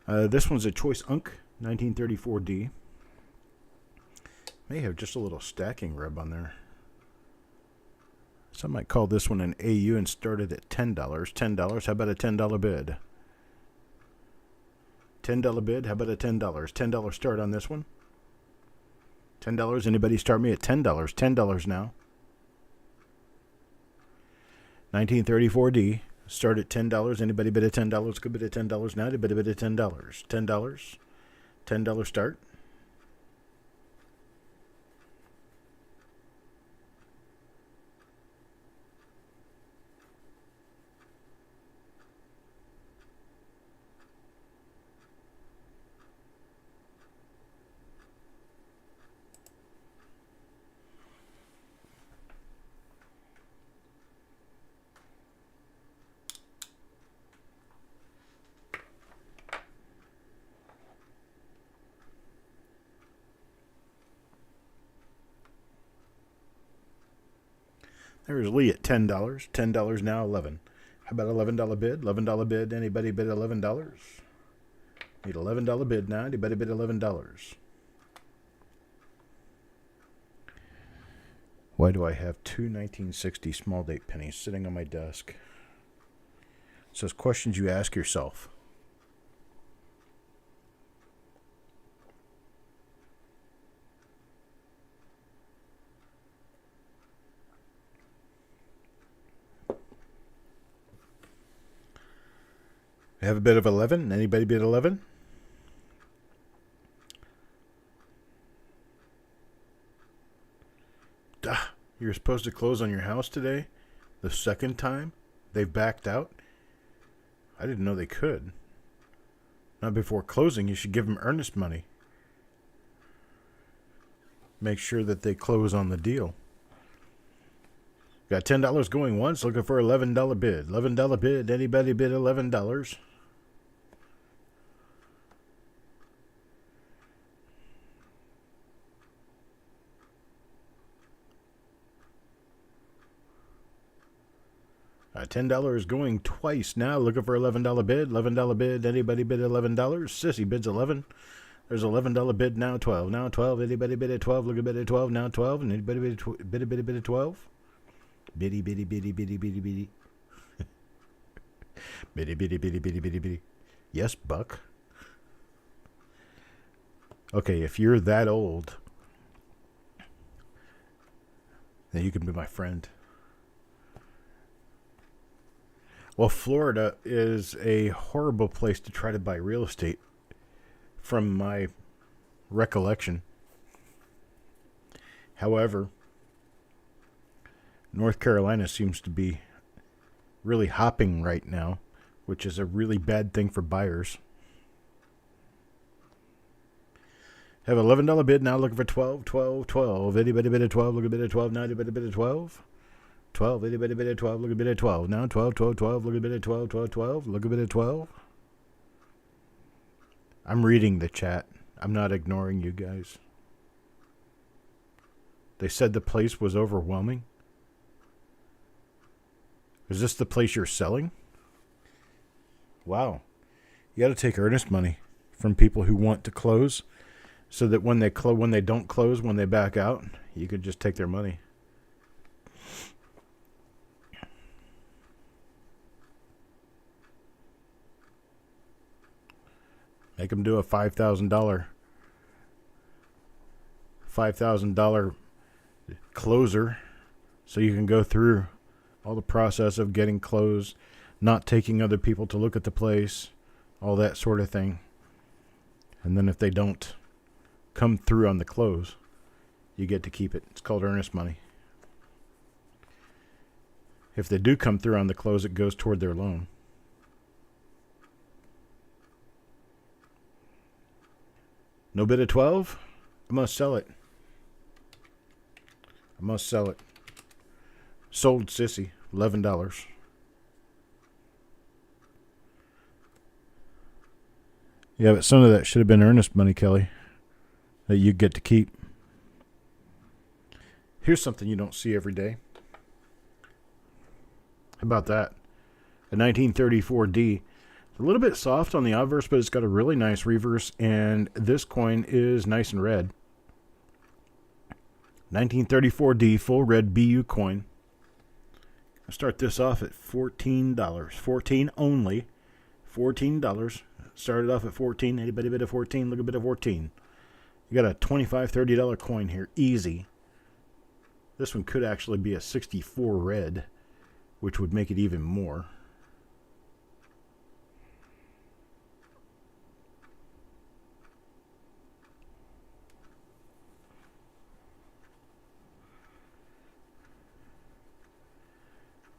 This one's a Choice Unk 1934D. May have just a little stacking rub on there. Some might call this one an AU and start it at $10. $10. How about a $10 bid? $10 bid. How about a $10? $10 start on this one. $10. Anybody start me at $10? $10 now. 1934D. Start at $10. Anybody bid at $10? Could bid at $10 now. Anybody bid at $10? $10. $10 start. There's Lee at $10. $10 now, 11. How about $11 bid? $11 bid. Anybody bid $11? Need $11 bid now. Anybody bid $11? Why do I have two 1960 small date pennies sitting on my desk? It says questions you ask yourself. Have a bid of 11? Anybody bid 11? You're supposed to close on your house today? The second time? They've backed out? I didn't know they could. Not before closing. You should give them earnest money. Make sure that they close on the deal. Got $10 going once, looking for $11 bid. $11 bid. Anybody bid $11? $10 going twice now, looking for $11 bid. $11 bid. Anybody bid $11? Sissy bids 11. There's $11 bid now, 12. Now 12. Anybody bid at 12? Look at bid at 12. Now 12. And anybody bid at 12? Biddy, biddy, biddy, biddy, biddy, biddy. Biddy, biddy, biddy, biddy, biddy, biddy. Yes, Buck. Okay, if you're that old, then you can be my friend. Well, Florida is a horrible place to try to buy real estate, from my recollection. However, North Carolina seems to be really hopping right now, which is a really bad thing for buyers. Have $11 bid now, looking for 12, 12, 12. Anybody bid at 12? Look at bid at 12 now. Anybody bid at 12? 12. Anybody bid at 12? Look at bid at 12 now. 12, 12, 12. Look at bid at 12, 12, 12. Look at bid at 12. I'm reading the chat. I'm not ignoring you guys. They said the place was overwhelming. Is this the place you're selling? Wow. You got to take earnest money from people who want to close, so that when they don't close, when they back out, you could just take their money. Make them do a $5,000 closer, so you can go through all the process of getting closed, not taking other people to look at the place, all that sort of thing. And then if they don't come through on the close, you get to keep it. It's called earnest money. If they do come through on the close, it goes toward their loan. No bid at 12? I must sell it. I must sell it. Sold, sissy. $11. Yeah, but some of that should have been earnest money, Kelly, that you get to keep. Here's something you don't see every day. How about that? A 1934D. A little bit soft on the obverse, but it's got a really nice reverse, and this coin is nice and red. 1934D full red BU coin. I'll start this off at $14. $14 only. $14. Started off at $14. Anybody bid at 14? Look at a bid at 14. You got a $25, $30 coin here. Easy. This one could actually be a 64 red, which would make it even more.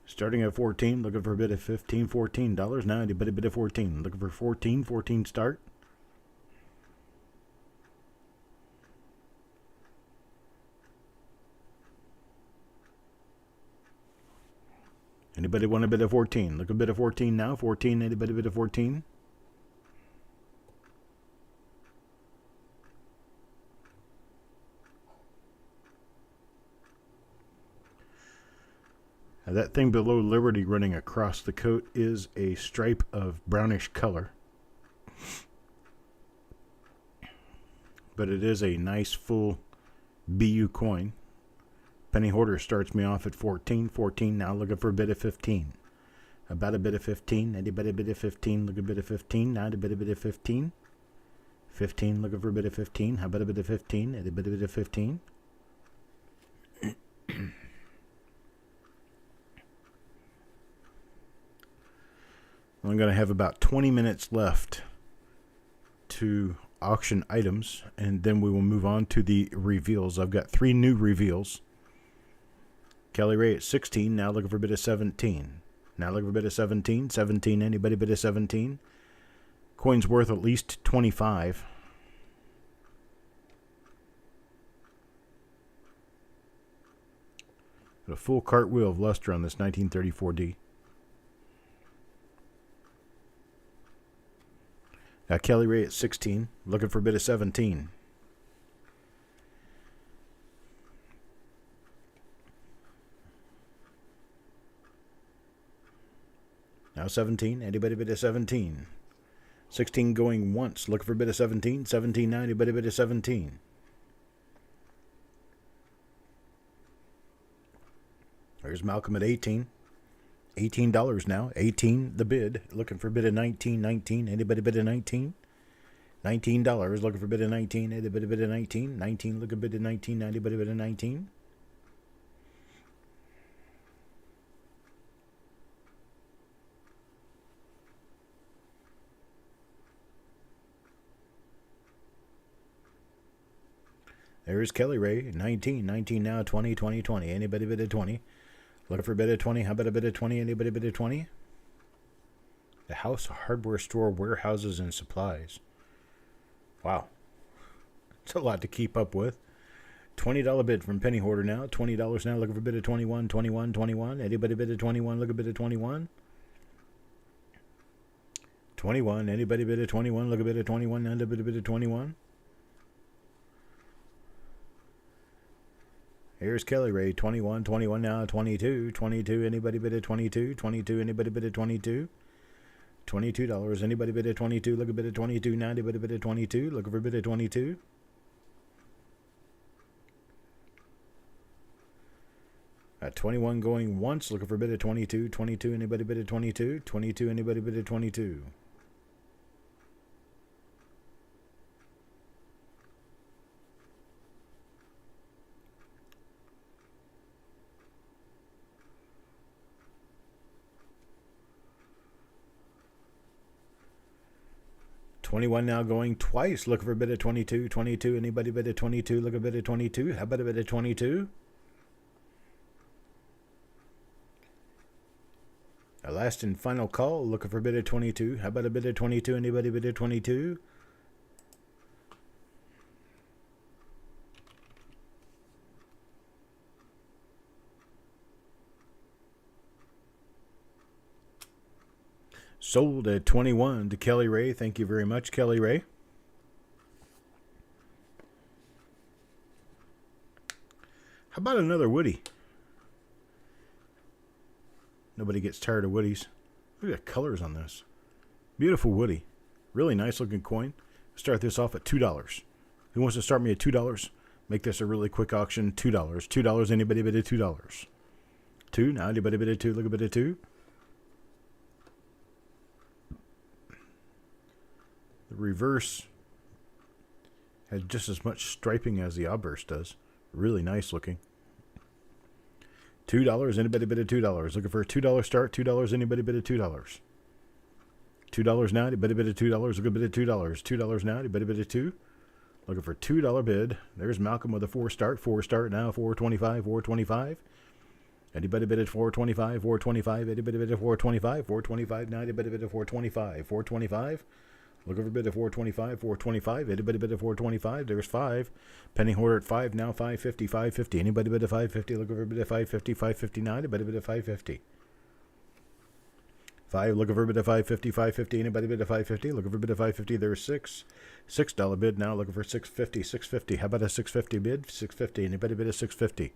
Starting at 14, looking for a bid of $15, $14. Now anybody bid at 14. Looking for 14, 14 start. Anybody want a bid of 14? Look a bid of 14 now. 14, anybody bid of 14? That thing below Liberty running across the coat is a stripe of brownish color. But it is a nice full BU coin. Penny Hoarder starts me off at 14. 14, now looking for a bid of 15. About a bit of 15. Anybody a bit of 15? Look a bit of 15. Now a bit of 15. 15, looking for a bit of 15. How about a bit of 15? A bit of 15. I'm going to have about 20 minutes left to auction items, and then we will move on to the reveals. I've got 3 new reveals. Kelly Ray at 16, now looking for a bit of 17. Now looking for a bit of 17. 17, anybody bit of 17? Coins worth at least 25. Got a full cartwheel of luster on this 1934D. Got Kelly Ray at 16, looking for a bit of 17. Now 17, anybody bit of 17? 16 going once, looking for a bit of 17. 17 now, anybody bit of 17? There's Malcolm at 18. $18 now. 18 the bid. Looking for a bid of 19. 19. Anybody bid of 19? $19. Looking for a bid of 19. Anybody bid of 19? 19. Look a bid of 19. Anybody bid of 19? There's Kelly Ray. 19. 19 now. 20. 20. 20. Anybody bid of 20? Looking for a bid of 20. How about a bid of 20? Anybody bid of 20? The House Hardware Store Warehouses and Supplies. Wow. It's a lot to keep up with. $20 bid from Penny Hoarder now. $20 now. Looking for a bid of 21. 21. 21. Anybody bid of 21? Look a bid of 21. 21. Anybody bid of 21? Look a bid of 21. Now a bid of 21. Here's Kelly Ray, 21, 21 now, 22, 22, anybody bid at 22, 22, anybody bid at 22, $22, anybody bid at 22, look a bid at 22, now anybody bid at 22, look for a bid at 22. At 21 going once, looking for a bid at 22, 22, anybody bid at 22, 22, anybody bid at 22. $21 now going twice. Looking for a bid of 22. 22. Anybody bid of 22? Look a bid of 22. How about a bid of 22? Our last and final call. Looking for a bid of 22. How about a bid of 22? Anybody bid of 22? Sold at 21 to Kelly Ray. Thank you very much, Kelly Ray. How about another Woody? Nobody gets tired of Woodies. Look at the colors on this. Beautiful Woody. Really nice looking coin. Start this off at $2. Who wants to start me at $2? Make this a really quick auction. $2. $2. Anybody bid at $2? 2. Now anybody bid at 2? Look a bid at 2. The reverse has just as much striping as the obverse does. Really nice looking. $2. Anybody bid at $2? Looking for a $2 start. $2. Anybody bid at $2? $2 now. Anybody bid at $2? Look a bid at $2. $2 now. Anybody bid at 2? Looking for a $2 bid. There's Malcolm with a 4 start. 4 start now. 425. 425. Anybody bid at 425? 425. Anybody bid at 425? 425 now. Anybody bid at 425? 425. Looking for a bid at 425, 425. Anybody bid at 425? There's 5. Penny Hoarder at 5 now, 550, 550. Anybody bid at 550? Looking for a bid at 550, 550 now. Anybody bid at 550? 5. Looking for a bid at 550, 550. Anybody bid at 550? Looking for a bid at 550. There's 6. $6 bid now. Looking for 650, 650. How about a 650 bid? 650. Anybody bid at 650?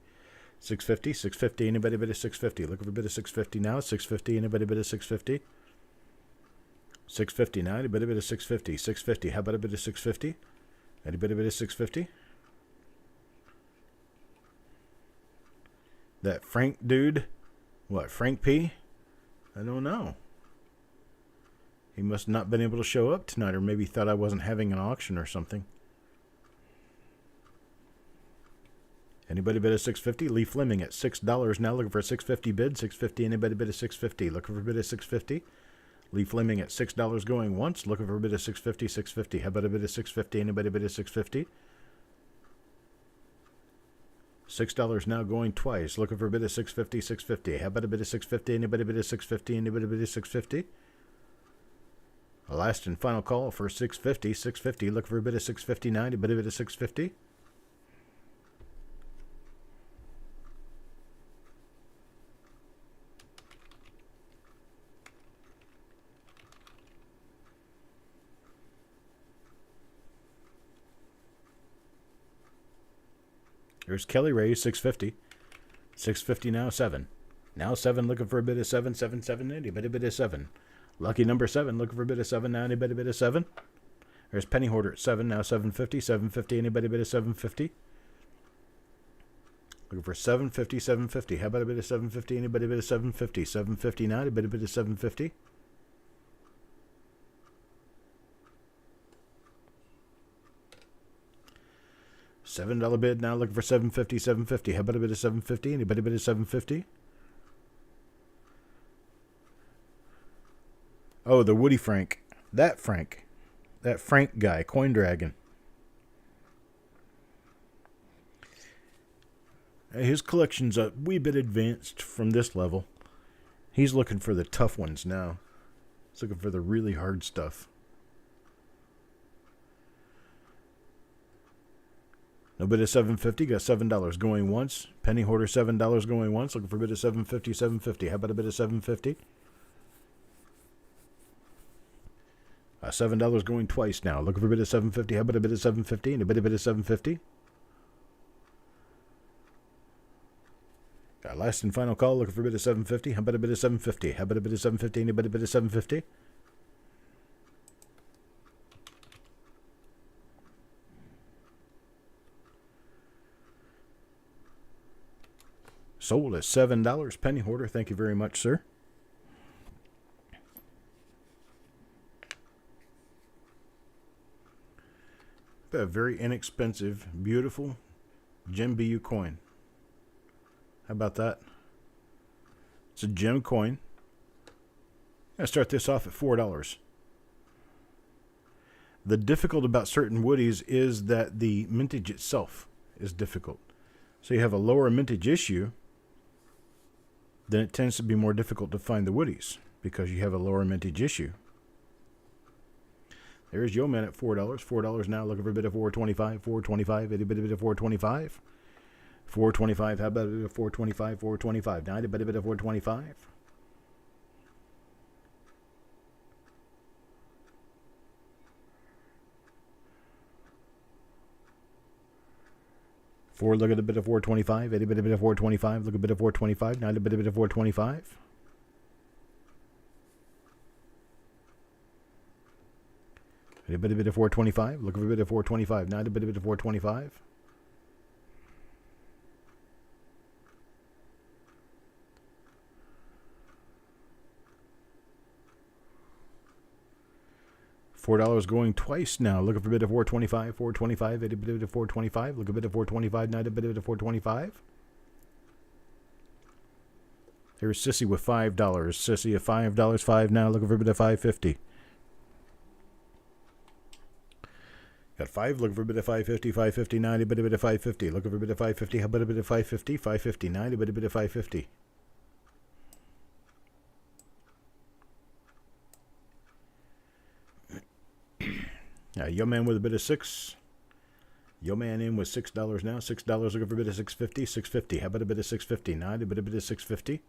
650, 650, anybody bid a 650. Looking for a bid of 650 now. 650, anybody bid a 650. 650 now, anybody bid a 650. 650, how about a bid of 650? Anybody bid a 650? That Frank dude, what, Frank P? I don't know. He must not been able to show up tonight, or maybe thought I wasn't having an auction or something. Anybody bid a 650? Lee Fleming at $6 now, looking for a 650 bid. 650, anybody bid a 650? Looking for a bid of 650? Lee Fleming at $6 going once, looking for a bid of 650. 650, how about a bid of 650? Anybody bid a 650? $6 now going twice, looking for a bid of 650. 650, how about a bid of 650? Anybody bid a 650? Anybody bid a 650? A last and final call for 650. 650, looking for a bid of 650 now. Anybody bid a 650? There's Kelly Ray, 650. 650 now, 7. Now 7, looking for a bid of 7. 7, 7, anybody bid of 7. Lucky number 7, looking for a bid of 7 now, anybody bid of 7. There's Penny Hoarder at 7, now 750. 750, anybody bid of 750. Looking for 750. 750, how about a bid of 750? Anybody bid of 750. 750 now, anybody bid of 750. $7 bid now, looking for 750. 750, how about a bid of 750? Anybody bid of 750? Oh, the Woody Frank. That Frank. That Frank guy, Coin Dragon. His collection's a wee bit advanced from this level. He's looking for the tough ones now. He's looking for the really hard stuff. No bid of 750, got $7 going once. Penny Hoarder, $7 going once. Looking for a bid of 750. 750, how about a bid of 750? $7 going twice now. Looking for a bid of 750. How about a bid of 750? And a bid of 750. Got last and final call. Looking for a bid of 750. How about a bid of 750? How about a bid of 750? Anybody bid of 750? Sold at $7. Penny Hoarder, thank you very much, sir. A very inexpensive, beautiful gem BU coin. How about that? It's a gem coin. I'm going to start this off at $4. The difficult about certain woodies is that the mintage itself is difficult. So you have a lower mintage issue, then it tends to be more difficult to find the woodies because you have a lower mintage issue. There's Yo Man at $4. $4 now, looking for a bit of $4.25. $4.25, a bit of $4.25. $4.25, how about a bit of $4.25? $4.25, now a bit of $4.25. $4, look at a bit of $4.25. A bit of $4.25, look at a bit of $4.25, now a bit of $4.25. A bit of $4.25. Look for a bit of $4.25. Now a bit of $4.25. $4 going twice now. Looking for a bit of $4.25. $4.25. A bit of $4.25. Look a bit of $4.25. Now a bit of $4.25. There's Sissy with $5. Sissy at $5. 5 now. Looking for a bit of $5.50. Got 5, looking for a bit of $5.50, $5.50, 90, a bit of $5.50. Looking for a bit of $5.50, how about a bit of $5.50, $5.50, 90, a bit of $5.50. Yo Man with a bit of 6. Yo Man in with $6 now. $6, looking for a bit of $6.50, $6.50. How about a bit of $6.50, 90, a bit of $6.50.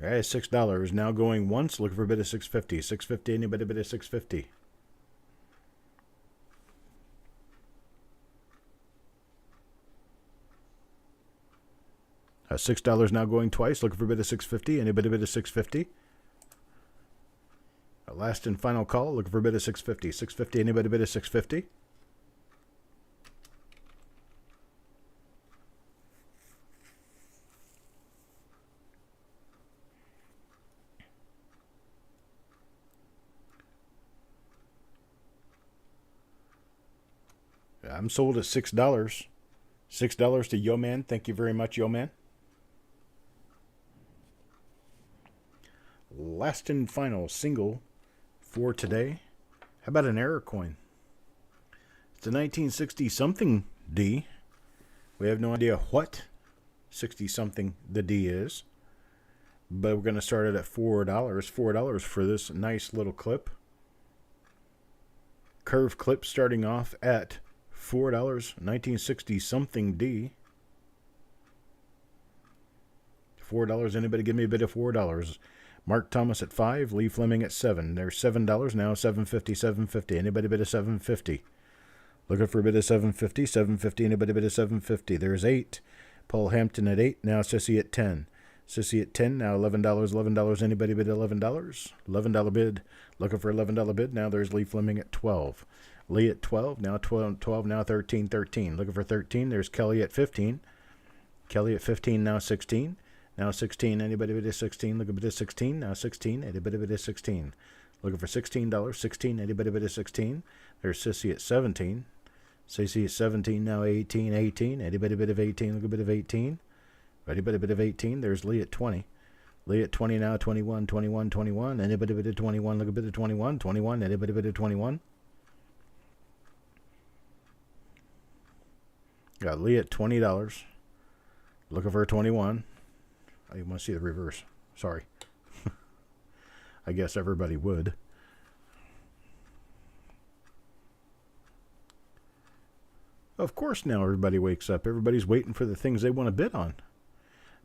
All right, $6 now going once. Looking for a bid of 650. 650. Anybody bid of 650? $6 now going twice. Looking for a bid of 650. Anybody bid of 650? Last and final call. Looking for a bid of 650. 650. Anybody bid of 650? I'm sold at $6. $6 to Yo Man. Thank you very much, Yo Man. Last and final single for today. How about an error coin? It's a 1960-something D. We have no idea what 60-something the D is. But we're going to start it at $4. $4 for this nice little clip. Curve clip starting off at $4. 1960-something D. $4. Anybody give me a bid of $4? Mark Thomas at 5, Lee Fleming at 7. There's $7 now, $7.50, $7.50. Anybody bid of $7.50? Looking for a bid of $7.50, $7.50. Anybody bid of $7.50? There's 8. Paul Hampton at 8. Now Sissy at 10. Sissy at 10. Now $11, $11. Anybody bid $11? $11 bid. Looking for $11 bid. Now there's Lee Fleming at 12. Lee at 12. Now 12. Now 13, 13. Looking for 13. There's Kelly at 15. Kelly at 15. Now 16. Now 16, anybody bid of 16, look at bid of 16, now 16, anybody bid of 16. Looking for $16, 16, anybody bid of 16. There's Sissy at 17. Sissy at 17, now 18, 18, anybody bid of 18, look at bid of 18. Anybody bid of 18, there's Lee at 20. Lee at 20 now, 21, 21, 21, anybody bid of 21, look at bid of 21, 21, anybody bid of 21. Got Lee at $20, looking for 21. Oh, you want to see the reverse. Sorry. I guess everybody would. Of course now everybody wakes up. Everybody's waiting for the things they want to bid on.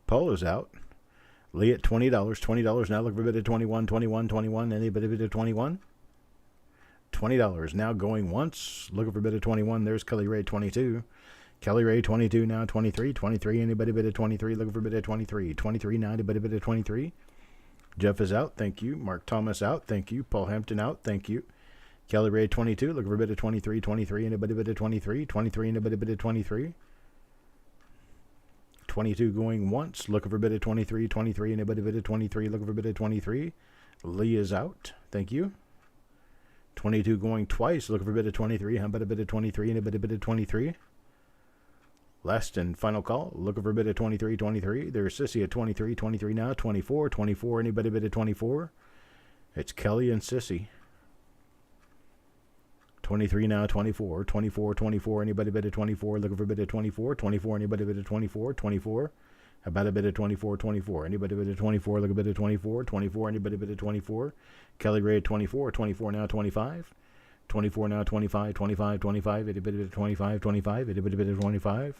Polo's out. Lee at $20. $20 now. Look for a bid of 21, 21, 21. Anybody bid of 21? $20 now going once. Looking for a bid of 21. There's Kelly Ray 22. Kelly Ray 22 now 23. 23. Anybody bid of 23? Looking for a bid of 23. 23 now. Anybody bid of 23? Jeff is out. Thank you. Mark Thomas out. Thank you. Paul Hampton out. Thank you. Kelly Ray 22. Looking for a bid of 23. 23. Anybody bid of 23? 23. Anybody bid of 23? 22 going once. Looking for a bid of 23. 23. Anybody bid of 23? Looking for a bid of 23? Lee is out. Thank you. 22 going twice. Looking for a bid of 23. How about a bid of 23? Anybody bid of 23? Last and final call. Looking for a bid of 23, 23. There's Sissy at 23, 23 now. 24, 24. Anybody bid of 24? It's Kelly and Sissy. 23 now, 24. 24, 24. Anybody bid of 24? Looking for a bid of 24. 24. Anybody bid of 24? 24. How about a bid of 24, 24? Anybody bid of 24? Look a bid of 24. 24. Anybody bid of 24? Kelly Ray at 24. 24 now, 25. 24 now, 25. 25, 25. Anybody bid of 25? 25. Anybody bid of 25?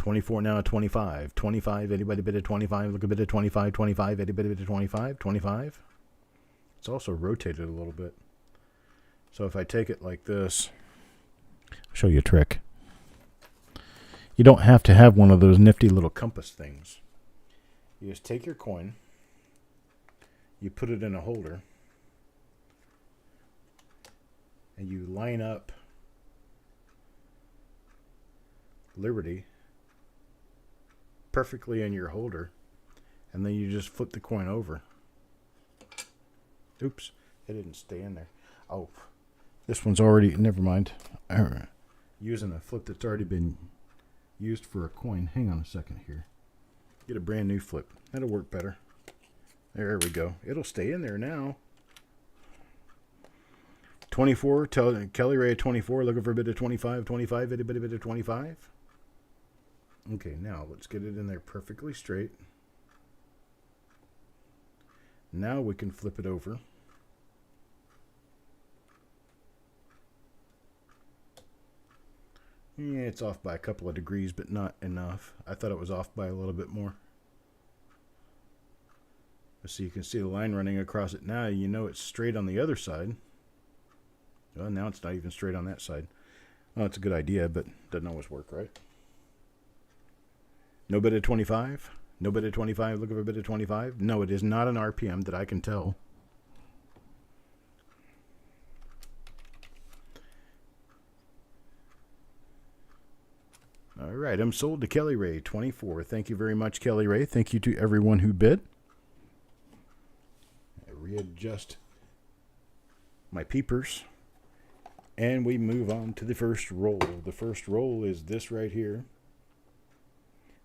24 now, 25. 25, anybody bid at 25? Look a bid at 25. 25, anybody bid at 25? 25. It's also rotated a little bit. So if I take it like this, I'll show you a trick. You don't have to have one of those nifty little compass things. You just take your coin, you put it in a holder, and you line up Liberty perfectly in your holder, and then you just flip the coin over. Oops, it didn't stay in there. Oh, this one's already, never mind. Using a flip that's already been used for a coin. Hang on a second here. Get a brand new flip. That'll work better. There we go. It'll stay in there now. 24, Kelly Ray at 24, looking for a bid of 25. 25, anybody bid of 25? Okay, now let's get it in there perfectly straight. Now we can flip it over. Yeah, it's off by a couple of degrees, but not enough. I thought it was off by a little bit more. So you can see the line running across it now. You know it's straight on the other side. Well, now it's not even straight on that side. Well, it's a good idea, but doesn't always work, right? No bid at 25. No bid at 25. Looking for a bid at 25. No, it is not an RPM that I can tell. All right, I'm sold to Kelly Ray, 24. Thank you very much, Kelly Ray. Thank you to everyone who bid. I readjust my peepers. And we move on to the first roll. The first roll is this right here.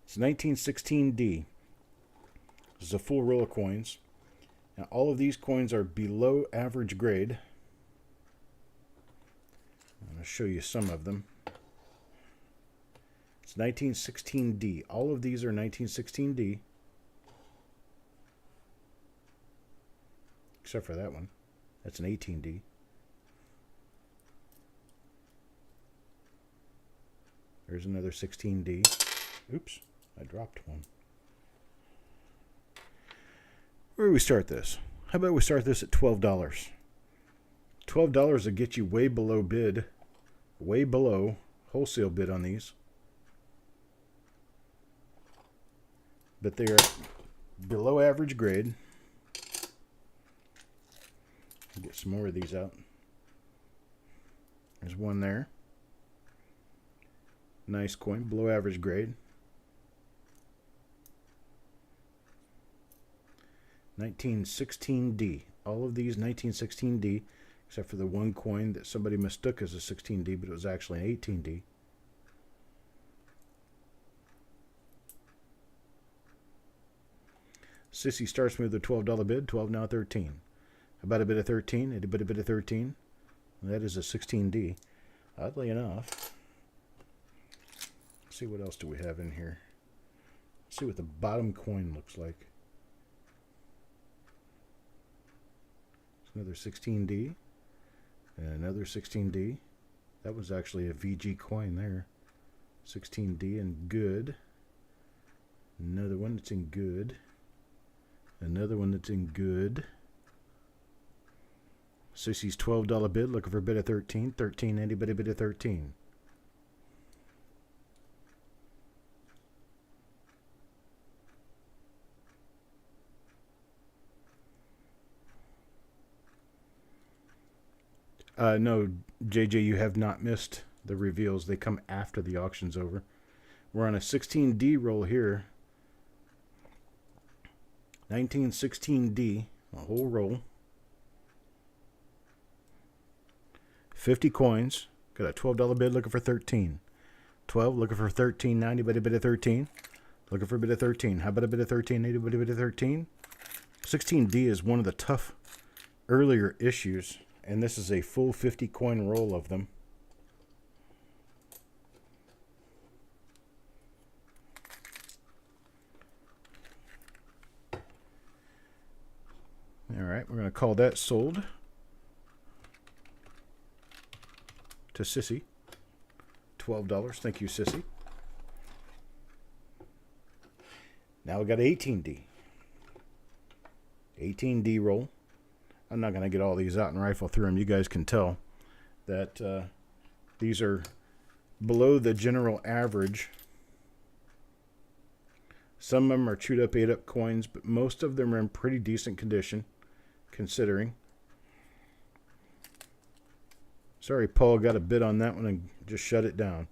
It's 1916D. This is a full roll of coins. Now, all of these coins are below average grade. I'm going to show you some of them. It's 1916D. All of these are 1916D. Except for that one. That's an 18D. There's another 16D. Oops, I dropped one. Where do we start this? How about we start this at $12? $12 will get you way below bid. Way below wholesale bid on these. But they are below average grade. I'll get some more of these out. There's one there. Nice coin, below average grade. 1916D. All of these 1916D, except for the one coin that somebody mistook as a 16D, but it was actually an 18D. Sissy starts me with a $12 bid, 12 now 13. About a bid of 13, a bit of 13. That is a 16D. Oddly enough. See what else do we have in here. Let's see what the bottom coin looks like. It's another 16D and another 16D. That was actually a VG coin there. 16D and good. Another one that's in good. Another one that's in good. Sissy's $12 bid, looking for a bid of 13. 13, anybody bid of 13. No, JJ, you have not missed the reveals. They come after the auction's over. We're on a 16D roll here. 1916D, a whole roll. 50 coins. Got a $12 bid looking for 13. 12 looking for 13. Now anybody bid of 13? Looking for a bid of 13. How about a bid of 13? Anybody bid of 13? 16D is one of the tough earlier issues. And this is a full 50 coin roll of them. All right, we're going to call that sold to Sissy. $12. Thank you, Sissy. Now we got 18D. 18D roll. I'm not going to get all these out and rifle through them. You guys can tell that these are below the general average. Some of them are chewed up, ate up coins, but most of them are in pretty decent condition, considering. Sorry, Paul, got a bid on that one and just shut it down.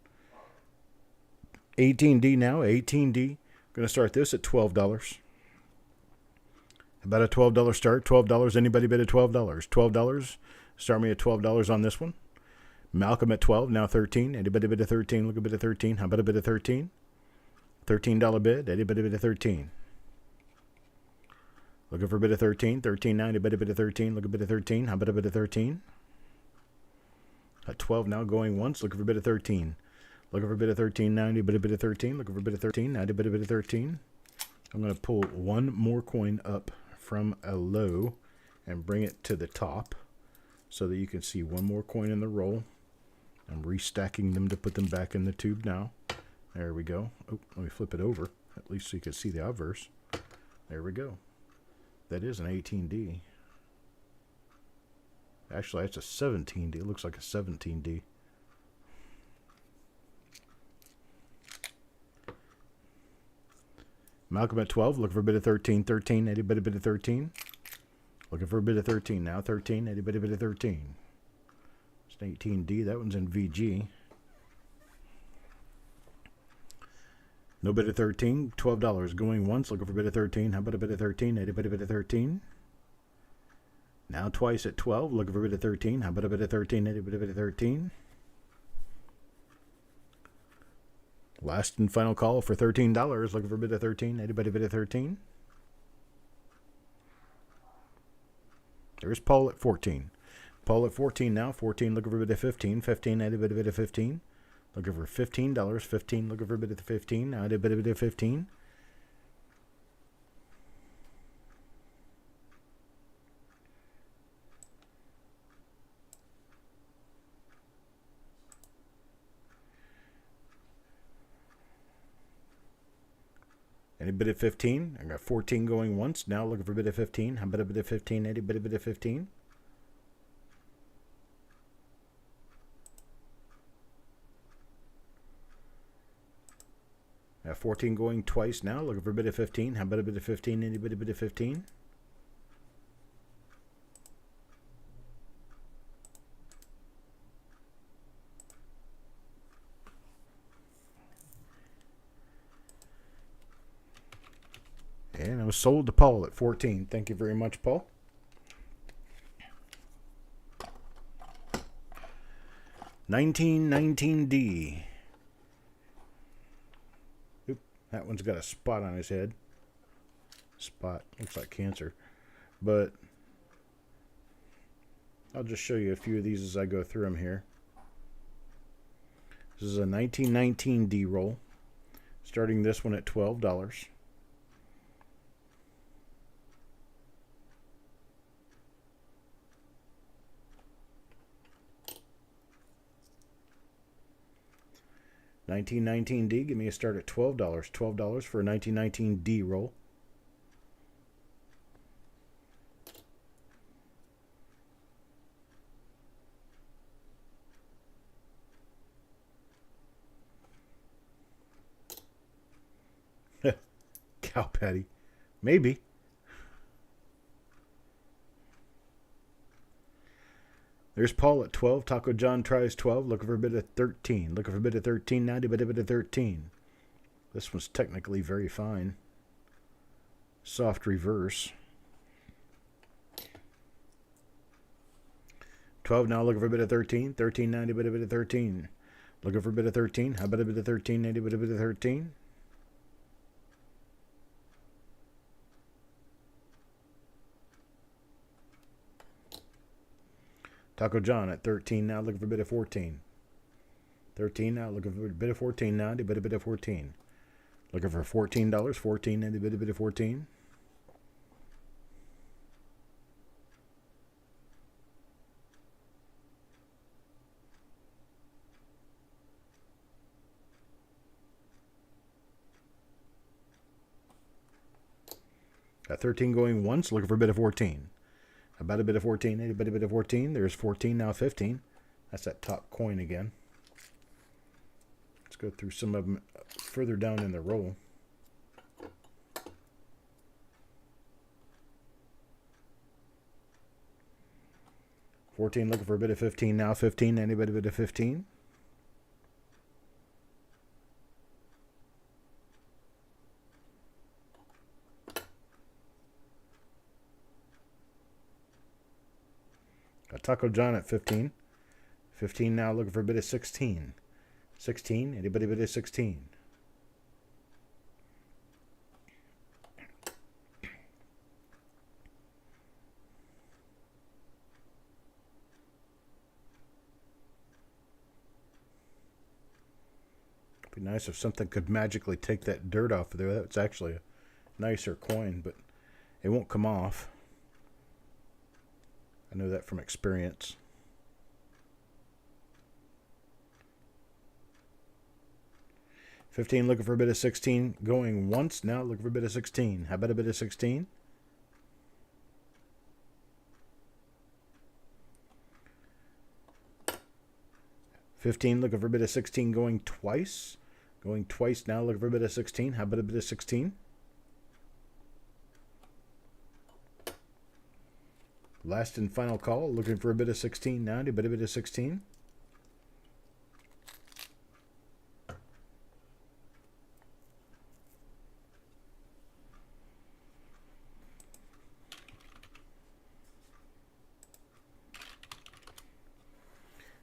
18D now, 18D. Going to start this at $12. About a $12 start. $12. Anybody bid at $12? $12. Start me at $12 on this one. Malcolm at 12. Now 13. Anybody bid at 13? Look a bit of 13. How about a bid of 13? $13 bid. Anybody bid at 13? Looking for a bid of 13. 13 now. Anybody bid at 13? Look a bit of 13. How about a bid of 13? At 12 now going once. Looking for a bit of 13. Looking for a bit of 13 now. Anybody bid of 13? Looking for a bit of 13. Now anybody bid of 13? I'm going to pull one more coin up from a low and bring it to the top so that you can see one more coin in the roll. I'm restacking them to put them back in the tube now. There we go. Oh, let me flip it over, at least so you can see the obverse. There we go. That is an 18D. Actually, that's a 17D. It looks like a 17D. Malcolm at 12, looking for a bit of 13. 13, any bit of 13. Looking for a bit of 13 now. 13, any bit of 13. It's an 18D. That one's in VG. No bid of 13. $12 going once. Looking for a bit of 13. How about a bit of 13? Any bit of 13. Now twice at 12. Looking for a bit of 13. How about a bit of 13? Any bit of 13. Last and final call for $13. Looking for a bit of 13. Anybody bid of 13? There's Paul at 14. Paul at 14 now. 14 looking for a bit of 15. 15, any bit of 15. Looking for $15. 15 looking for a bit of 15. Now a bit of 15. Any bit of 15. I got 14 going once. Now looking for a bit of 15. How about a bit of 15? Any bit of 15? I have 14 going twice now. Looking for a bit of 15. How about a bit of 15? Any bit of 15? And I was sold to Paul at 14. Thank you very much, Paul. $19.19D. Oop, that one's got a spot on his head. Spot. Looks like cancer. But I'll just show you a few of these as I go through them here. This is a 1919D roll. Starting this one at $12. $1919D, give me a start at $12. $12 for a 1919D roll. Cow patty. Maybe. There's Paul at 12. Taco John tries 12. Looking for a bit of 13. Looking for a bit of 13 now. A bit of 13. This one's technically very fine. Soft reverse. 12 now. Looking for a bit of 13. 13 now. A bit of 13. Looking for a bit of 13. How about a bit of 13? A bit of 13. Taco John at 13 now, looking for a bit of 14. 13 now, looking for a bit of 14 now, a bit of 14. Looking for $14, 14 and a bit of 14. Got 13 going once, looking for a bit of 14. About a bit of 14, a bit of 14. There's 14, now 15. That's that top coin again. Let's go through some of them further down in the roll. $14 looking for a bit of 15, now 15, anybody bit of 15. Taco John at 15. 15 now looking for a bit of 16. 16, anybody bit of 16. Be nice if something could magically take that dirt off of there. That's actually a nicer coin, but it won't come off. I know that from experience. 15 looking for a bid of 16. Going once. Now looking for a bid of 16. How about a bid of 16? $15 looking for a bid of 16. Going twice. Going twice now looking for a bid of 16. How about a bid of 16? Last and final call. Looking for a bid of 16 now. Do a bid of 16.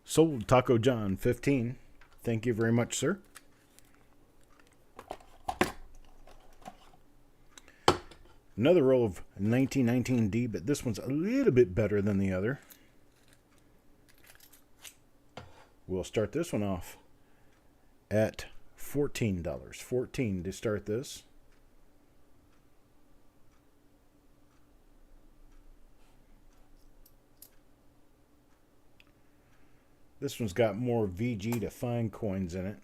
Sold Taco John 15. Thank you very much, sir. Another roll of 1919D, but this one's a little bit better than the other. We'll start this one off at $14. $14 to start this. This one's got more VG to find coins in it.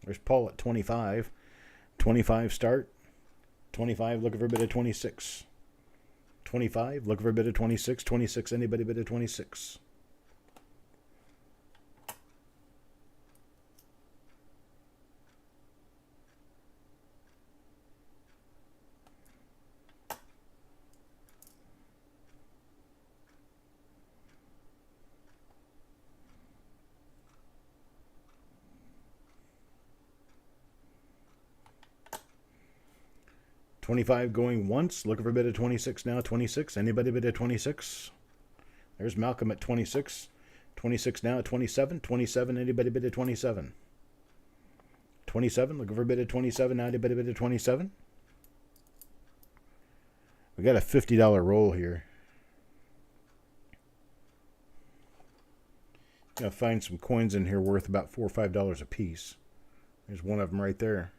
There's Paul at 25. 25 start. 25 looking for a bid of 26. 25 looking for a bid of 26. 26 anybody bid of 26. $25 going once. Looking for a bid of 26 now. 26. Anybody bid of 26? There's Malcolm at 26. 26 now at 27. 27. Anybody bid of 27? 27. Looking for a bid of 27 now. Anybody bid of 27? We got a $50 roll here. Gotta find some coins in here worth about $4 or $5 a piece. There's one of them right there.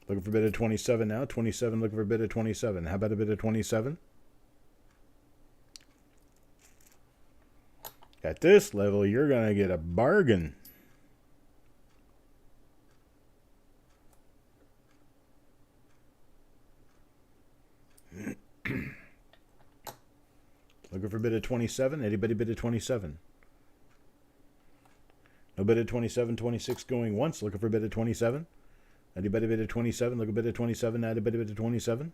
Looking for a bid of 27 now. 27 looking for a bid of 27. How about a bid of 27? At this level, you're going to get a bargain. Looking for a bid of 27. Anybody bid of 27? No bid of 27. 26 going once. Looking for a bid of 27. Anybody bid of 27? Look a bit of 27. Anybody bid of 27?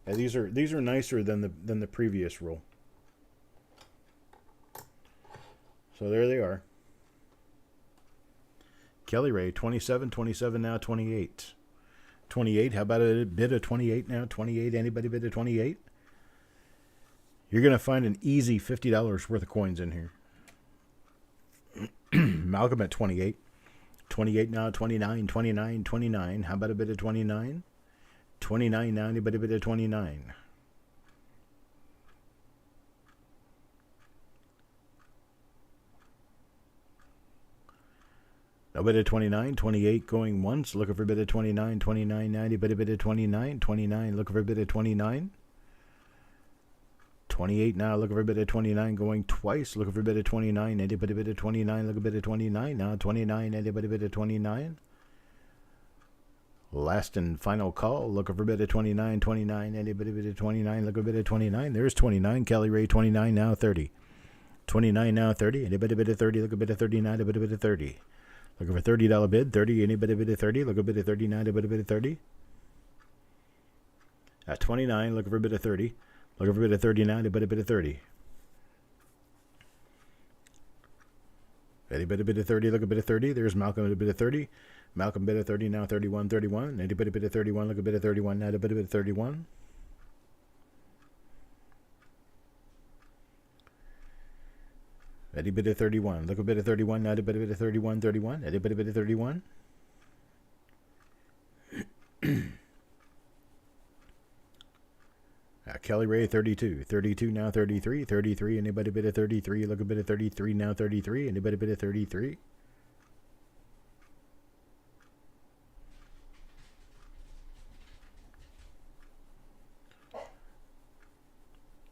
Yeah, these are nicer than the previous roll. So there they are. Kelly Ray 27. 27 now 28. 28. How about a bid of 28 now? 28. Anybody bid of 28? You're gonna find an easy $50 worth of coins in here. Malcolm at 28. 28 now, 29, 29, 29. How about a bit of 29? 29 now, anybody bid of 29? No bid of 29, 28 going once, looking for a bit of 29, 29 now, anybody bid of 29, 29, looking for a bit of 29. 28 now, looking for a bit of 29, going twice, looking for a bit of 29, anybody bid of 29, look a bit of 29, now 29, anybody bid of 29. Last and final call, looking for a bit of 29, 29, anybody bid of 29, look a bit of 29, there's 29, Kelly Ray 29, now 30. 29 now 30, anybody bid of 30, look a bit of 39, a bit of 30. Looking for $30 bid, 30, anybody bid of 30, look a bit of 39, a bit of 30. At 29, looking for a bit of 30. Looking for a bit of 39, a bit of 30. Eddie bit of 30, look a bit of 30. There's Malcolm at a bit of 30. Malcolm bit of 30, now 31, 31. Eddie bit of 31, look a bit of 31, now a bit of 31. Eddie bit of 31, look a bit of 31, now a bit of 31, 31. Eddie bit of 31. Kelly Ray 32. 32 now 33. 33. Anybody bid a 33? Look a bit of 33 now 33. Anybody bid a 33?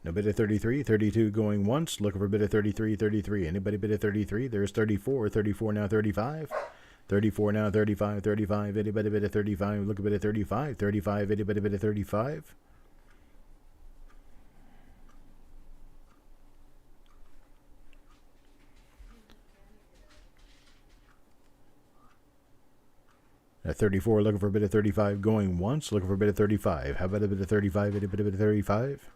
No bid of 33. 32 going once. Looking for a bit of 33. 33. Anybody bid a 33? There's 34. 34 now 35. 34 now 35. 35. Anybody bid a 35? Look a bit of 35. 35. Anybody bid a 35? At 34, looking for a bit of 35 going once. Looking for a bit of 35. How about a bit of 35? Anybody bit of 35?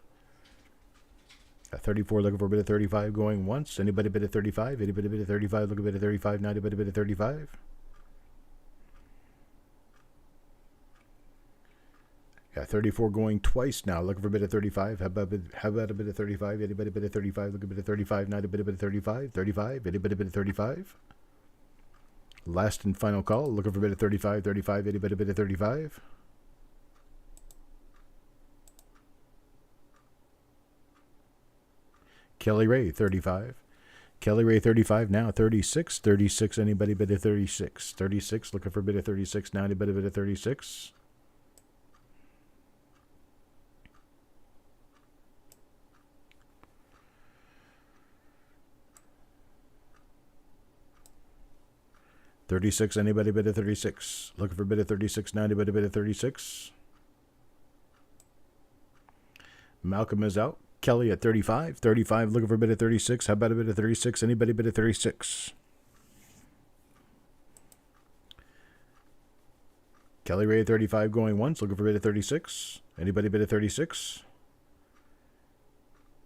At 34, looking for a bit of 35 going once. Anybody bit of 35? Anybody bit of 35? Look a bit of 35. Now anybody bit of 35? Got 34 going twice now. Looking for a bit of 35. How about a bit of 35? Anybody bit of 35? Look a bit of 35. Now a bit of 35. 35. Anybody bit of 35? Last and final call. Looking for a bit of 35. 35. Anybody bit of 35? Kelly Ray 35. Kelly Ray 35 now 36. 36. Anybody bit of 36? 36. Looking for a bit of 36. Now anybody bit of 36? $36. Anybody bid a 36? Looking for a bid of 36. Now anybody bid a 36? Malcolm is out. Kelly at 35. 35. Looking for a bid of 36. How about a bid of 36? Anybody bid a 36? Kelly Ray at 35 going once. Looking for a bid of 36. Anybody bid a 36?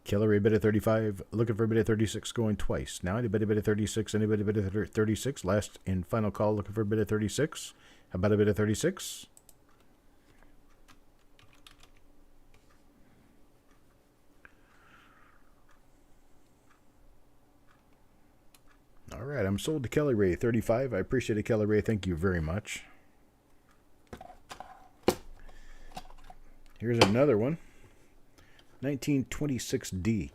Kelly Ray bid a 35, looking for a bid of 36 going twice. Now anybody bid a 36, anybody bid a 36. Last and final call, looking for a bid of 36. How about a bid of 36? All right, I'm sold to Kelly Ray 35. I appreciate it, Kelly Ray. Thank you very much. Here's another one. 1926D.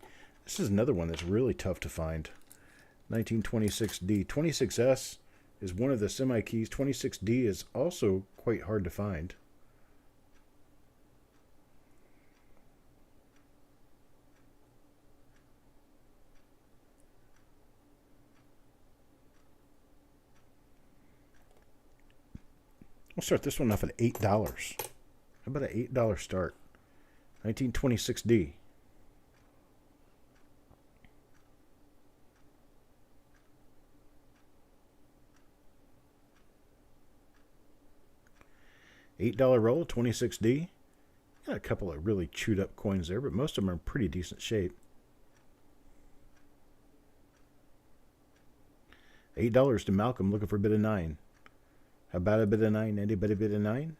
This is another one that's really tough to find. 1926D. 26S is one of the semi-keys. 26D is also quite hard to find. We'll start this one off at $8. How about an $8 start? 1926D. $8 roll, 26D. Got a couple of really chewed up coins there, but most of them are in pretty decent shape. $8 to Malcolm, looking for a bid of 9. How about a bid of 9? Anybody bid of 9?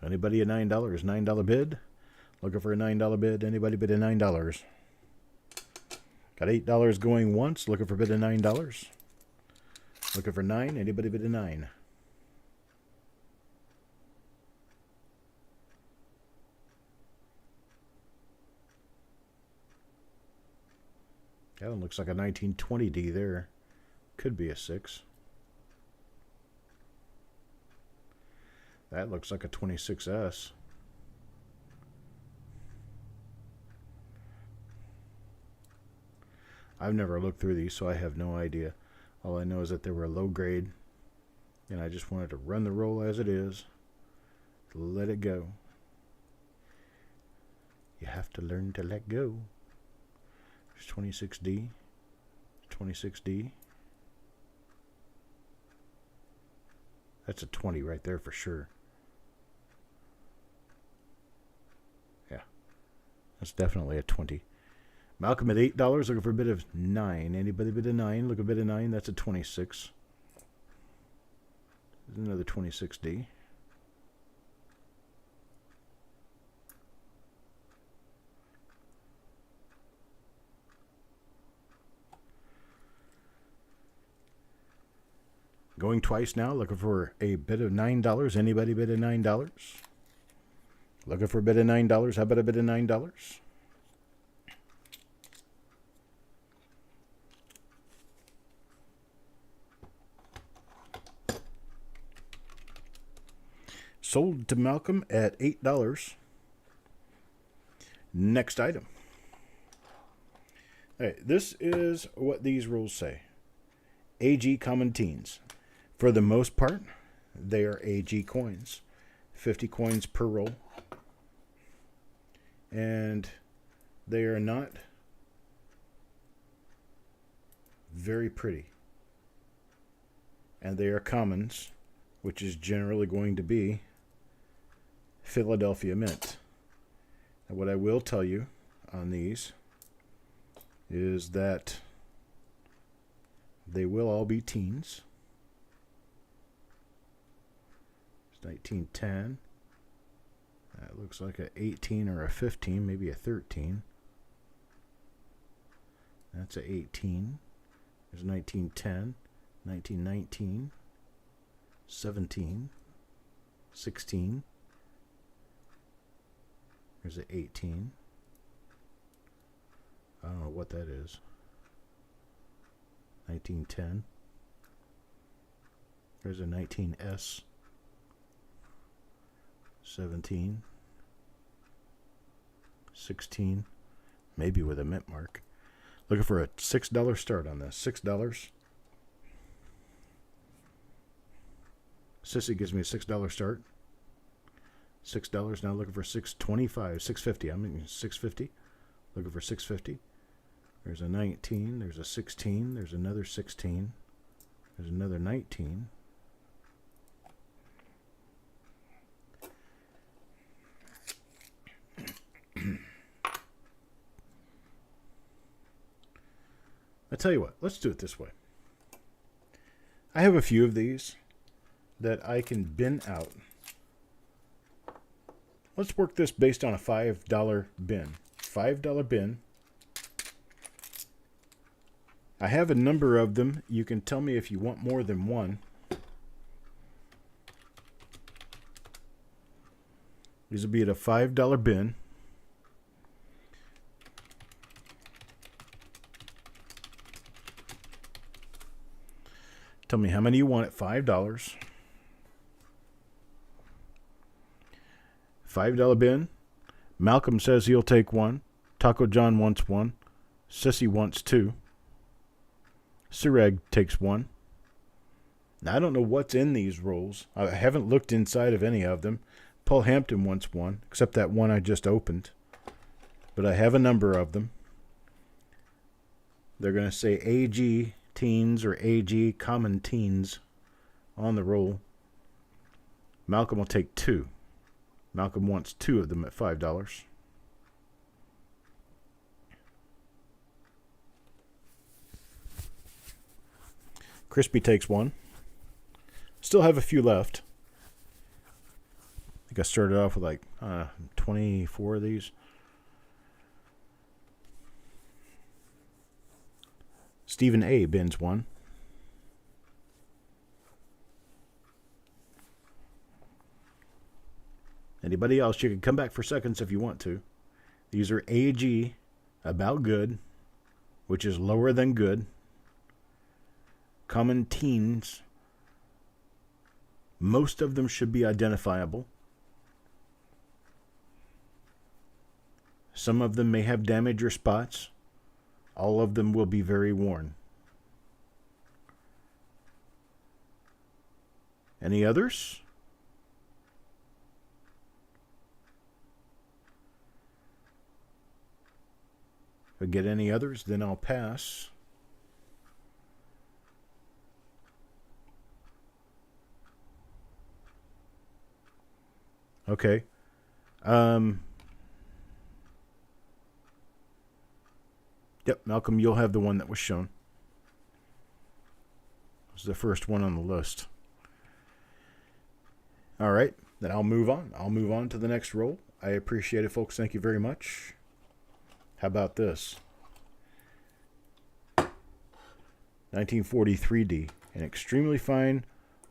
Anybody at $9? $9 bid? Looking for a $9 bid. Anybody bid a $9? Got $8 going once. Looking for a bid of $9. Looking for 9. Anybody bid a 9? That one looks like a 1920D there. Could be a 6. That looks like a 26S. I've never looked through these, so I have no idea. All I know is that they were low grade, and I just wanted to run the roll as it is. Let it go. You have to learn to let go. There's 26D. 26D. That's a 20 right there for sure. Yeah. That's definitely a 20. Malcolm at $8, looking for a bid of 9. Anybody bid a 9? Look a bid of 9. That's a 26. There's another 26D. Going twice now, looking for a bid of $9. Anybody bid of $9? Looking for a bid of $9. How about a bid of $9? Sold to Malcolm at $8. Next item. All right, this is what these rules say. AG common teens. For the most part, they are AG coins. 50 coins per roll. And they are not very pretty. And they are commons, which is generally going to be Philadelphia Mint. And what I will tell you on these is that they will all be teens. It's 1910. That looks like a 18 or a 15, maybe a 13. That's a 18. There's 1910, 1919, 17, 16. There's an 18. I don't know what that is. 1910. There's a 19S. 17. 16. Maybe with a mint mark. Looking for a $6 start on this. $6. Sissy gives me a $6 start. $6 now, looking for $6.25, $6.50. I'm mean $6.50. Looking for $6.50. There's a 19. There's a 16. There's another 16. There's another 19. I tell you what, let's do it this way. I have a few of these that I can bin out. Let's work this based on a $5 bin. $5 bin. I have a number of them. You can tell me if you want more than one. These will be at a $5 bin. Tell me how many you want at $5. $5 bin. Malcolm says he'll take one. Taco John wants one. Sissy wants two. Surag takes one. Now, I don't know what's in these rolls. I haven't looked inside of any of them. Paul Hampton wants one, except that one I just opened. But I have a number of them. They're going to say AG teens or AG common teens on the roll. Malcolm will take two. Malcolm wants two of them at $5. Crispy takes one. Still have a few left. I think I started off with like 24 of these. Stephen A. bins one. Anybody else, you can come back for seconds if you want to. These are AG, about good, which is lower than good. Common teens. Most of them should be identifiable. Some of them may have damage or spots. All of them will be very worn. Any others? If I get any others, then I'll pass. Okay. Yep, Malcolm, you'll have the one that was shown. It was the first one on the list. All right, then I'll move on. I'll move on to the next roll. I appreciate it, folks. Thank you very much. How about this? 1943D, an extremely fine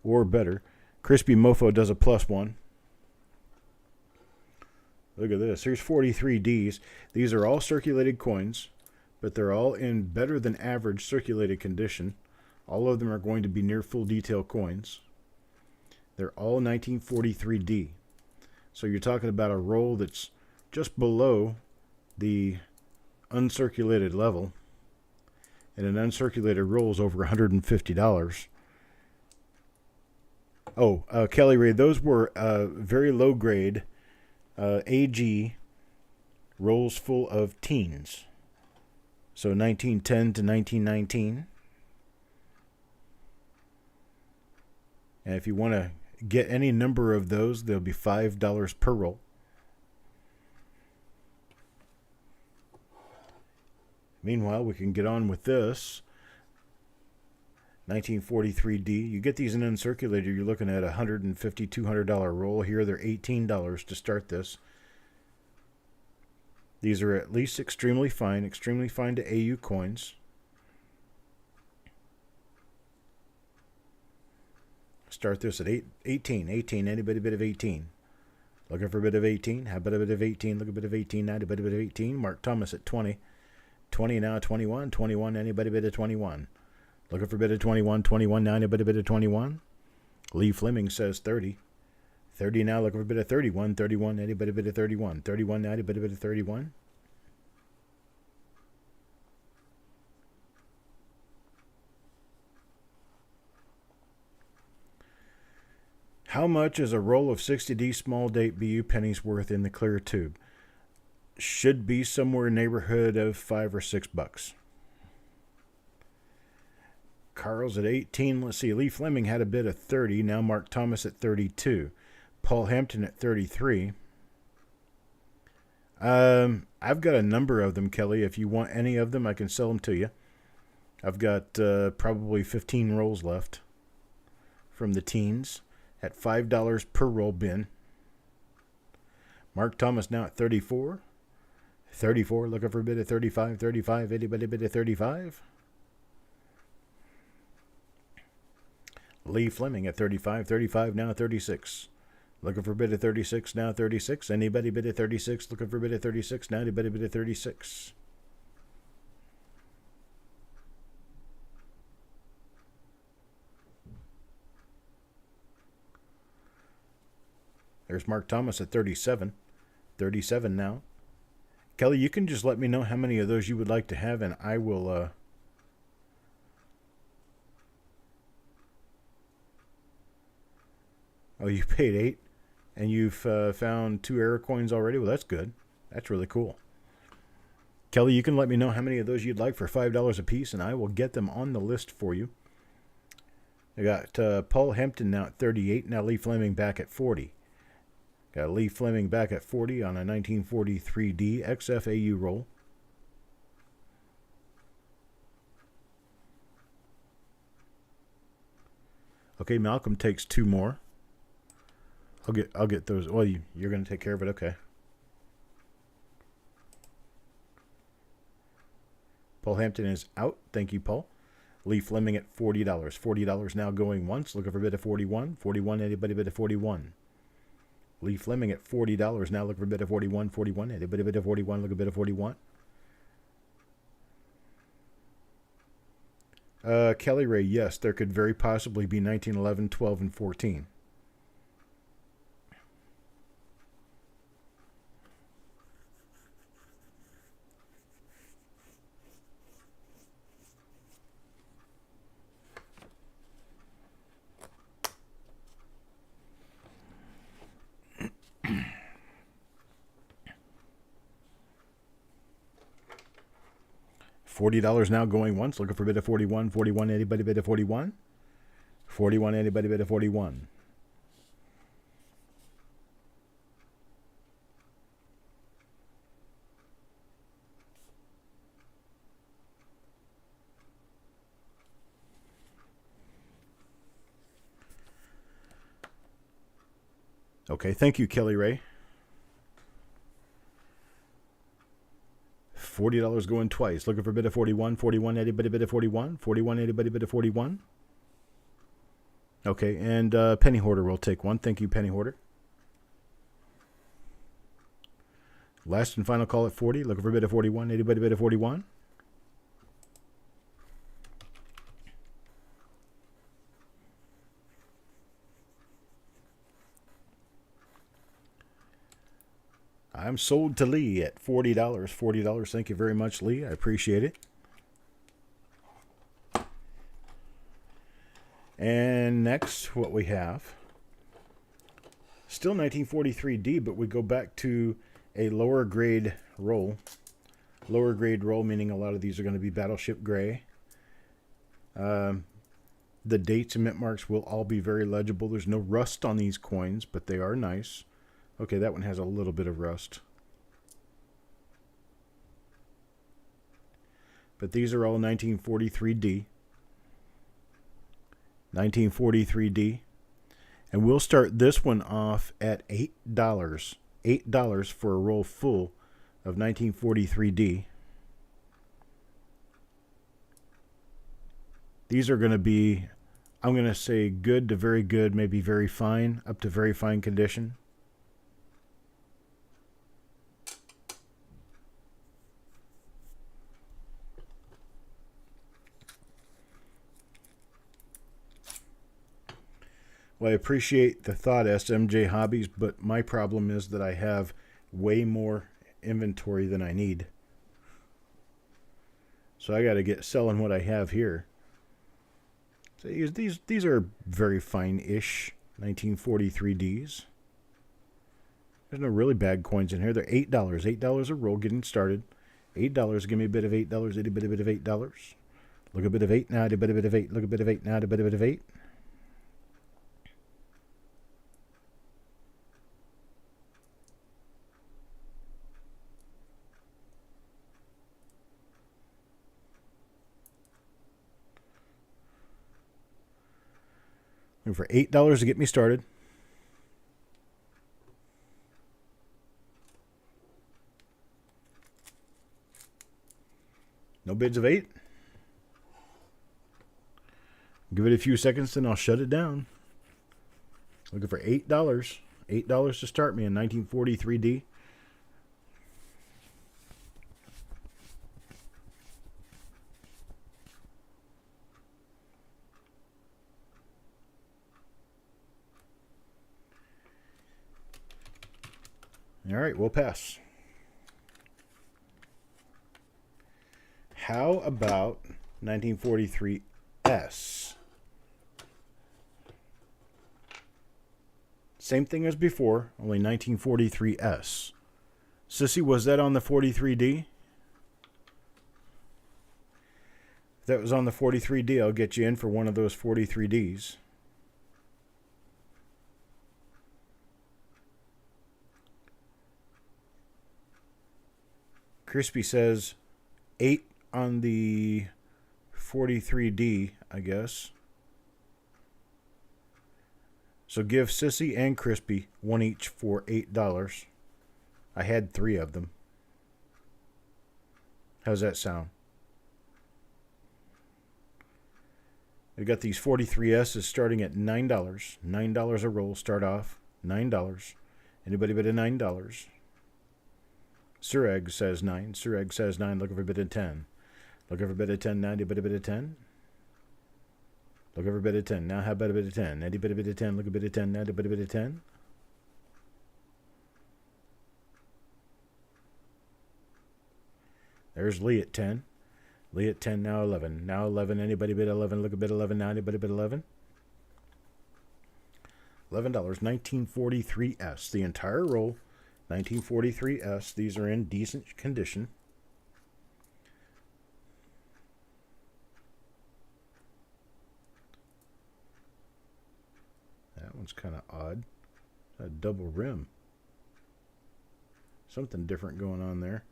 or better. Crispy Mofo does a +1. Look at this. Here's 43 Ds. These are all circulated coins, but they're all in better than average circulated condition. All of them are going to be near full detail coins. They're all 1943D. So you're talking about a roll that's just below the uncirculated level. And an uncirculated roll is over $150. Oh, Kelly Ray, those were very low grade AG rolls full of teens. So 1910 to 1919. And if you want to get any number of those, they'll be $5 per roll. Meanwhile, we can get on with this. 1943D. You get these in uncirculated, you're looking at a $150, $200 roll. Here, they're $18 to start this. These are at least extremely fine to AU coins. Start this at 18, anybody bit of 18. Looking for a bit of 18, how about a bit of 18, look a bit of 18, now a bit of 18. Mark Thomas at 20. 20 now, 21, 21, anybody bit of 21. Looking for a bit of 21, 21 now, anybody bit of 21. Lee Fleming says 30. 30 now, looking for a bit of 31, 31, anybody bit of 31. 31 now, anybody bit of 31. How much is a roll of 60D small date BU pennies worth in the clear tube? Should be somewhere in the neighborhood of $5 or $6. Carl's at 18. Let's see. Lee Fleming had a bid of 30. Now Mark Thomas at 32. Paul Hampton at 33. I've got a number of them, Kelly. If you want any of them, I can sell them to you. I've got probably 15 rolls left from the teens at $5 per roll bin. Mark Thomas now at 34. 34, looking for a bid of 35. 35, anybody bid of 35? Lee Fleming at 35. 35, now 36. Looking for a bid of 36, now 36. Anybody bid of 36? Looking for a bid of 36, now anybody bid of 36? There's Mark Thomas at 37. 37 now. Kelly, you can just let me know how many of those you would like to have, and I will... Oh, you paid 8, and you've found 2 error coins already? Well, that's good. That's really cool. Kelly, you can let me know how many of those you'd like for $5 a piece, and I will get them on the list for you. I got Paul Hampton now at 38. Now Lee Fleming back at 40. Got Lee Fleming back at 40 on a 1943D XFAU roll. Okay, Malcolm takes 2 more. I'll get those. Well, you're going to take care of it. Okay. Paul Hampton is out. Thank you, Paul. Lee Fleming at $40. $40 now going once. Looking for a bid of 41. 41. Anybody bid of 41? Lee Fleming at $40 now. Looking for a bid of 41. 41. Anybody bid of 41? Look a bid of 41. Kelly Ray, yes, there could very possibly be 1911, 12, and 14. $40 now going once. Looking for a bid of 41. 41. Anybody bid of 41? 41. Anybody bid of 41? Okay, thank you, Kelly Ray. $40 going twice. Looking for a bid of 41. 41. Anybody bid of 41? 41. Anybody bid of 41? Okay, and Penny Hoarder will take one. Thank you, Penny Hoarder. Last and final call at 40. Looking for a bid of 41. Anybody bid of 41? I'm sold to Lee at $40. $40. Thank you very much, Lee. I appreciate it. And next, what we have, still 1943D, but we go back to a lower grade roll. Lower grade roll, meaning a lot of these are going to be Battleship Gray. The dates and mint marks will all be very legible. There's no rust on these coins, but they are nice. Okay, that one has a little bit of rust. But these are all 1943D. 1943D. And we'll start this one off at $8. $8 for a roll full of 1943D. These are going to be, I'm going to say good to very good, maybe very fine, up to very fine condition. Well, I appreciate the thought, SMJ Hobbies, but my problem is that I have way more inventory than I need. So I got to get selling what I have here. So these are very fine-ish 1943Ds. There's no really bad coins in here. They're $8. $8 a roll getting started. $8. Give me a bit of $8. A bit of $8. Look a bit of 8 now. A bit of 8. Look a bit of 8 now. A bit of 8. For $8 to get me started. No bids of 8. Give it a few seconds, then I'll shut it down. Looking for $8. $8 to start me in 1943D. All right, we'll pass. How about 1943S? Same thing as before, only 1943S. Sissy, was that on the 43D? If that was on the 43D, I'll get you in for one of those 43Ds. Crispy says 8 on the 43D, I guess. So give Sissy and Crispy one each for $8. I had 3 of them. How's that sound? We got these 43S's starting at $9. $9 a roll. Start off $9. Anybody bid a $9? Sir Egg says 9. Sir Egg says 9. Looking for a bid of 10. Looking for a bid of 10. Now, do you bid a bid of 10? Looking for a bid of 10. Now, how about a bid of 10? Now, do you bid a bid of 10? Look a bid of 10. Now, do you bid a bid of 10? There's Lee at 10. Lee at 10. Now 11. Now 11. Anybody bid 11? Look a bid 11. Now, anybody bid 11? $11. 1943S. The entire roll. 1943S. These are in decent condition. That one's kind of odd. A double rim. Something different going on there.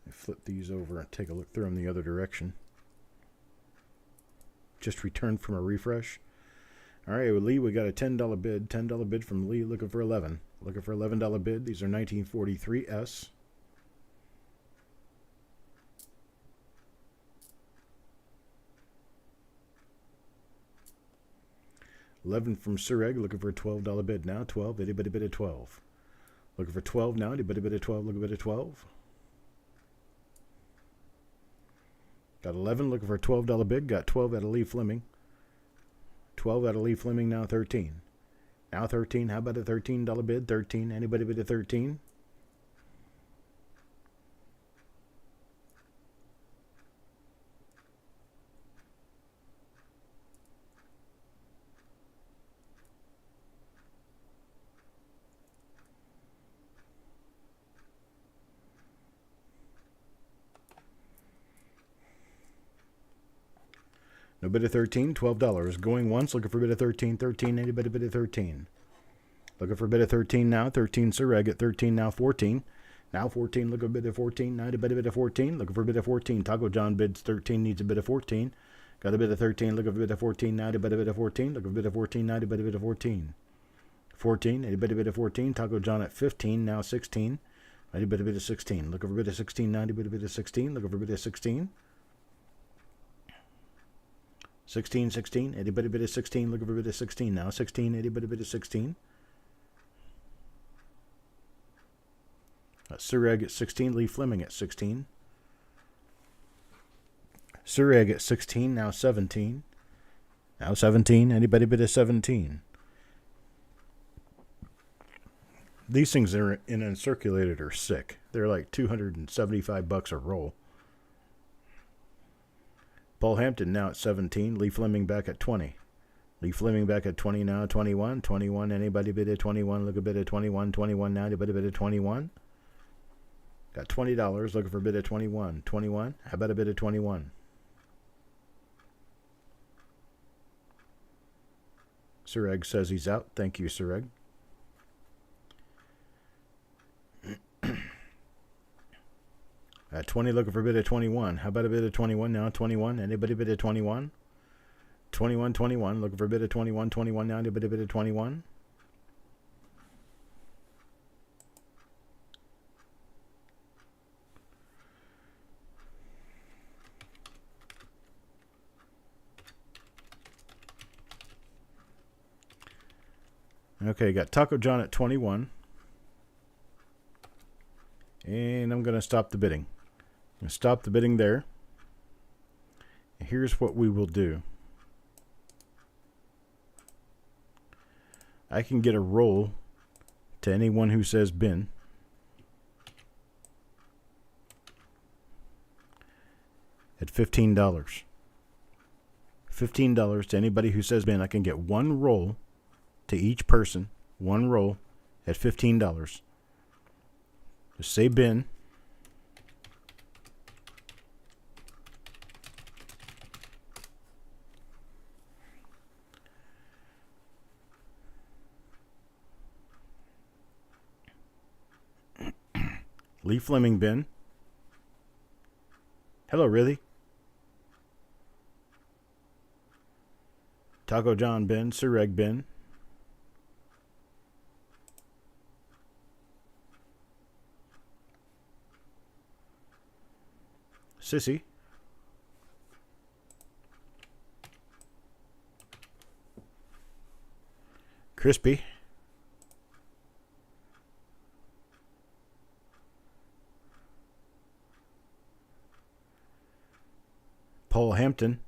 I flip these over and take a look through them the other direction. Just returned from a refresh. All right, with Lee, we got a $10 bid. $10 bid from Lee, looking for 11. Looking for $11 bid. These are 1943S. 11 from Sureg, looking for a $12 bid now. 12, anybody bid at 12. Looking for 12 now, anybody bid at 12, looking for bid at 12. Got 11, looking for a $12 bid, got 12 out of Lee Fleming. 12 out of Lee Fleming, now 13. Now 13, how about a $13 bid? 13, anybody bid at 13? No bid at 13, $12. Going once, looking for bid at 13, 13, anybody bid at 13. Looking for bid at 13 now, 13 Sureg at 13, now 14. Now 14, looking for bid at 14, now bid at 14, looking for bid at 14. Taco John bids 13, needs a bid at 14. Got a bid at 13, looking for bid at 14, now bid at 14, looking for bid at 14, now bid at 14. 14, anybody bid at 14, Taco John at 15, now 16. Anybody bid at 16, looking for bid at 16, now bid at 16, looking for bid at 16. 16, 16, anybody bid at 16, looking for bid at 16 now. 16, anybody bid at 16. Sureg at 16, Lee Fleming at 16. Sureg at 16, now 17. Now 17, anybody bid at 17. These things that are in uncirculated are sick. They're like $275 a roll. Paul Hampton now at 17. Lee Fleming back at 20. Lee Fleming back at 20 now. 21. 21. Anybody bid at 21? Look a bid at 21. 21 now. Anybody bid at 21? Got $20. Looking for a bid at 21. 21. How about a bid at 21? Sureg says he's out. Thank you, Sureg. At 20, looking for a bid at 21. How about a bid at 21 now? 21. Anybody bid at 21? 21, 21. Looking for a bid at 21. 21 now. Anybody bid at 21? Okay, got Taco John at 21. And I'm going to stop the bidding. I'm going to stop the bidding there. And here's what we will do. I can get a roll to anyone who says bin. At $15. $15 to anybody who says bin. I can get one roll to each person. One roll at $15. Just say bin. Lee Fleming bin. Hello, really? Taco John bin. Sureg bin. Sissy. Crispy. Paul Hampton.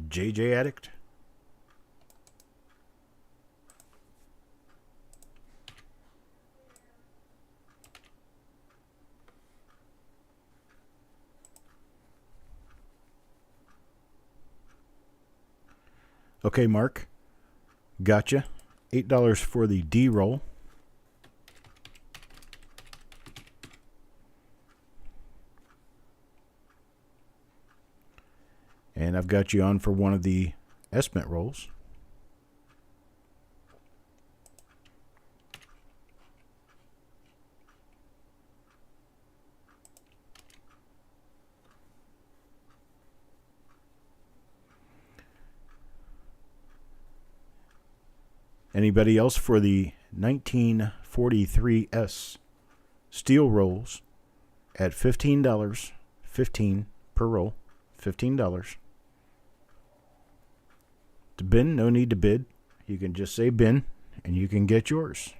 JJ Addict. Okay, Mark. Gotcha. $8 for the D roll. And I've got you on for one of the estimate rolls. Anybody else for the 1943S steel rolls? at $15. 15 per roll. $15. To bin, no need to bid. You can just say bin, and you can get yours.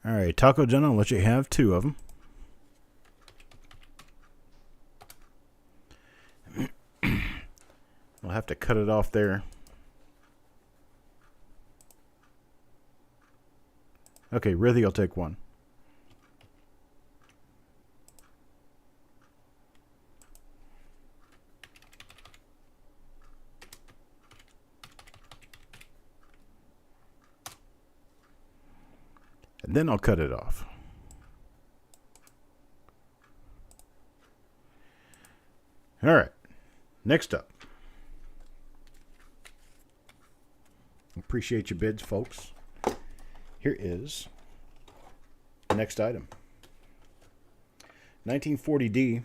All right, Taco John, I'll let you have 2 of them. We'll have to cut it off there. Okay, Rithy, I'll take 1. And then I'll cut it off. All right. Next up. Appreciate your bids, folks. Here is the next item. 1940D.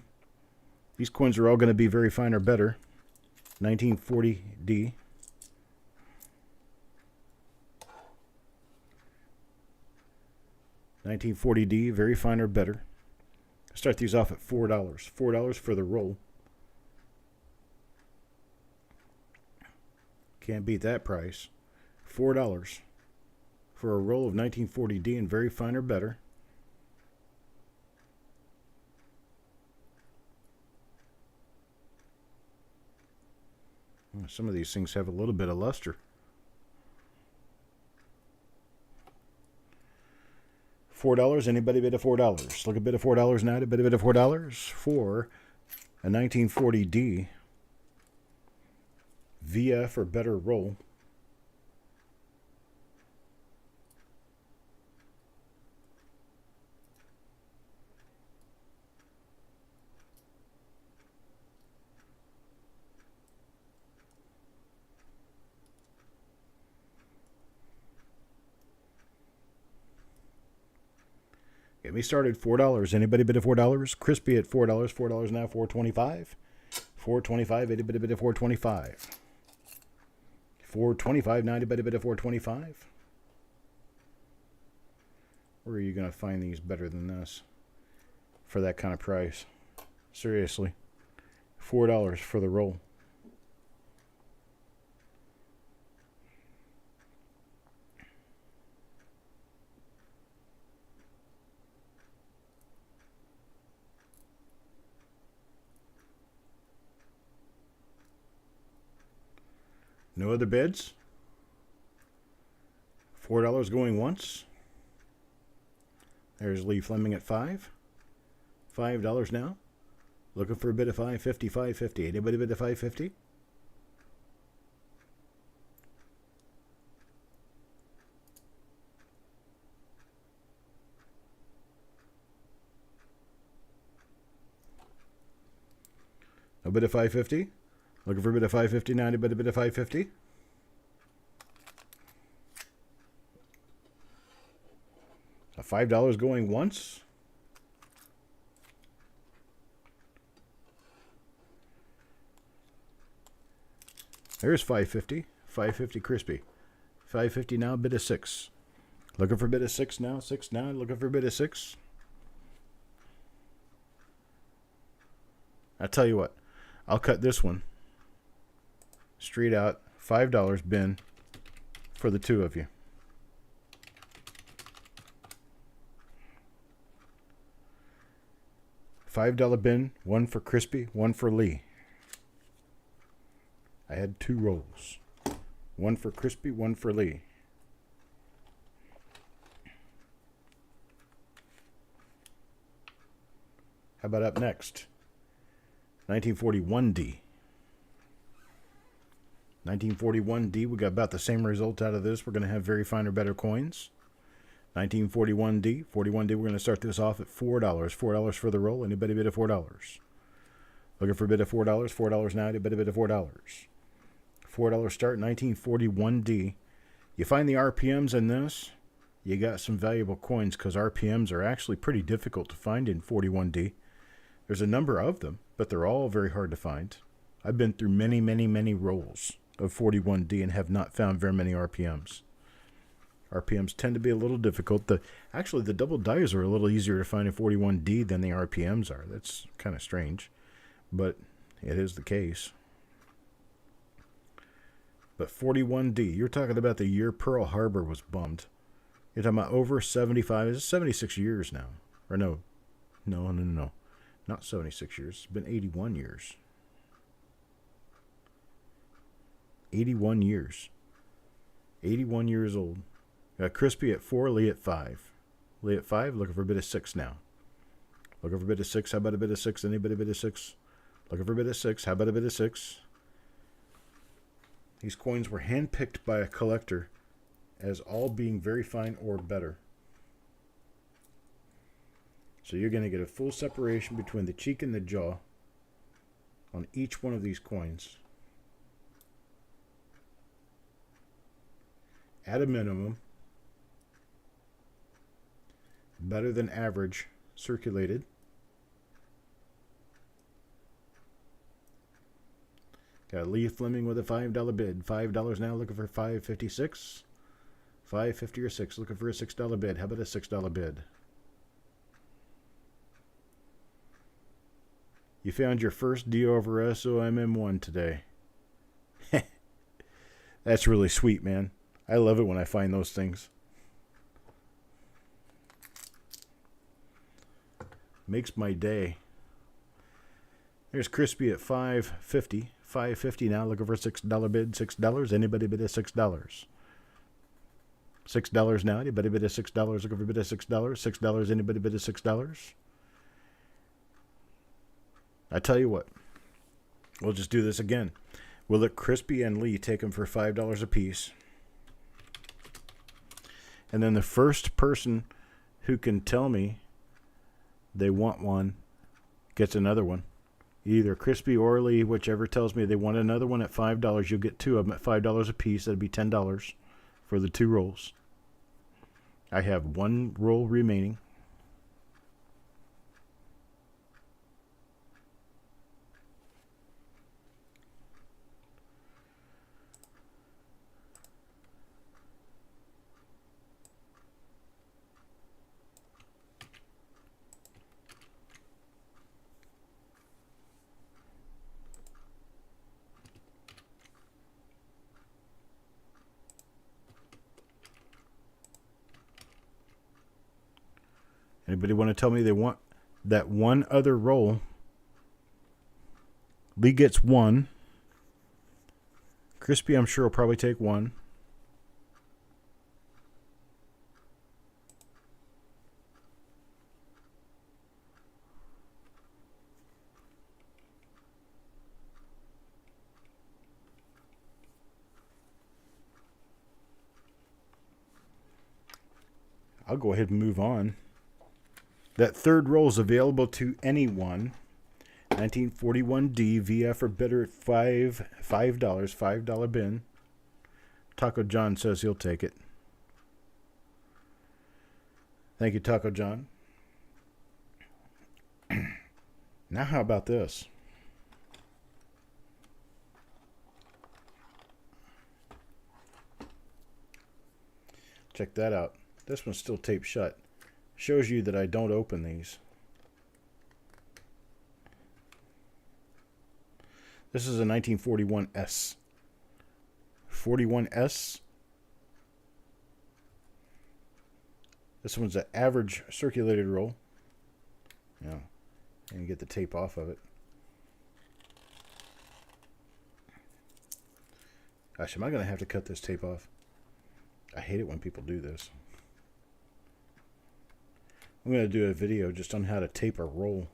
These coins are all going to be very fine or better. 1940D. $1940D, very fine or better. Start these off at $4. $4 for the roll. Can't beat that price. $4 for a roll of 1940D and very fine or better. Some of these things have a little bit of luster. $4. Anybody bid a $4? Look, a bid of $4 now. A bid of $4 for a 1940D VF or better roll. Get me started. $4. Anybody bid a $4? Crispy at $4. $4 now. $4.25. $4.25. Anybody bid a $4.25? $4.25. Now anybody bid a $4.25? Where are you going to find these better than this for that kind of price? Seriously. $4 for the roll. No other bids? $4 going once. There's Lee Fleming at $5. $5 now. Looking for a bid of $5.50, $5.50. Anybody bid of $5.50? A bid of $5.50? Looking for a bid of $5.50 now. Anybody bid of $5.50? So $5 going once. There's $5.50. $5.50 crispy. $5.50 now. Bid of $6. Looking for a bid of $6 now. $6 now. Looking for a bid of $6. I'll tell you what. I'll cut this one straight out. $5 bin for the 2 of you. $5 bin, 1 for Crispy, 1 for Lee. I had 2 rolls. 1 for Crispy, 1 for Lee. How about up next? 1941D. 1941D, we got about the same result out of this. We're going to have very fine or better coins. 1941D. 41D, we're going to start this off at $4. $4 for the roll. Anybody bid at $4? Looking for a bid of $4, $4.90, bid of $4. $4 start, 1941D. You find the RPMs in this, you got some valuable coins, because RPMs are actually pretty difficult to find in 41D. There's a number of them, but they're all very hard to find. I've been through many, many, many rolls of 41D and have not found very many RPMs. RPMs tend to be a little difficult. Actually, the double dies are a little easier to find in 41D than the RPMs are. That's kind of strange, but it is the case. But 41D, you're talking about the year Pearl Harbor was bombed. You're talking about over 75, it's 76 years now. Or no. Not 76 years. It's been 81 years. 81 years. 81 years old. Got Crispy at 4, Lee at 5. Lee at 5, looking for a bid of 6 now. Looking for a bid of 6. How about a bid of 6? Anybody bid of 6? Looking for a bid of 6. How about a bid of 6? These coins were handpicked by a collector as all being very fine or better. So you're going to get a full separation between the cheek and the jaw on each one of these coins. At a minimum, better than average circulated. Got Lee Fleming with a $5 bid. $5 now, looking for $5.56. $5.50 or $6, looking for a $6 bid. How about a $6 bid? You found your first D over SOMM1 today. That's really sweet, man. I love it when I find those things. Makes my day. There's Crispy at $5.50. $5.50 now, looking for a $6 bid. $6. Anybody bid a $6? $6 now. Anybody bid a $6? Looking for a bid of $6. $6. Anybody bid a $6? I tell you what. We'll just do this again. We'll let Crispy and Lee take them for $5 a piece. And then the first person who can tell me they want one gets another one. Either Crispy or Lee, whichever tells me they want another one at $5, you'll get 2 of them at $5 a piece. That'd be $10 for the 2 rolls. I have 1 roll remaining. Anybody want to tell me they want that one other roll? Lee gets 1. Crispy, I'm sure, will probably take 1. I'll go ahead and move on. That third roll is available to anyone. 1941D VF or bidder at $5. $5 bin. Taco John says he'll take it. Thank you, Taco John. Now how about this? Check that out. This one's still taped shut. Shows you that I don't open these. This is a 1941S. 41S. This one's an average circulated roll. Yeah. And you get the tape off of it. Gosh, am I going to have to cut this tape off? I hate it when people do this. I'm going to do a video just on how to tape a roll,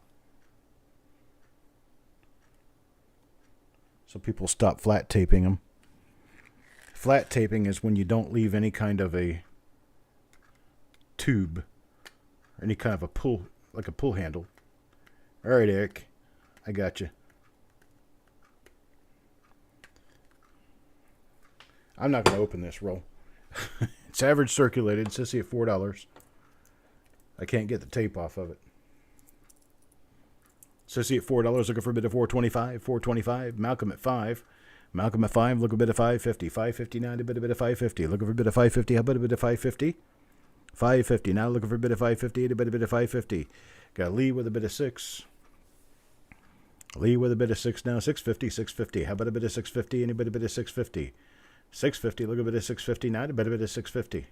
so people stop flat taping them. Flat taping is when you don't leave any kind of a tube or any kind of a pull, like a pull handle. All right, Eric, I got you. I'm not going to open this roll. It's average circulated. Sissy at $4. I can't get the tape off of it. Sissy at $4, looking for a bid of $4.25. $4.25. Malcolm at $5. Malcolm at $5, look a bit of $5.50. $5.59, a bit of $5.50. Looking for a bit of $5.50. How about a bit of $5.50? $5.50. Now looking for a bit of $5.50. A bit of $5.50. Got Lee with a bit of $6. Lee with a bit of $6 now. $6.50. $6.50. How about a bit of $6.50? Anybody a bit of $6.50? $6.50. Look a bit of $6.50 now. A bit of $6.50.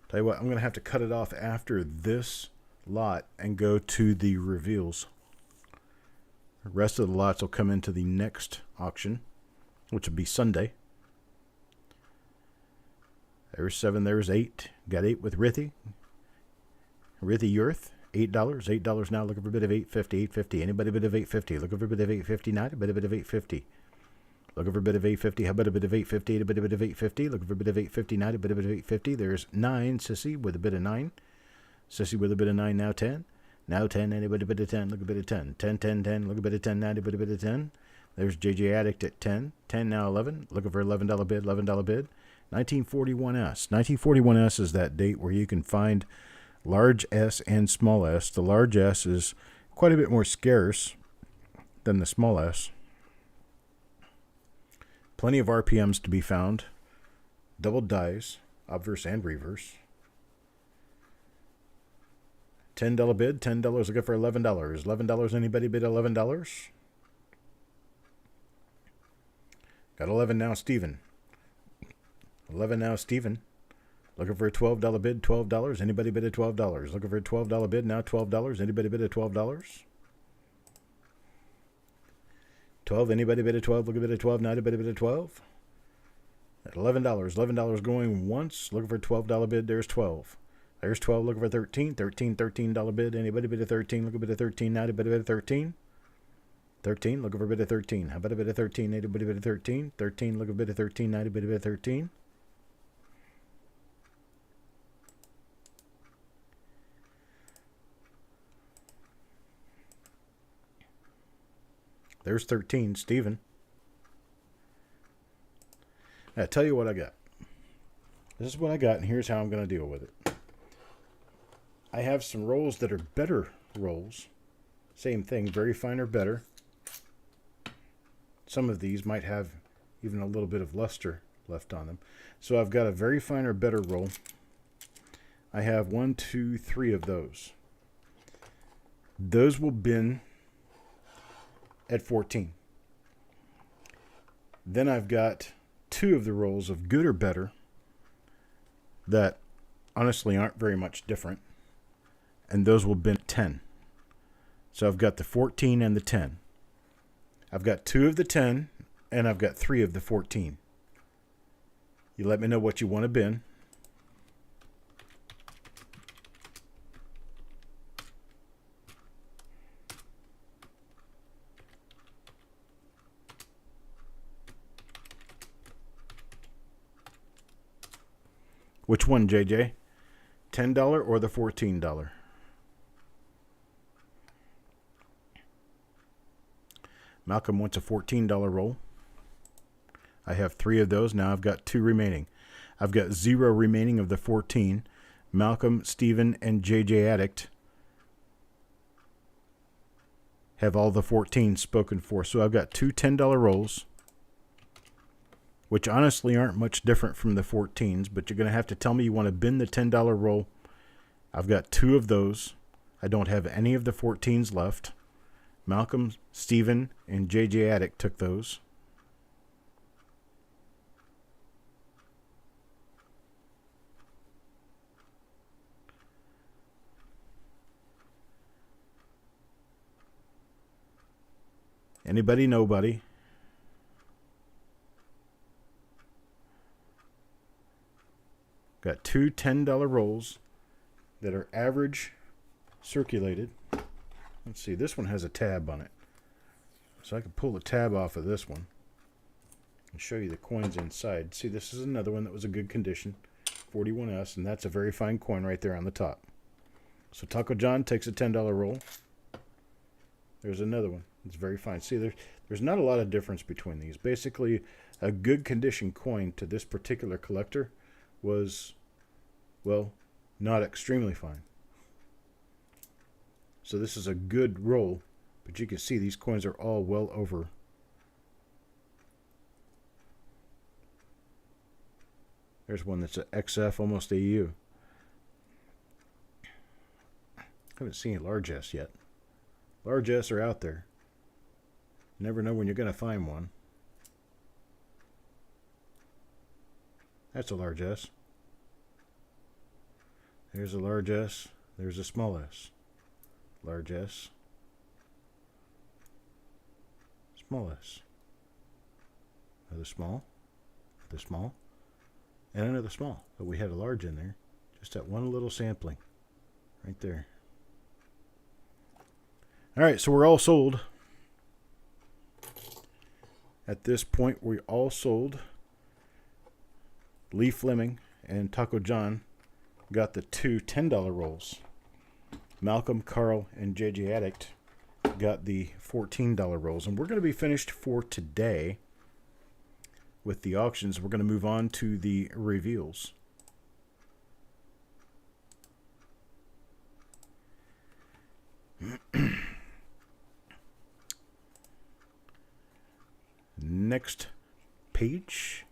Tell you what, I'm going to have to cut it off after this lot and go to the reveals. The rest of the lots will come into the next auction, which will be Sunday. There's 7, there's 8. Got 8 with Rithy. Rithy Yurth, $8. $8 now, looking for a bit of $8.50. $8.50. Anybody a bit of $8.50? Looking for a bit of $8.50 now, a bit of $8.50. Looking for a bit of $8.50. How about a bit of $8.50? A bit of $8.50. Looking for a bit of $8.50 now, a bit of $8.50. There's 9. Sissy with a bit of 9. Sissy with a bit of 9 now. 10. Now 10. Anybody a bit of 10? Look a bit of 10. 10, 10, 10. Look a bit of 10 now, a bit of 10. There's JJ Addict at 10. 10 now 11. Looking for $11 bid. $11 bid. 1941S. 1941S is that date where you can find large S and small s. The large S is quite a bit more scarce than the small s. Plenty of RPMs to be found. Double dies, obverse and reverse. $10 bid. $10 looking for $11. $11. Anybody bid $11? Got 11 now, Steven. 11 now, Steven. Looking for a $12 bid. $12. Anybody bid a $12? Looking for a $12 bid now. $12. Anybody bid a $12? 12. Anybody bid a 12? Look a bit of 12 now. Anybody bid a 12? At $11. $11 going once. Looking for a $12 bid. There's 12. There's 12. Looking for 13. $13 bid. Anybody bid a 13? Look a bit of 13 now. Anybody bid a 13? 13. Looking for a bit of 13. How about a bit of 13? Anybody bid a 13? 13. Look a bit of 13 now. Anybody bid a 13? There's 13, Steven. Now, tell you what I got. This is what I got, and here's how I'm going to deal with it. I have some rolls that are better rolls. Same thing, very fine or better. Some of these might have even a little bit of luster left on them. So I've got a very fine or better roll. I have 1, 2, 3 of those. Those will bin at 14. Then I've got 2 of the rolls of good or better that honestly aren't very much different, and those will bin at 10. So I've got the 14 and the 10. I've got 2 of the 10 and I've got 3 of the 14. You let me know what you want to bin. Which one, JJ? $10 or the $14? Malcolm wants a $14 roll. I have 3 of those. Now I've got 2 remaining. I've got 0 remaining of the 14. Malcolm, Steven, and JJ Addict have all the 14 spoken for. So I've got 2 $10 rolls, which honestly aren't much different from the 14s, but you're going to have to tell me you want to bin the $10 roll. I've got 2 of those. I don't have any of the 14s left. Malcolm, Steven, and JJ Addict took those. Anybody, nobody? Got 2 $10 rolls that are average circulated. Let's see, this one has a tab on it. So I can pull the tab off of this one and show you the coins inside. See, this is another one that was a good condition. 41S, and that's a very fine coin right there on the top. So Taco John takes a $10 roll. There's another one. It's very fine. See, there's not a lot of difference between these. Basically, a good condition coin to this particular collector was, well, not extremely fine. So this is a good roll, but you can see these coins are all well over. There's one that's an XF, almost AU. Haven't seen a large S yet. Large S are out there. Never know when you're going to find one. That's a large S. There's a large S. There's a small S. Large S. Small S. Another small. Another small. And another small. But we had a large in there. Just that one little sampling. Right there. Alright, so we're all sold. At this point, we all sold. Lee Fleming and Taco John got the two $10 rolls. Malcolm, Carl, and JJ Addict got the $14 rolls. And we're going to be finished for today with the auctions. We're going to move on to the reveals. Next page.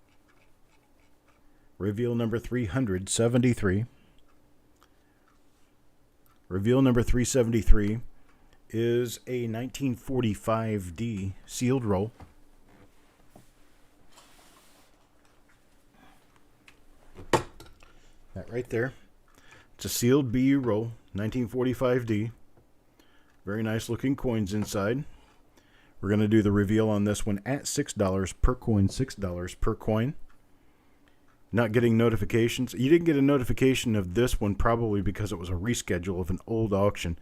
Reveal number 373. Reveal number 373 is a 1945D sealed roll. That right there. It's a sealed BU roll, 1945D. Very nice looking coins inside. We're going to do the reveal on this one at $6 per coin, $6 per coin. Not getting notifications. You didn't get a notification of this one probably because it was a reschedule of an old auction.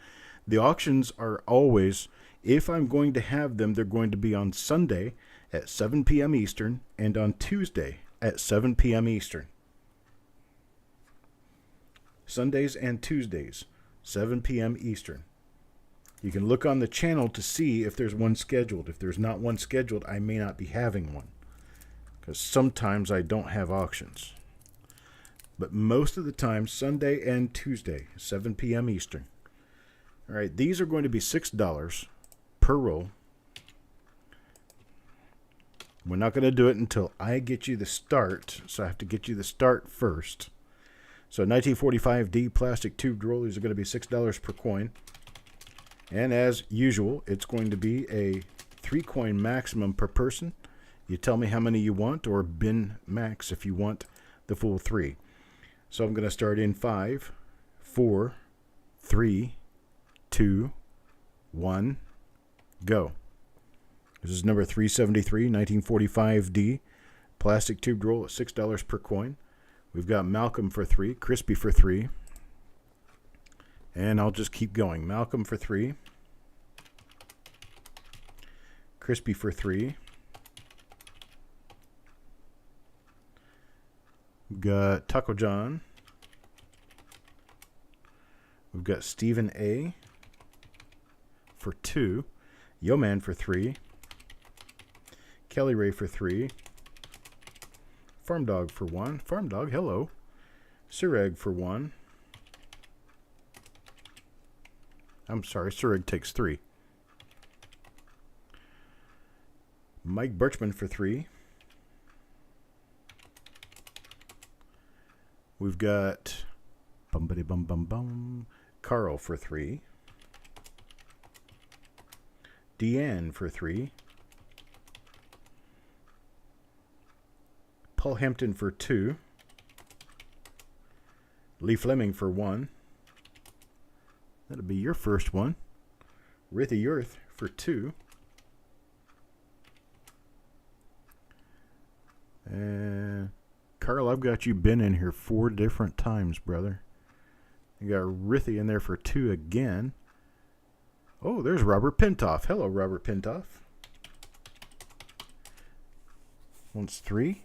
The auctions are always, if I'm going to have them, they're going to be on Sunday at 7 p.m. Eastern and on Tuesday at 7 p.m. Eastern. Sundays and Tuesdays, 7 p.m. Eastern. You can look on the channel to see if there's one scheduled. If there's not one scheduled, I may not be having one. Because sometimes I don't have auctions. But most of the time, Sunday and Tuesday, 7 p.m. Eastern. All right, these are going to be $6 per roll. We're not going to do it until I get you the start. So I have to get you the start first. So 1945D plastic tube roll. These are going to be $6 per coin. And as usual, it's going to be a 3-coin maximum per person. You tell me how many you want, or bin max if you want the full 3. So I'm going to start in 5, 4, 3, 2, 1, go. This is number 373, 1945D, plastic tube roll at $6 per coin. We've got Malcolm for 3, Crispy for 3. And I'll just keep going. Malcolm for 3. Crispy for 3. We've got Taco John. We've got Stephen A. for 2. Yo Man for 3. Kelly Ray for 3. Farm Dog for 1. Farm Dog, hello. Sureg for 1. I'm sorry, Sureg takes 3. Mike Birchman for 3. We've got Carl for 3. Deanne for 3. Paul Hampton for 2. Lee Fleming for 1. That'll be your first one. Rithy Earth for 2. And Carl, I've got you been in here 4 different times, brother. You got Rithy in there for 2 again. Oh, there's Robert Pintoff. Hello, Robert Pintoff. Once 3.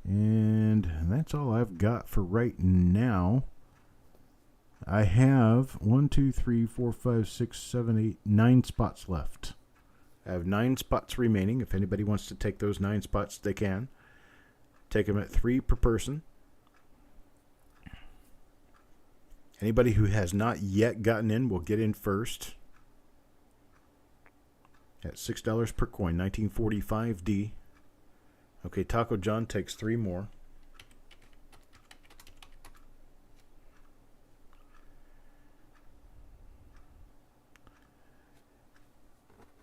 And that's all I've got for right now. I have 1, 2, 3, 4, 5, 6, 7, 8, 9 spots left. I have 9 spots remaining. If anybody wants to take those 9 spots, they can. Take them at 3 per person. Anybody who has not yet gotten in will get in first. At $6 per coin, 1945D. Okay, Taco John takes 3 more.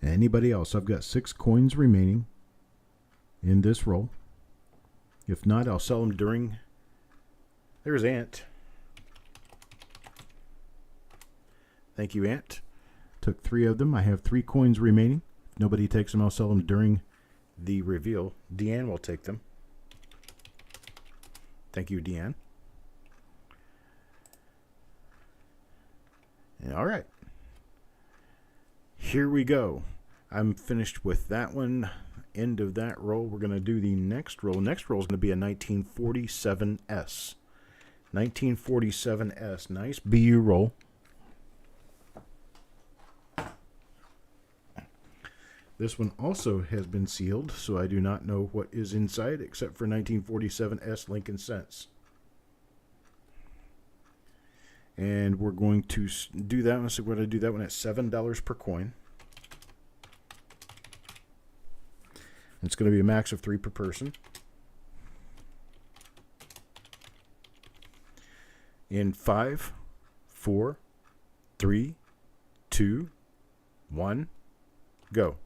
Anybody else? I've got 6 coins remaining in this roll. If not, I'll sell them during... There's Ant. Thank you, Ant. Took 3 of them. I have 3 coins remaining. If nobody takes them, I'll sell them during the reveal. Deanne will take them. Thank you, Deanne. All right. Here we go. I'm finished with that one. End of that roll. We're going to do the next roll. Next roll is going to be a 1947S. 1947S. Nice BU roll. This one also has been sealed, so I do not know what is inside except for 1947S Lincoln Cents. And we're going to do that one. So we're going to do that one at $7 per coin. It's going to be a max of 3 per person. In 5, 4, 3, 2, 1, go.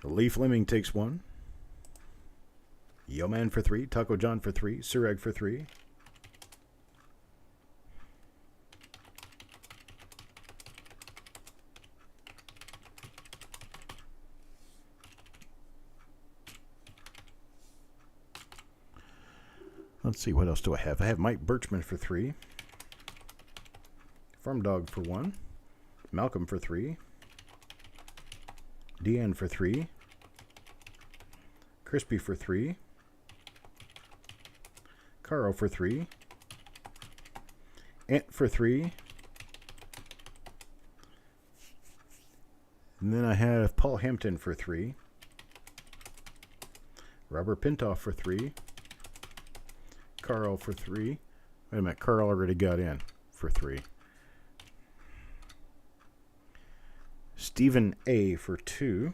Lee Fleming takes 1. Yo Man for 3. Taco John for 3. Sureg for 3. Let's see, what else do I have? I have Mike Birchman for 3. Farm Dog for 1. Malcolm for 3. Deanne for 3. Crispy for 3. Carl for 3. Ant for 3. And then I have Paul Hampton for 3. Robert Pintoff for 3. Carl for 3. Wait a minute, Carl already got in for 3. Stephen A. for 2.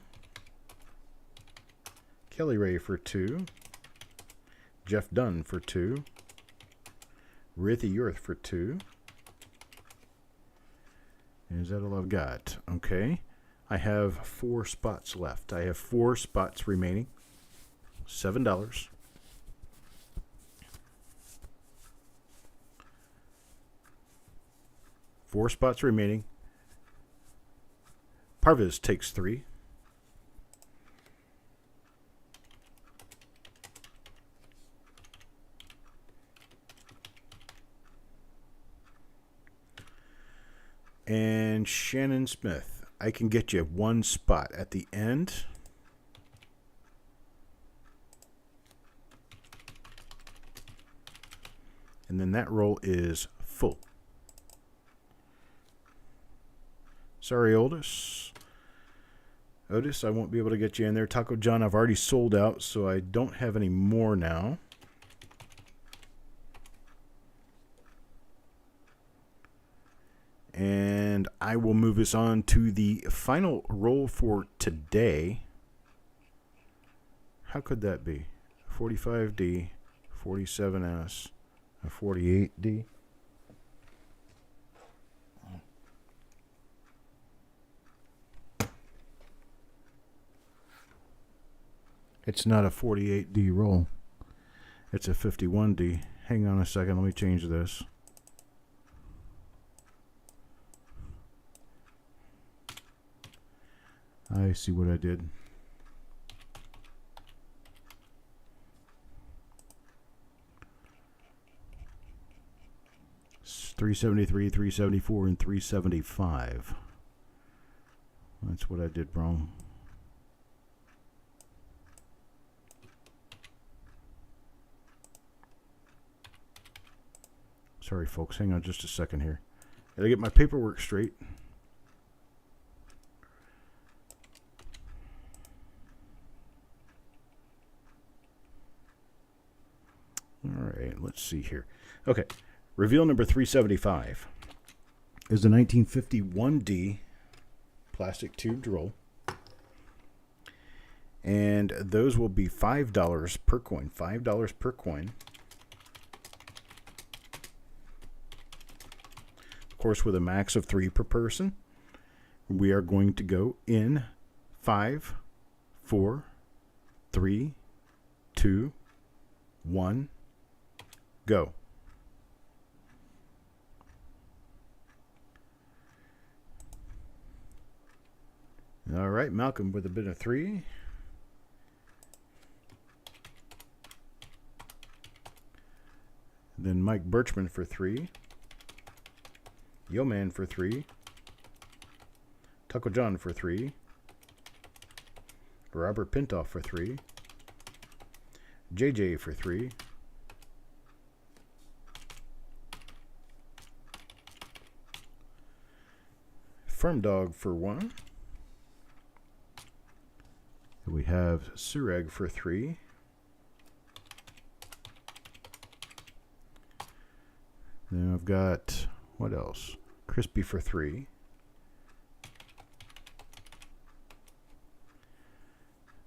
Kelly Ray for 2. Jeff Dunn for 2. Rithy Yorth for 2. Is that all I've got? Okay. I have 4 spots left. I have 4 spots remaining. $7. Four spots remaining. Parviz takes 3. And Shannon Smith. I can get you 1 spot at the end. And then that roll is full. Sorry, Otis. Otis, I won't be able to get you in there. Taco John, I've already sold out, so I don't have any more now. And I will move us on to the final roll for today. How could that be? 45D, 47S, a 48D. It's not a 48D roll. It's a 51D. Hang on a second. Let me change this. I see what I did. It's 373, 374, and 375. That's what I did wrong. Sorry, folks. Hang on just a second here. Gotta get my paperwork straight. All right, let's see here. Okay, reveal number 375 is the 1951D plastic tubed roll. And those will be $5 per coin. $5 per coin. Of course, with a max of 3 per person. We are going to go in 5, 4, 3, 2, 1, go. All right, Malcolm with a bit of 3. Then Mike Birchman for 3. Yo Man for 3. Taco John for 3. Robert Pintoff for 3. JJ for 3. Firm Dog for 1. We have Sureg for 3. Then I've got, what else? Crispy for 3.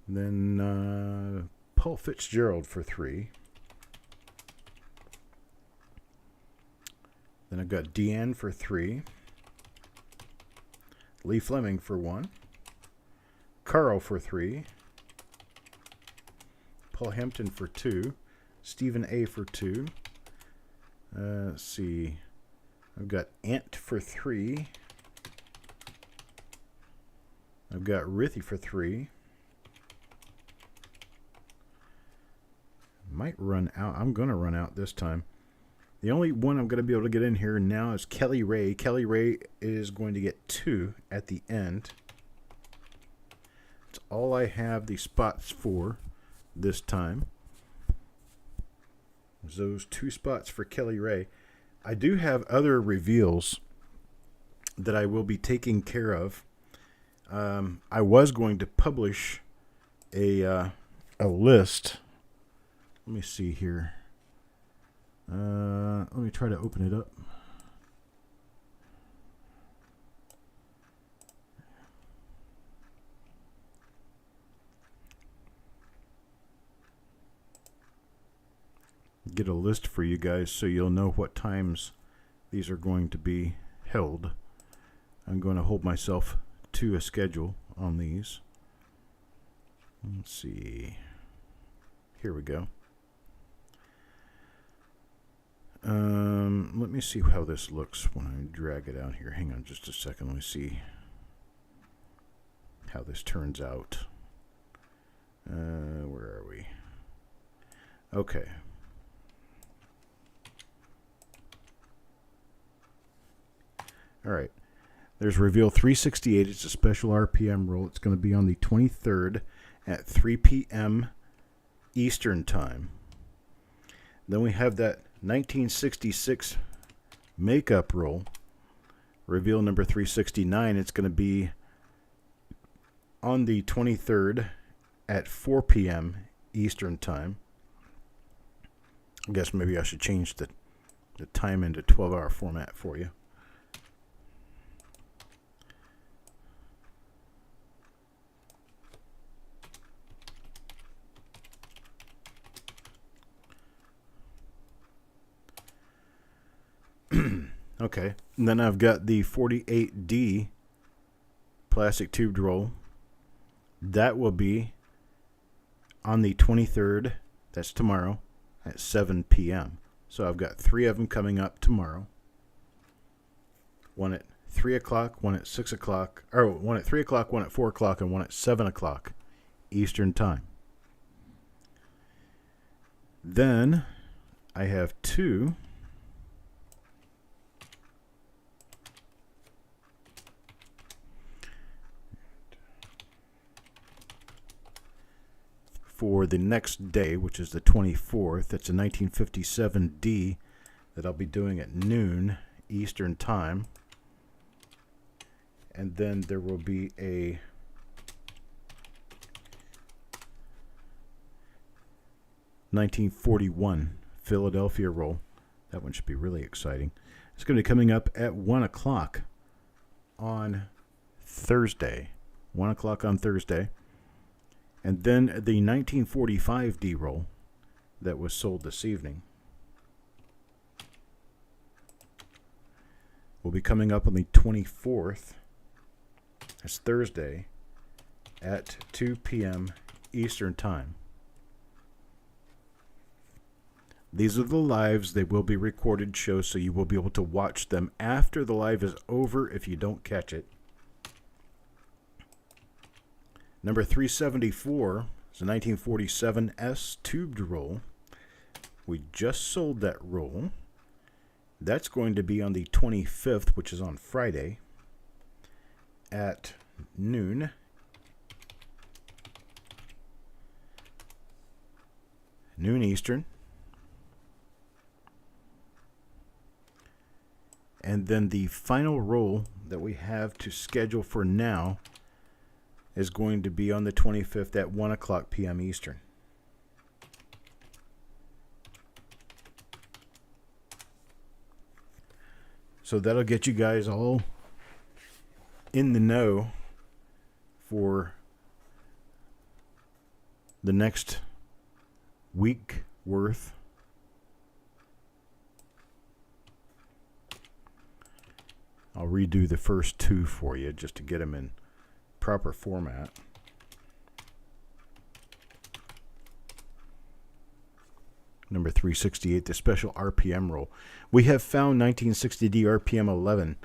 Then Paul Fitzgerald for 3. Then I've got Deanne for 3. Lee Fleming for 1. Carl for 3. Paul Hampton for 2. Stephen A for 2. Let's see. I've got Ant for 3. I've got Rithy for 3. Might run out. I'm going to run out this time. The only one I'm going to be able to get in here now is Kelly Ray. Kelly Ray is going to get 2 at the end. That's all I have the spots for this time. There's those 2 spots for Kelly Ray. I do have other reveals that I will be taking care of. I was going to publish a list. Let me see here. Let me try to open it up. Get a list for you guys so you'll know what times these are going to be held. I'm going to hold myself to a schedule on these. Let's see. Here we go. Let me see how this looks when I drag it out here. Hang on just a second. Let me see how this turns out. Where are we? Okay. All right. There's Reveal 368. It's a special RPM roll. It's going to be on the 23rd at 3 p.m. Eastern Time. Then we have that 1966 makeup roll. Reveal number 369. It's going to be on the 23rd at 4 p.m. Eastern Time. I guess maybe I should change the time into 12-hour format for you. Okay, and then I've got the 48D plastic tubed roll. That will be on the 23rd, that's tomorrow, at 7 p.m. So I've got 3 of them coming up tomorrow. One at 3 o'clock, one at 6 o'clock, or one at 3 o'clock, one at 4 o'clock, and one at 7 o'clock Eastern Time. Then I have 2 for the next day, which is the 24th. It's a 1957D that I'll be doing at noon Eastern Time. And then there will be a $1941 Philadelphia roll. That one should be really exciting. It's going to be coming up at 1 o'clock on Thursday. 1 o'clock on Thursday. And then the 1945 D-roll that was sold this evening will be coming up on the 24th. That's Thursday at 2 p.m. Eastern Time. These are the lives. They will be recorded shows, so you will be able to watch them after the live is over if you don't catch it. Number 374 is a 1947 S tubed roll. We just sold that roll. That's going to be on the 25th, which is on Friday, at noon. Noon Eastern. And then the final roll that we have to schedule for now is going to be on the 25th at 1 o'clock p.m. Eastern. So that'll get you guys all in the know for the next week worth. I'll redo the first two for you just to get them in proper format. Number 368, the special RPM roll. We have found 1960D RPM 11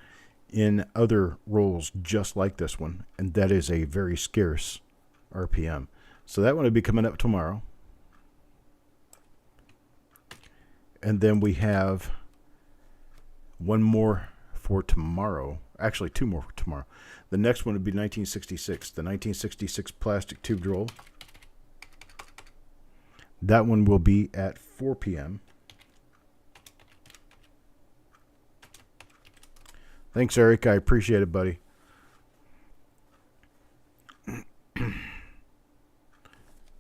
in other rolls just like this one, and that is a very scarce RPM. So that one will be coming up tomorrow. And then we have one more for tomorrow. Actually, two more for tomorrow. The next one would be 1966, the 1966 plastic tubed roll. That one will be at 4 p.m. Thanks, Eric. I appreciate it, buddy. The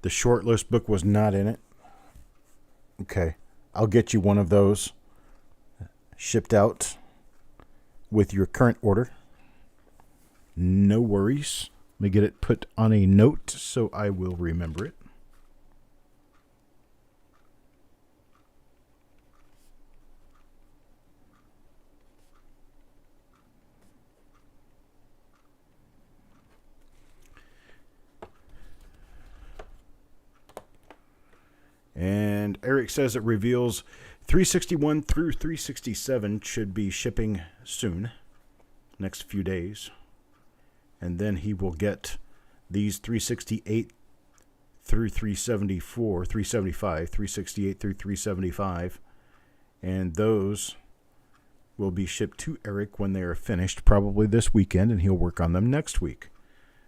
shortlist book was not in it. Okay. I'll get you one of those shipped out with your current order. No worries. Let me get it put on a note so I will remember it. And Eric says it reveals 361 through 367 should be shipping soon, next few days. And then he will get these 368 through 374, 375, 368 through 375. And those will be shipped to Eric when they are finished, probably this weekend, and he'll work on them next week.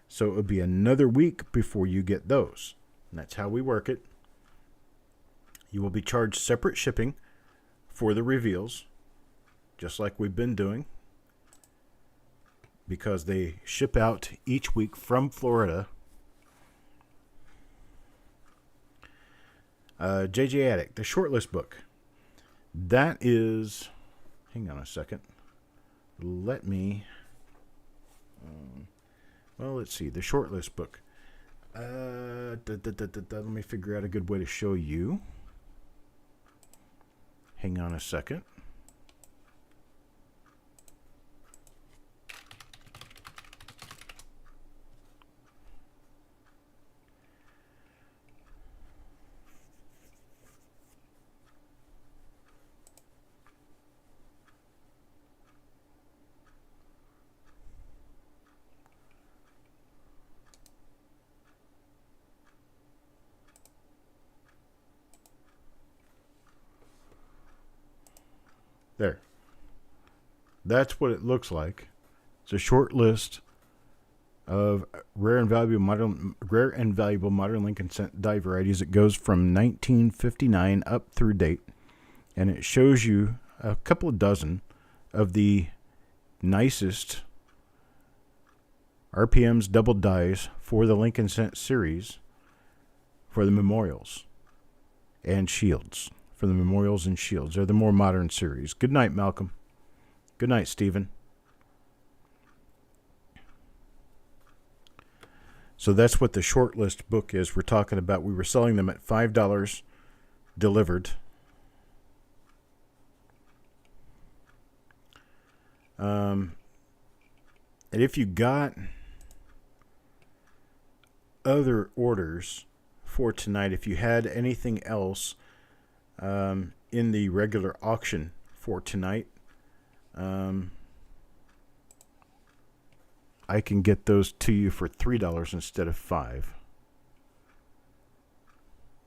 So it'll be another week before you get those. And that's how we work it. You will be charged separate shipping for the reveals, just like we've been doing, because they ship out each week from Florida. JJ Addict, the shortlist book. That is, hang on a second. Let me, well, let's see, the shortlist book. Let me figure out a good way to show you. Hang on a second. There. That's what it looks like. It's a short list of rare and valuable modern Lincoln die varieties. It goes from 1959 up through date, and it shows you a couple of dozen of the nicest RPMs double dies for the Lincoln Cent series for the memorials and shields. For the memorials and shields. They're the more modern series. Good night, Malcolm. Good night, Stephen. So that's what the short list book is we're talking about. We were selling them at $5 delivered. And if you got other orders for tonight, if you had anything else in the regular auction for tonight, I can get those to you for $3 instead of $5.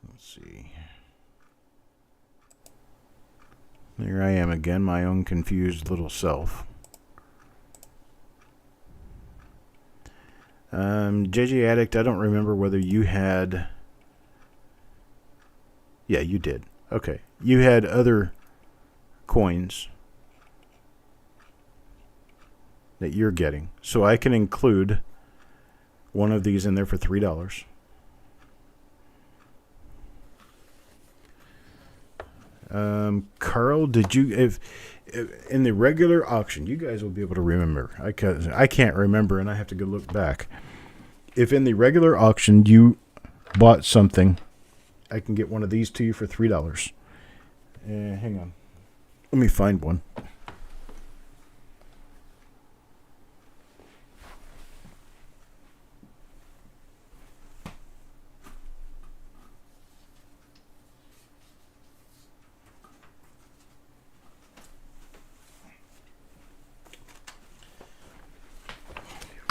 Let's see. There I am again, my own confused little self. JJ Addict, I don't remember whether you had... Yeah, you did. Okay. You had other coins that you're getting. So I can include one of these in there for $3. Carl, did you... If in the regular auction, you guys will be able to remember. I can't remember, and I have to go look back. If in the regular auction you bought something, I can get one of these to you for $3. Hang on. Let me find one.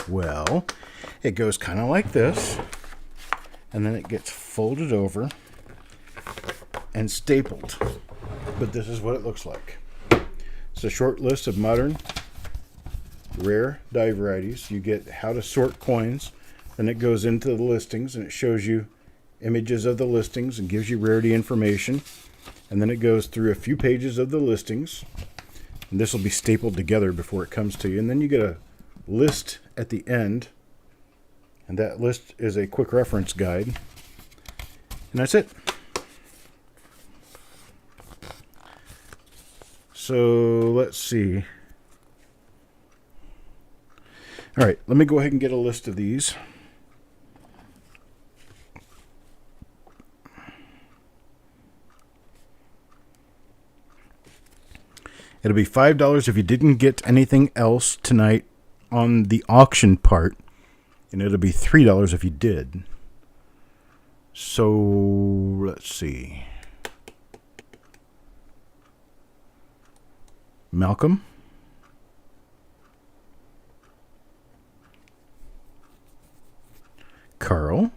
Well, it goes kind of like this, and then it gets folded over and stapled. But this is what it looks like. It's a short list of modern, rare die varieties. You get how to sort coins, then it goes into the listings, and it shows you images of the listings and gives you rarity information. And then it goes through a few pages of the listings, and this will be stapled together before it comes to you. And then you get a list at the end, and that list is a quick reference guide, and that's it. So let's see. All right, let me go ahead and get a list of these. It'll be $5 if you didn't get anything else tonight on the auction part, and it'll be $3 if you did. So let's see. Malcolm, Carl,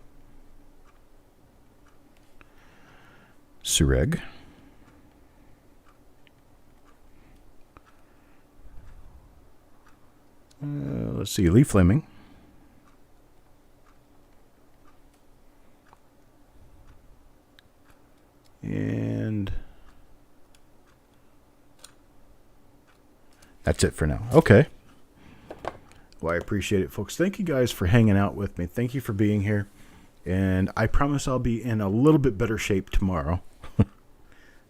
Sureg, let's see, Lee Fleming, and that's it for now. Okay. Well, I appreciate it, folks. Thank you guys for hanging out with me. Thank you for being here. And I promise I'll be in a little bit better shape tomorrow.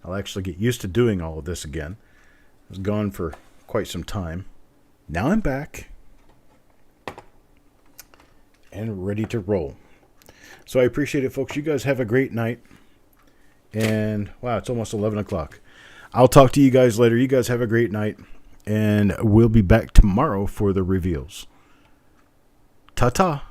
I'll actually get used to doing all of this again. I was gone for quite some time. Now I'm back and ready to roll. So I appreciate it, folks. You guys have a great night. And, wow, it's almost 11 o'clock. I'll talk to you guys later. You guys have a great night. And we'll be back tomorrow for the reveals. Ta-ta.